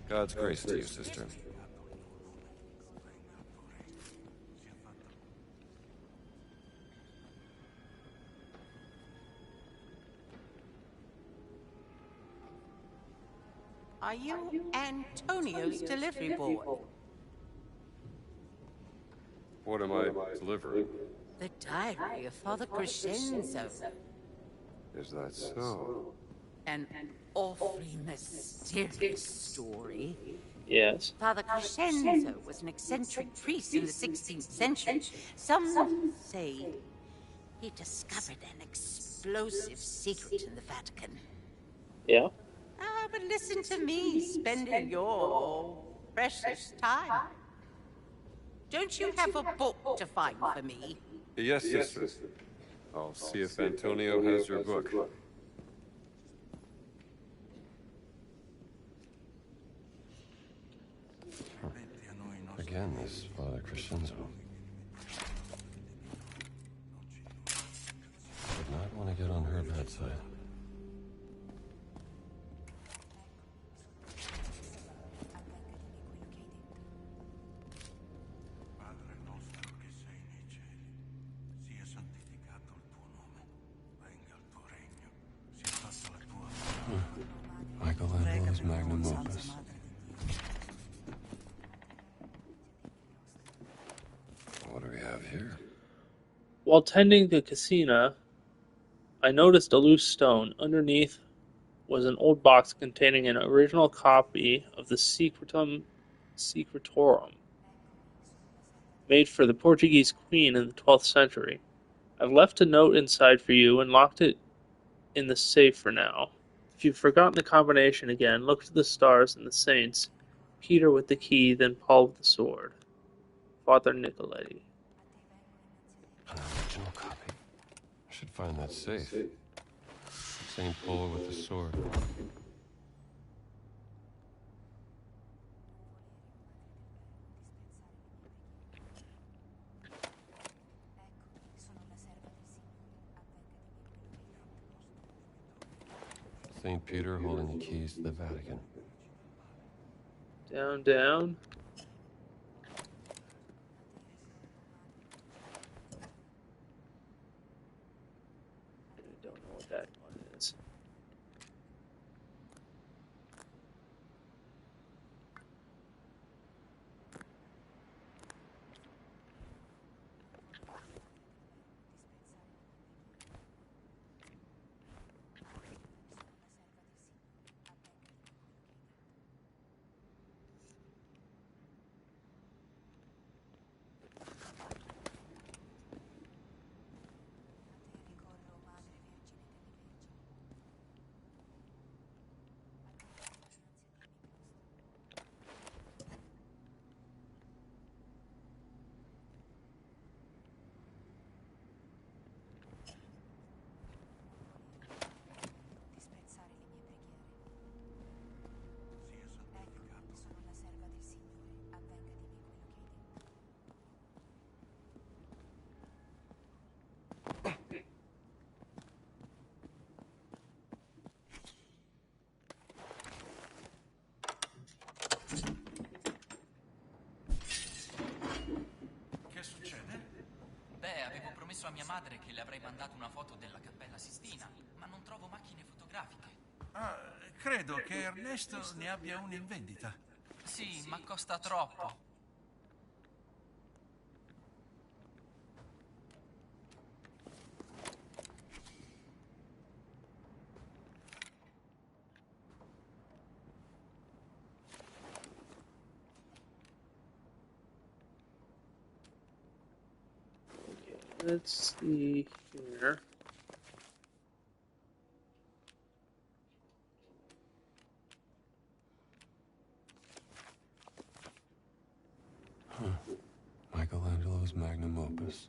God's grace to you, sister. Are you Antonio's delivery boy? What am I delivering? The diary of Father Crescenzo. Is that so? An awfully mysterious story. Yes. Father Crescenzo was an eccentric priest in the 16th century. Some say he discovered an explosive secret in the Vatican. Yeah. Ah, but listen to me spending your precious time. Don't you have a book to find for me? Yes, sister. I'll see if Antonio has your book. Again, this Father Crescenzo. Would not want to get on her bad side. Michelangelo's magnum opus. What do we have here? While tending the casina, I noticed a loose stone. Underneath was an old box containing an original copy of the Secretum Secretorum, made for the Portuguese queen in the 12th century. I've left a note inside for you and locked it in the safe for now. If you've forgotten the combination again, look to the stars and the saints. Peter with the key, then Paul with the sword. Father Nicoletti. An original copy. I should find that safe. St. Paul with the sword. St. Peter holding the keys to the Vatican. Down, down. I don't know what that one is. Che succede? Beh, avevo promesso a mia madre che le avrei mandato una foto della Cappella Sistina, ma non trovo macchine fotografiche. Ah, credo che Ernesto ne abbia una in vendita. Sì, ma costa troppo. Let's see here. Michelangelo's magnum opus.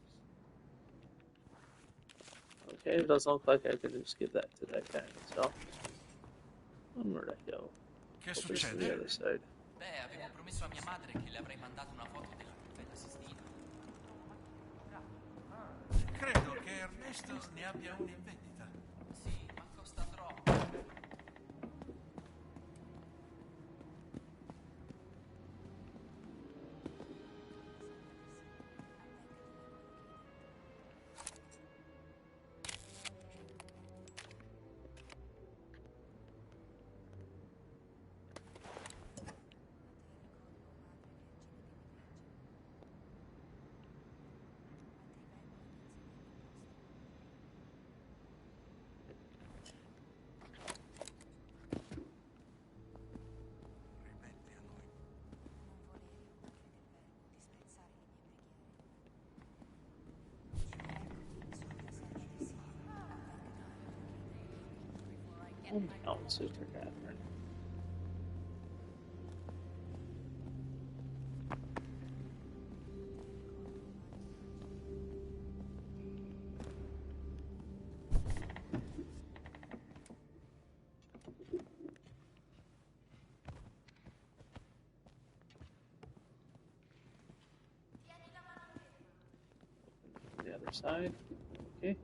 Okay, it doesn't look like I can just give that to that guy, so. Where'd I go? Che Over to the succede? other side. Beh, avevo promesso a mia madre che le avrei mandato una foto della Cappella Sistina. Credo che Ernesto ne abbia una in vendita. Sì, ma costa troppo. Oh, Sister Catherine. The other side. Okay.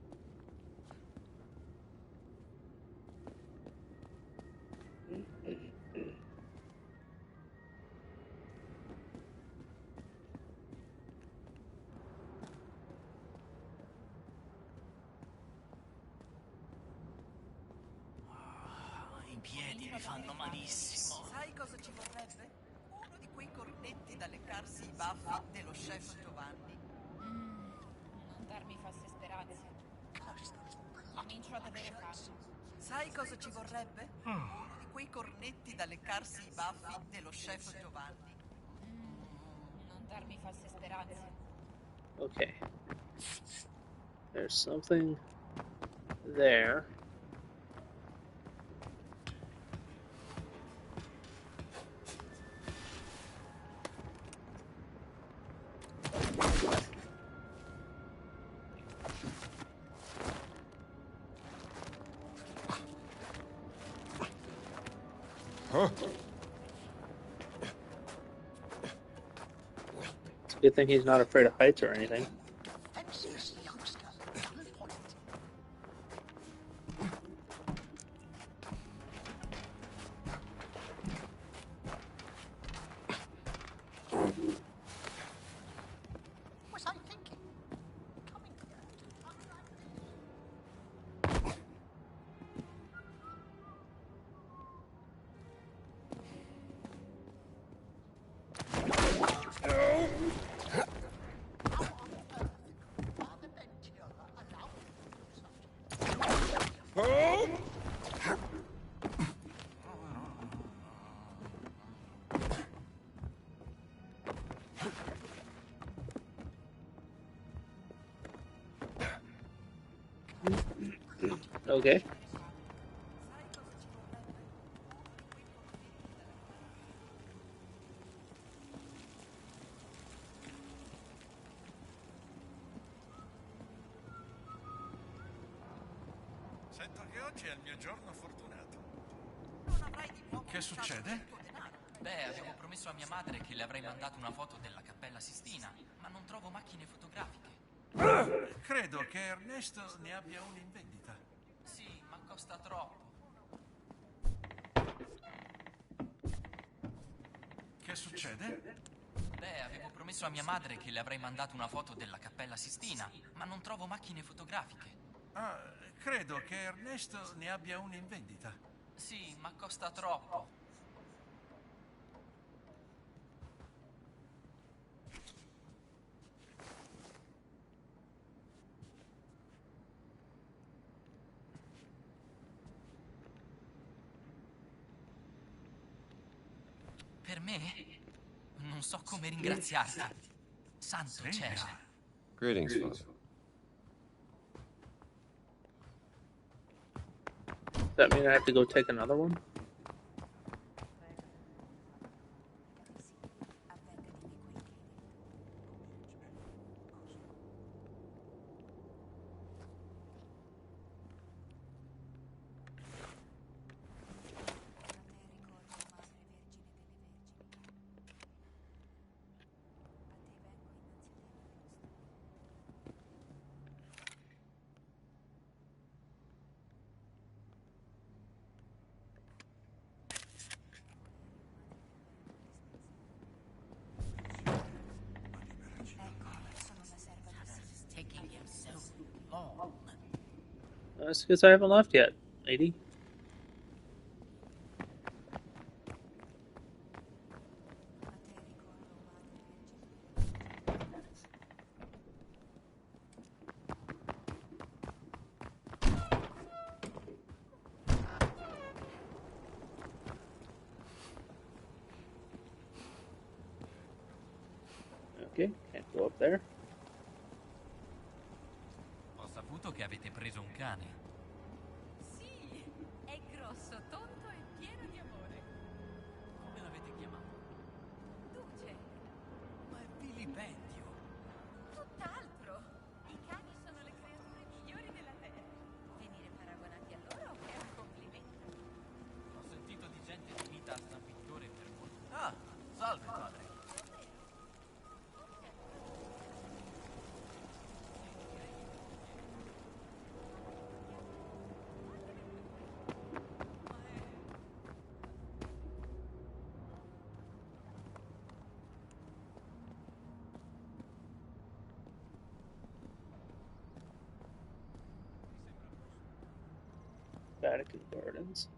I piedi mi fanno malissimo. Sai cosa ci vorrebbe? Uno di quei cornetti da leccarsi i baffi dello chef Giovanni. Non darmi false speranze. Comincio ad avere fame. Sai cosa ci vorrebbe? Uno di quei cornetti da leccarsi i baffi dello chef Giovanni. Non darmi false speranze. Okay. There's something there. It's a good thing he's not afraid of heights or anything. Was I thinking? Coming here Okay. Sento che oggi è il mio giorno fortunato. Che succede? Beh, avevo promesso a mia madre che le avrei mandato una foto della Cappella Sistina, ma non trovo macchine fotografiche. Credo che Ernesto ne abbia una in vendita. Sì, ma costa troppo. Che succede? Beh, avevo promesso a mia madre che le avrei mandato una foto della Cappella Sistina, ma non trovo macchine fotografiche. Credo che Ernesto ne abbia una in vendita. Sì, ma costa troppo. Per me? Non so come ringraziarti. Santo cielo. Greetings, Father. Does that mean I have to go take another one? Taking him so long. That's because I haven't left yet, lady. Okay, can't go up there. Ho saputo che avete preso un cane. Sì, è grosso. rosso, tonto e pieno di amore. Come l'avete chiamato? Duce, Ma è vilipendio. tutt'altro. I cani sono le creature migliori della terra. Venire paragonati a loro è un complimento. Ho sentito di gente finita a stampitore per molto. Ah, salve, padre. Vatican Gardens.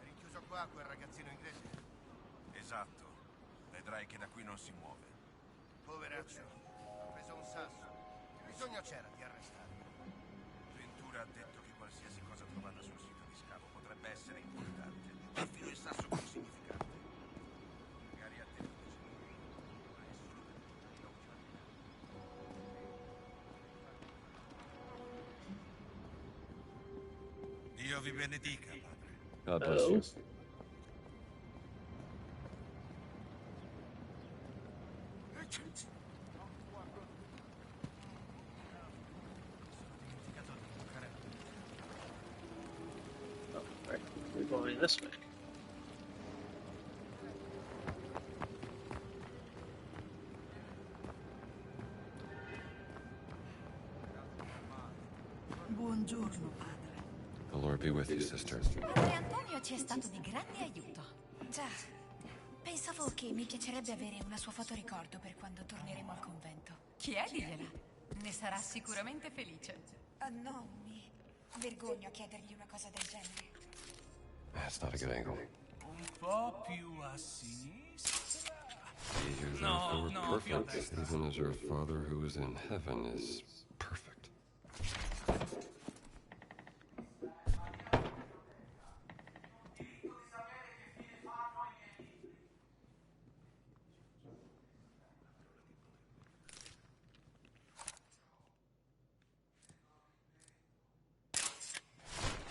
Rinchiuso qua quel ragazzino inglese? Esatto. Vedrai che da qui non si muove. Poveraccio, ha preso un sasso. Che bisogno c'era di arrestarlo? Ventura ha detto che qualsiasi cosa trovata sul sito di scavo potrebbe essere importante. Perfino il sasso più significante. Magari a te lo dice. Dio vi benedica, padre. God bless you. Alright, we're going this way. Buongiorno, padre. The Lord be with you, sister. Padre Antonio ci è stato di grande aiuto. Già, pensavo che mi piacerebbe avere una sua fotoricordo per quando torneremo al convento. Chiedigliela. Ne sarà sicuramente felice. No, mi vergogno a chiedergli una cosa del genere. That's not a good angle. Un po' più a sinistra. Be as No, if no, you were più a perfect, destra. even as your Father who is in heaven is perfect.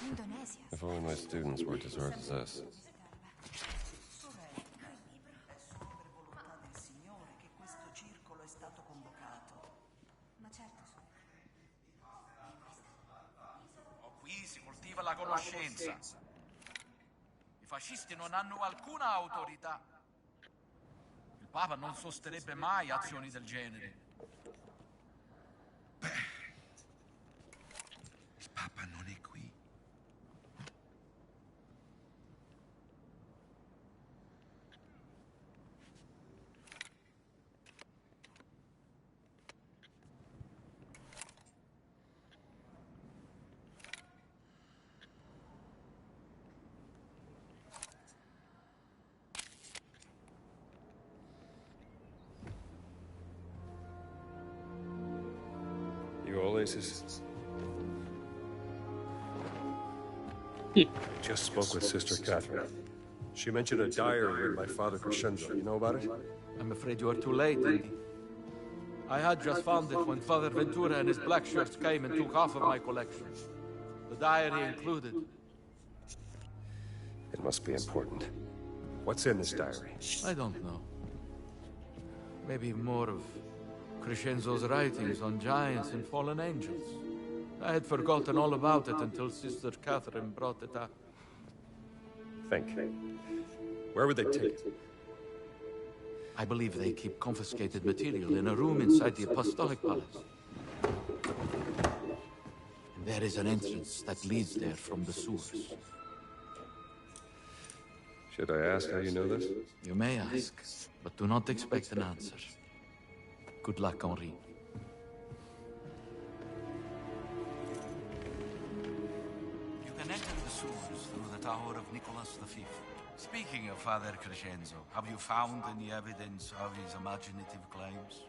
Indonesia. If only my students were as hard as this. Del Signore che questo circolo è stato convocato. Ma certo, Qui si coltiva la conoscenza. I fascisti non hanno alcuna autorità. Il Papa non sosterrebbe mai azioni del genere. Il Papa non è qui. You Oasis? I just spoke with Sister Catherine. She mentioned a diary written by Father Crescenzo. You know about it? I'm afraid you are too late, Andy. I had just found it when Father Ventura and his black shirts came and took half of my collection. The diary included. It must be important. What's in this diary? I don't know. Maybe more of Crescenzo's writings on giants and fallen angels. I had forgotten all about it until Sister Catherine brought it up. Think. Where would they take it? I believe they keep confiscated material in a room inside the Apostolic Palace. And there is an entrance that leads there from the sewers. Should I ask how you know this? You may ask, but do not expect an answer. Good luck, Henri. You can enter the sewers through the tower of Nicholas V. Speaking of Father Crescenzo, have you found any evidence of his imaginative claims?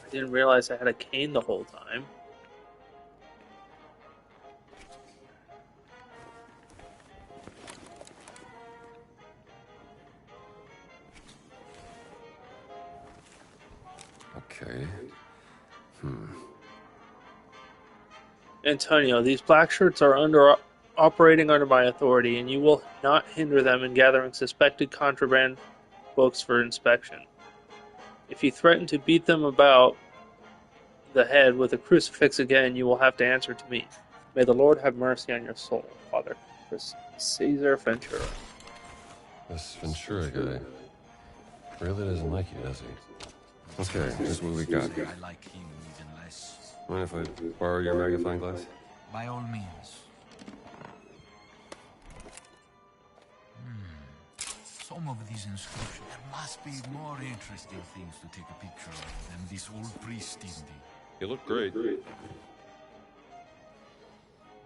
I didn't realize I had a cane the whole time. Okay. Antonio, these black shirts are operating under my authority, and you will not hinder them in gathering suspected contraband books for inspection. If you threaten to beat them about the head with a crucifix again, you will have to answer to me. May the Lord have mercy on your soul, Father Caesar Ventura. This Ventura guy really doesn't like you, does he? Okay, here's what we got. I like him even less. Mind if I borrow your magnifying glass? By all means. Some of these inscriptions. There must be more interesting things to take a picture of than this old priest in the... You look great.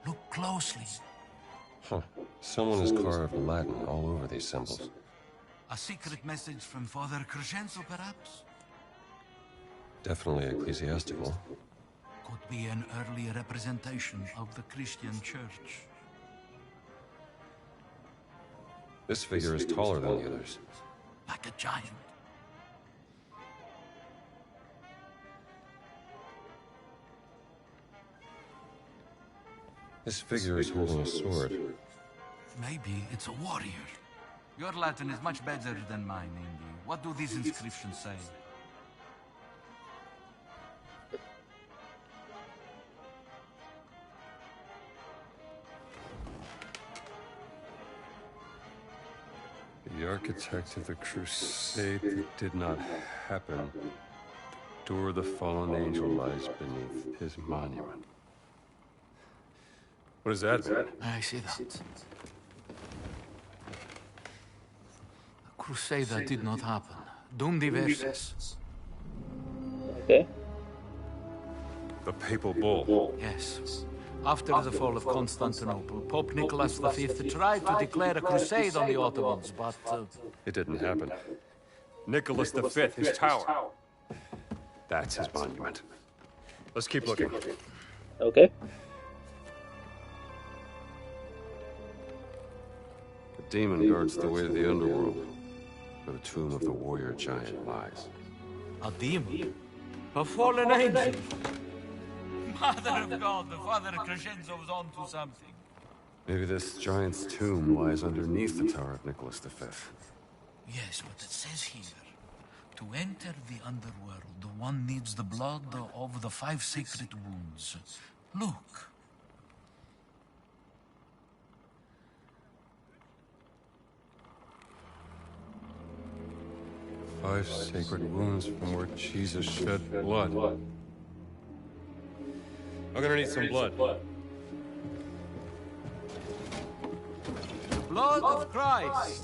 Look closely. Huh. Someone has carved Latin all over these symbols. A secret message from Father Crescenzo, perhaps? Definitely ecclesiastical. Could be an early representation of the Christian church. This figure is taller than the others. Like a giant. This figure is holding a sword. Maybe it's a warrior. Your Latin is much better than mine, Indy. What do these inscriptions say? The architect of the crusade that did not happen. The door of the fallen angel lies beneath his monument. What does that mean? I see that. A crusade that did not happen. Dum diversas. Okay. The papal bull. Yes. After the fall of Constantinople, Pope Nicholas V tried to declare a crusade on the Ottomans, but... It didn't happen. Nicholas V, his tower. That's his monument. Let's keep looking. Okay. The demon guards the way to the underworld, where the tomb of the warrior giant lies. A demon? A fallen angel? Mother of God, the Father Crescenzo was onto something. Maybe this giant's tomb lies underneath the Tower of Nicholas V. Yes, but it says here, to enter the underworld, one needs the blood of the 5 sacred wounds. Look. Five sacred wounds from where Jesus shed blood. I'm gonna need some blood. Blood of Christ.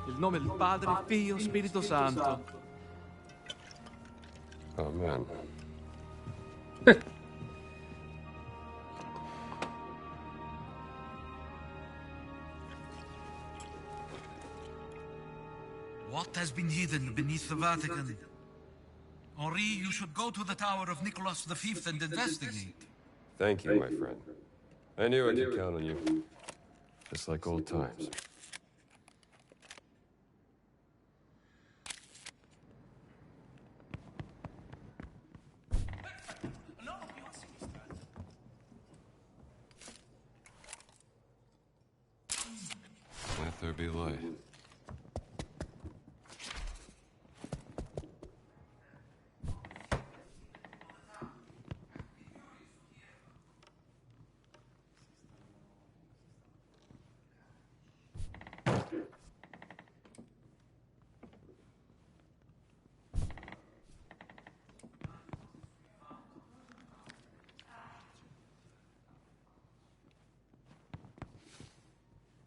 Il nome del Padre, Figlio, Spirito Santo. Oh, man. What has been hidden beneath the Vatican? Henri, you should go to the Tower of Nicholas V and investigate. Thank you, my friend. I knew I could count on you. Just like old times. Let there be light.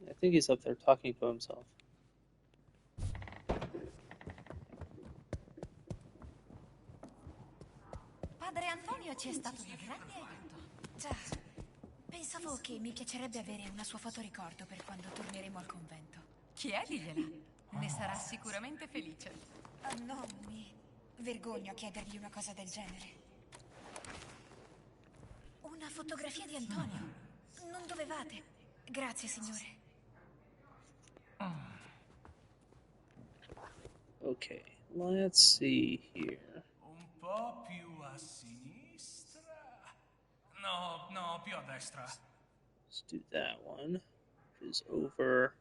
I think he's up there talking to himself. Padre Antonio ci è stato di grande aiuto. Già, pensavo che mi piacerebbe avere una sua fotoricordo per quando torneremo al convento. Chiedigliela. Ne sarà sicuramente felice. No, mi vergogno a chiedergli una cosa del genere. Una fotografia di Antonio. Non dovevate. Grazie, signore. Okay, let's see here. Un po' più a sinistra. No, più a destra. Let's do that one, which is over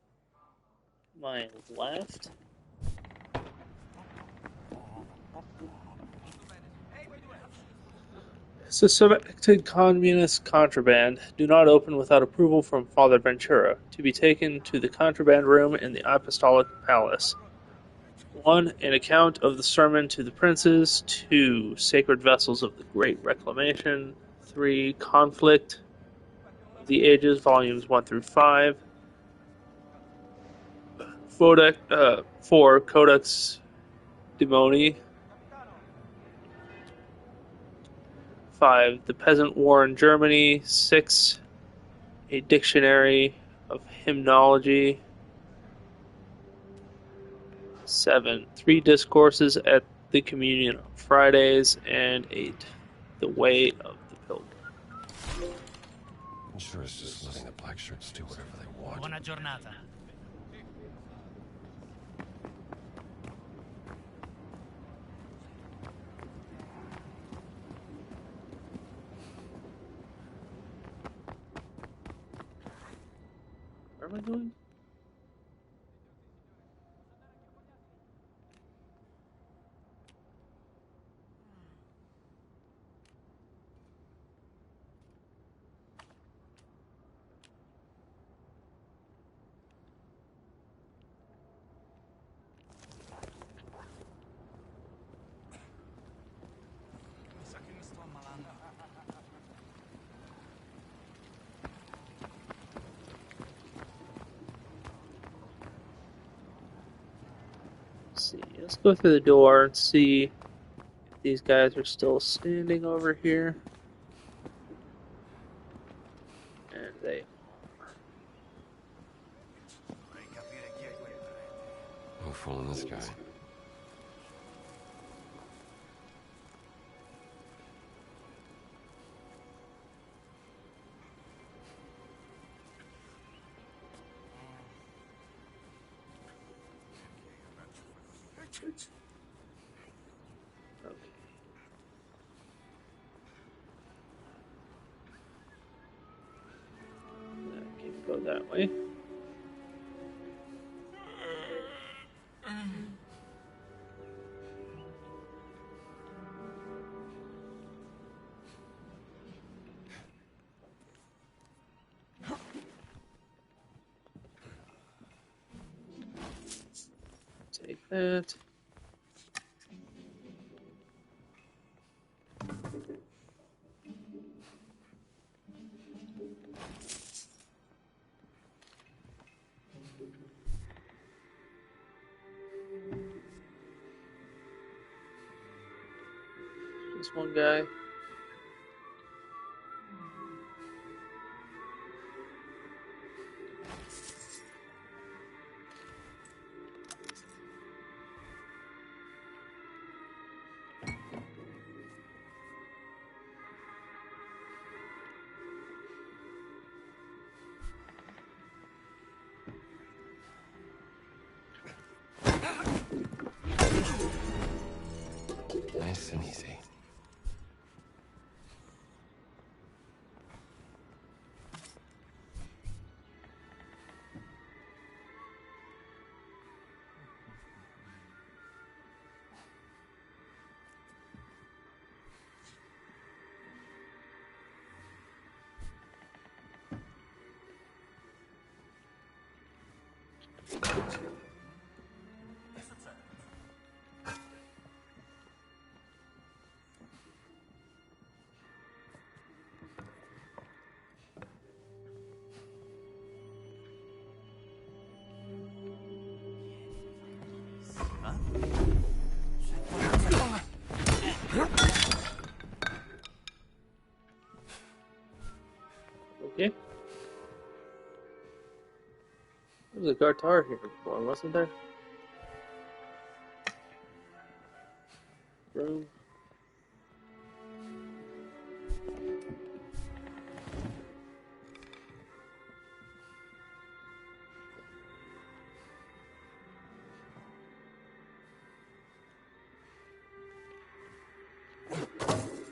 my left. Suspected communist contraband. Do not open without approval from Father Ventura. To be taken to the contraband room in the Apostolic Palace. 1. An account of the sermon to the princes. 2. Sacred vessels of the Great Reclamation. 3. Conflict of the Ages, volumes 1 through 5. 4. Codex Demoni. 5. The Peasant War in Germany. 6. A Dictionary of Hymnology. 7. 3 Discourses at the Communion on Fridays. And 8. The Way of the Pilgrim. I'm sure it's just letting the black shirts do whatever they want. Buona giornata. Where am I going? Mi sa che mi sto ammalando. Let's see. Let's go through the door and see if these guys are still standing over here. And they No fooling this guy. can't go that way. Take that. This one guy. Nice and easy. Okay. There was a guitar here before, wasn't there? Room.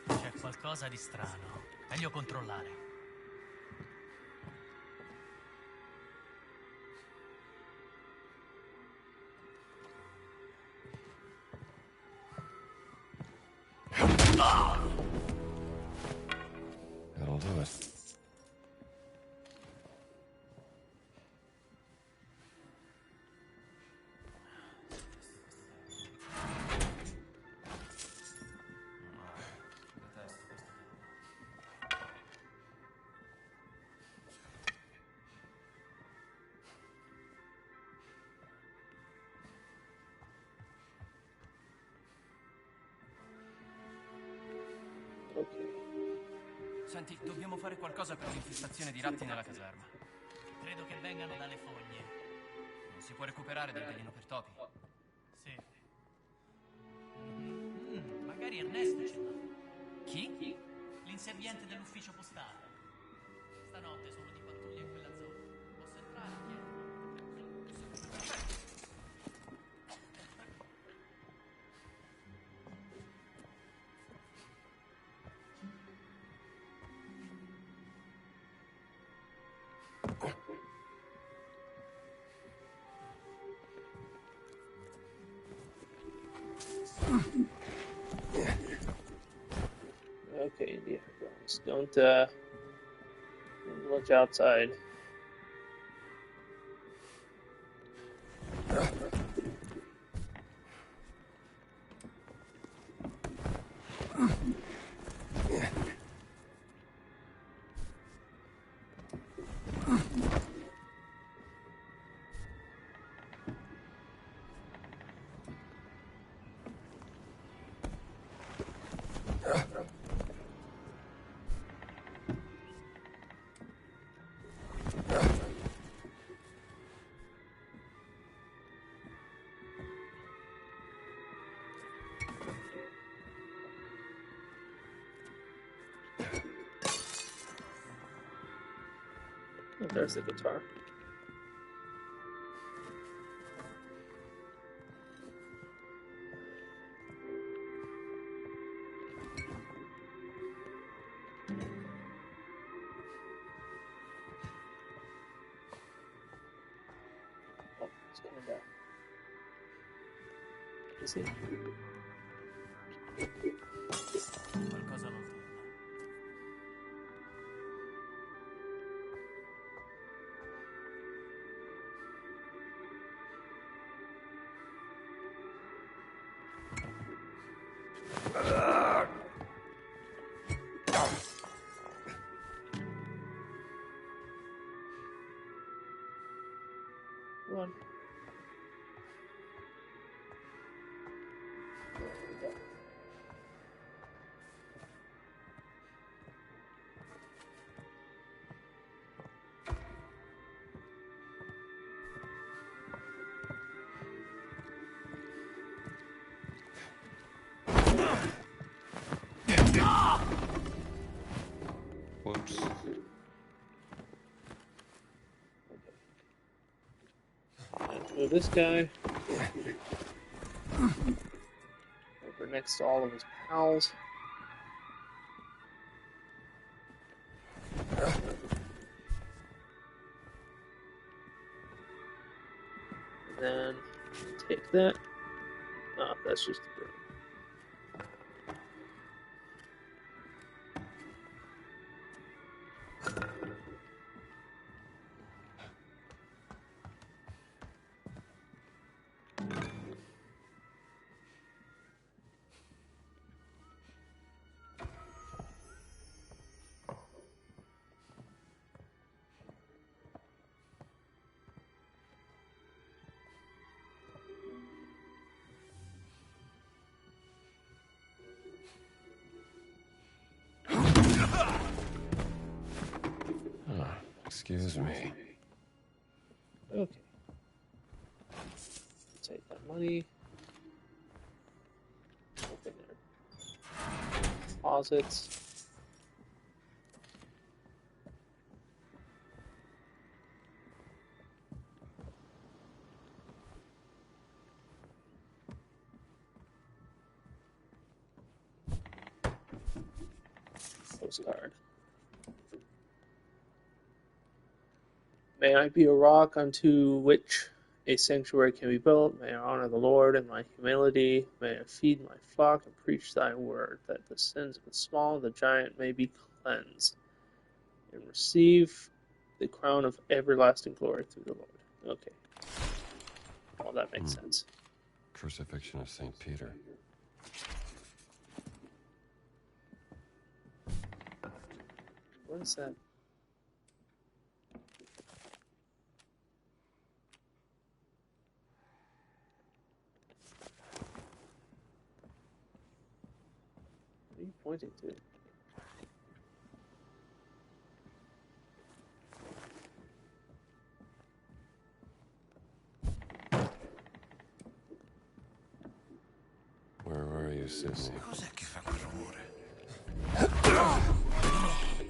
C'è qualcosa di strano. Meglio controllare. That'll do it. Senti, dobbiamo fare qualcosa per l'infestazione di ratti nella caserma. Credo che vengano dalle fogne. Non si può recuperare del veleno per topi? Sì. Magari Ernesto ce l'ha. Chi? L'inserviente dell'ufficio postale. Stanotte sono di pattuglia in quella zona. Posso entrare e chiedere? Okay, Indiana Jones. Don't look outside. Oh, there's the guitar. Oh, it's coming down. You see? Qualcosa non torna. Come on. Whoops. Move this guy over next to all of his pals. Then take that. Oh, that's just the broom. Excuse me. Okay. Take that money. Open their deposits. Postcard. May I be a rock unto which a sanctuary can be built. May I honor the Lord in my humility. May I feed my flock and preach thy word, that the sins of the small and the giant may be cleansed, and receive the crown of everlasting glory through the Lord. Okay. Well, that makes sense. Crucifixion of St. Peter. What is that? What are you pointing to? Where are you, Sidney? Cos'è che fa quel rumore?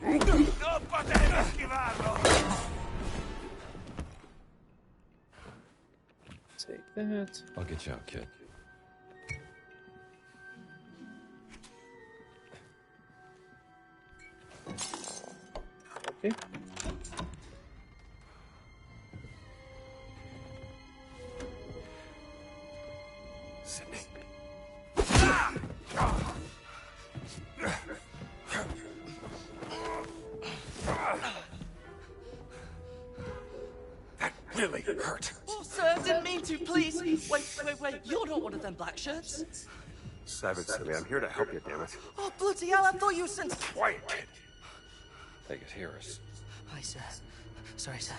Non potevo schivarlo! Take that. I'll get you out, kid. Okay. Sidney. That really hurt. Oh, sir, didn't mean to, please. Wait. You're not one of them black shirts. Savage City, I'm here to help you, damn it. Oh, bloody hell, I thought you were sent. Quiet, kid. They could hear us. Hi, sir. Sorry, sir.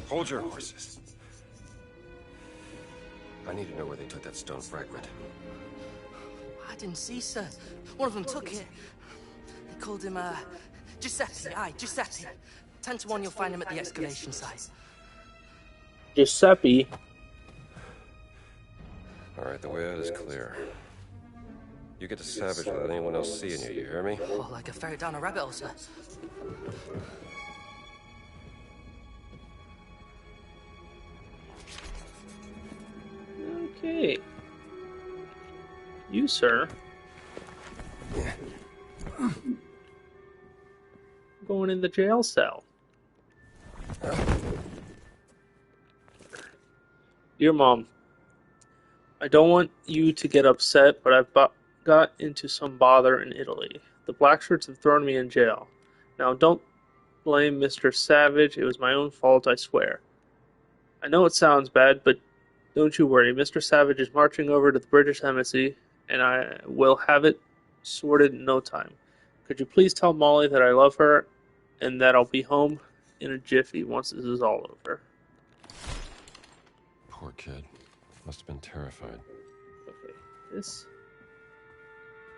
Hold your horses. I need to know where they took that stone fragment. I didn't see, sir. One of them took it. They called him, Giuseppe. Aye, Giuseppe. 10 to 1 you'll find him at the excavation site. Giuseppe. All right, the way out is clear. You get to Savage without anyone else seeing you, you hear me? Oh, like a ferret down a rabbit hole, sir. Okay. You, sir. Going in the jail cell. Dear Mom, I don't want you to get upset, but I've got into some bother in Italy. The Blackshirts have thrown me in jail. Now, don't blame Mr. Savage. It was my own fault, I swear. I know it sounds bad, but don't you worry. Mr. Savage is marching over to the British Embassy, and I will have it sorted in no time. Could you please tell Molly that I love her, and that I'll be home in a jiffy once this is all over? Poor kid. Must have been terrified. Okay, this...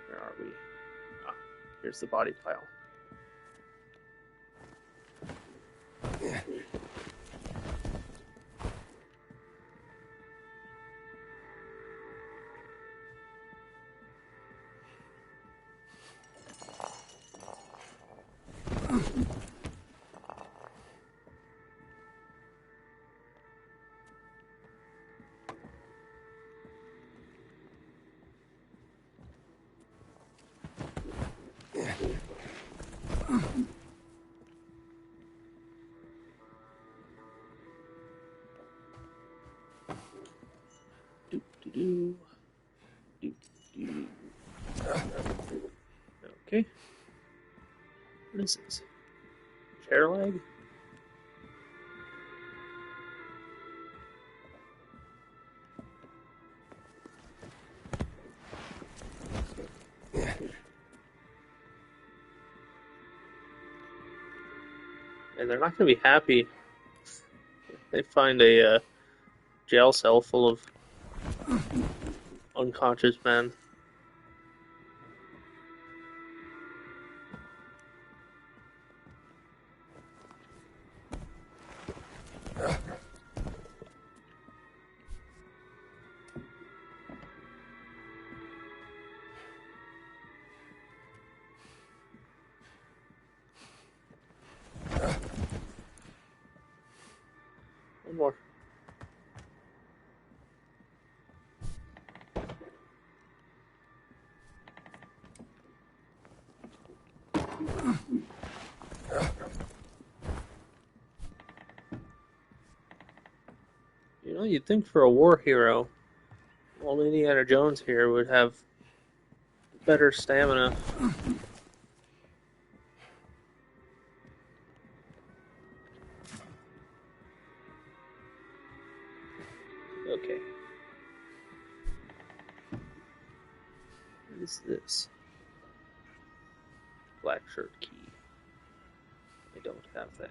Where are we? Ah, here's the body pile. Okay. What is this? Chair leg? And they're not going to be happy if they find a jail cell full of unconscious men. One more. You know, you'd think for a war hero, old Indiana Jones here would have better stamina. Okay. What is this? Black shirt key. I don't have that.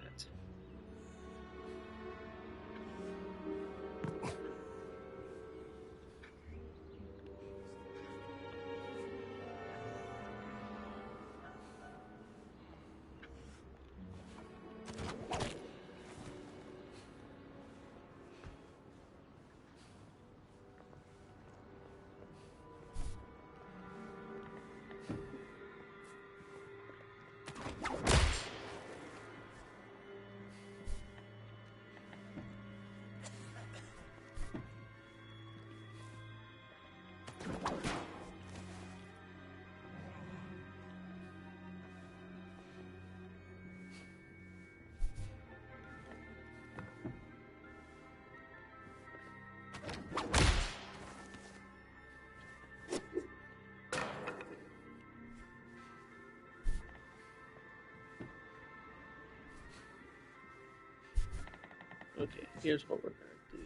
Okay, here's what we're gonna do.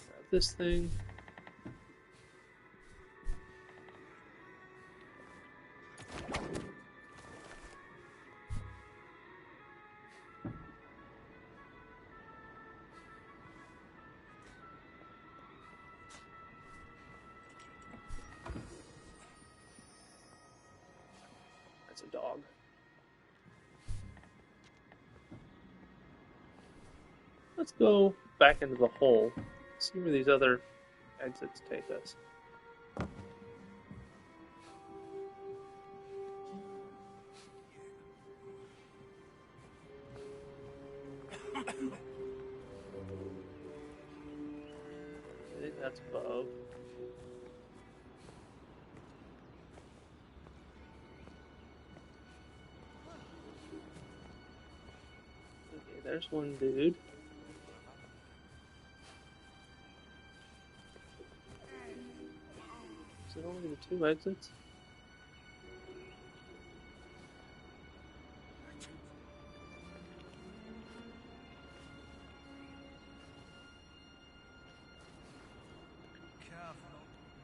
Grab this thing. That's a dog. Let's go back into the hole. See where these other exits take us. Okay, that's above. Okay, there's one dude. Is it only the two exits? Cavolo,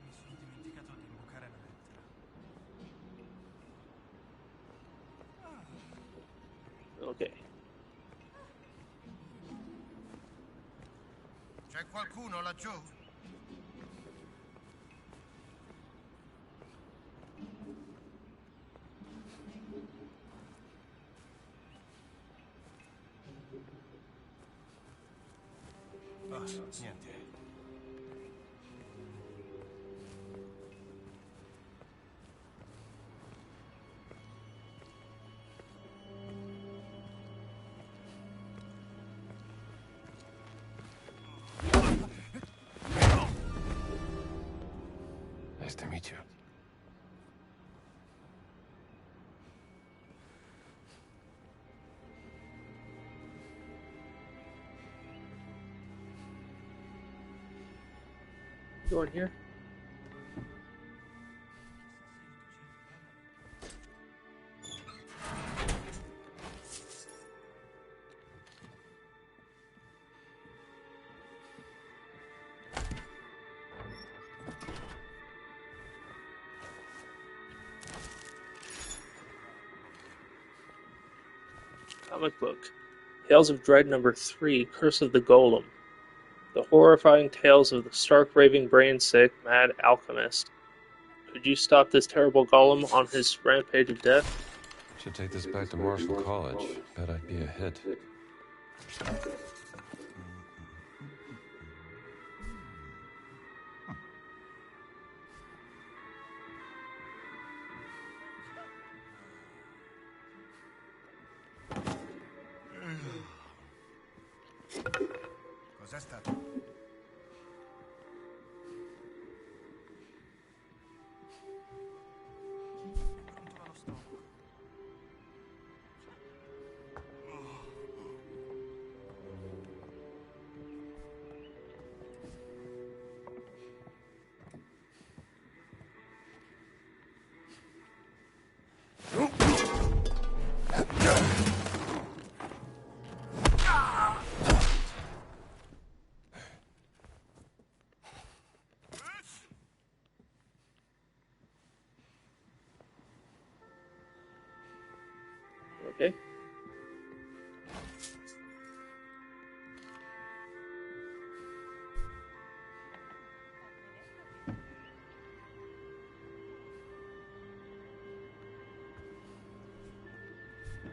mi sono dimenticato di imboccare la lettera. Okay. C'è qualcuno laggiù? Oh, niente. Nice to meet you. Go in here. Comic book. Tales of Dread number 3, Curse of the Golem. The horrifying tales of the stark raving brain-sick mad alchemist. Could you stop this terrible golem on his rampage of death? Should take this back to Marshall College. Bet I'd be a hit. arrestato. Okay.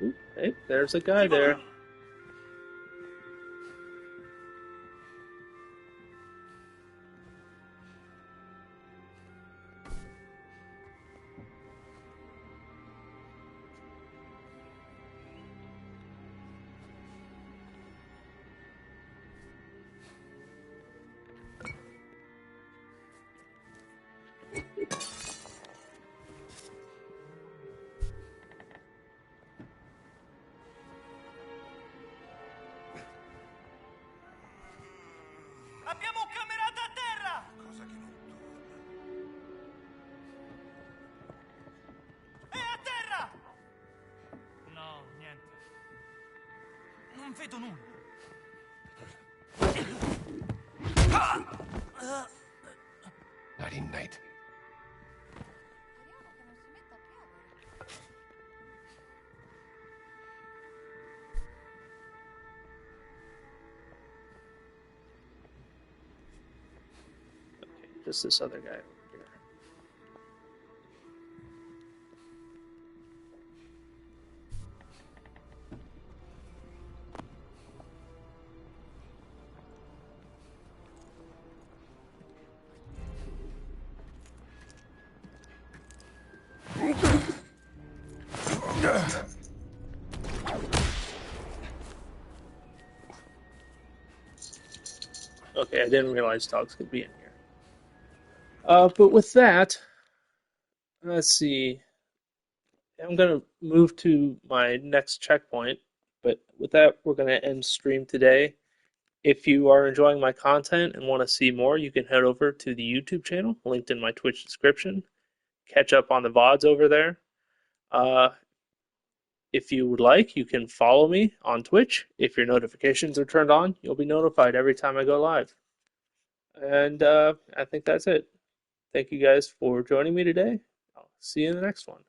Ooh, hey, there's a guy there. Abbiamo un camerato a terra! Cosa che non È a terra! No, niente. Non vedo nulla. Nighty night. Just this other guy over here. Okay, I didn't realize dogs could be in here. But with that, let's see. I'm gonna move to my next checkpoint. But with that, we're gonna end stream today. If you are enjoying my content and want to see more, you can head over to the YouTube channel, linked in my Twitch description. Catch up on the VODs over there. If you would like, you can follow me on Twitch. If your notifications are turned on, you'll be notified every time I go live. And I think that's it. Thank you guys for joining me today. I'll see you in the next one.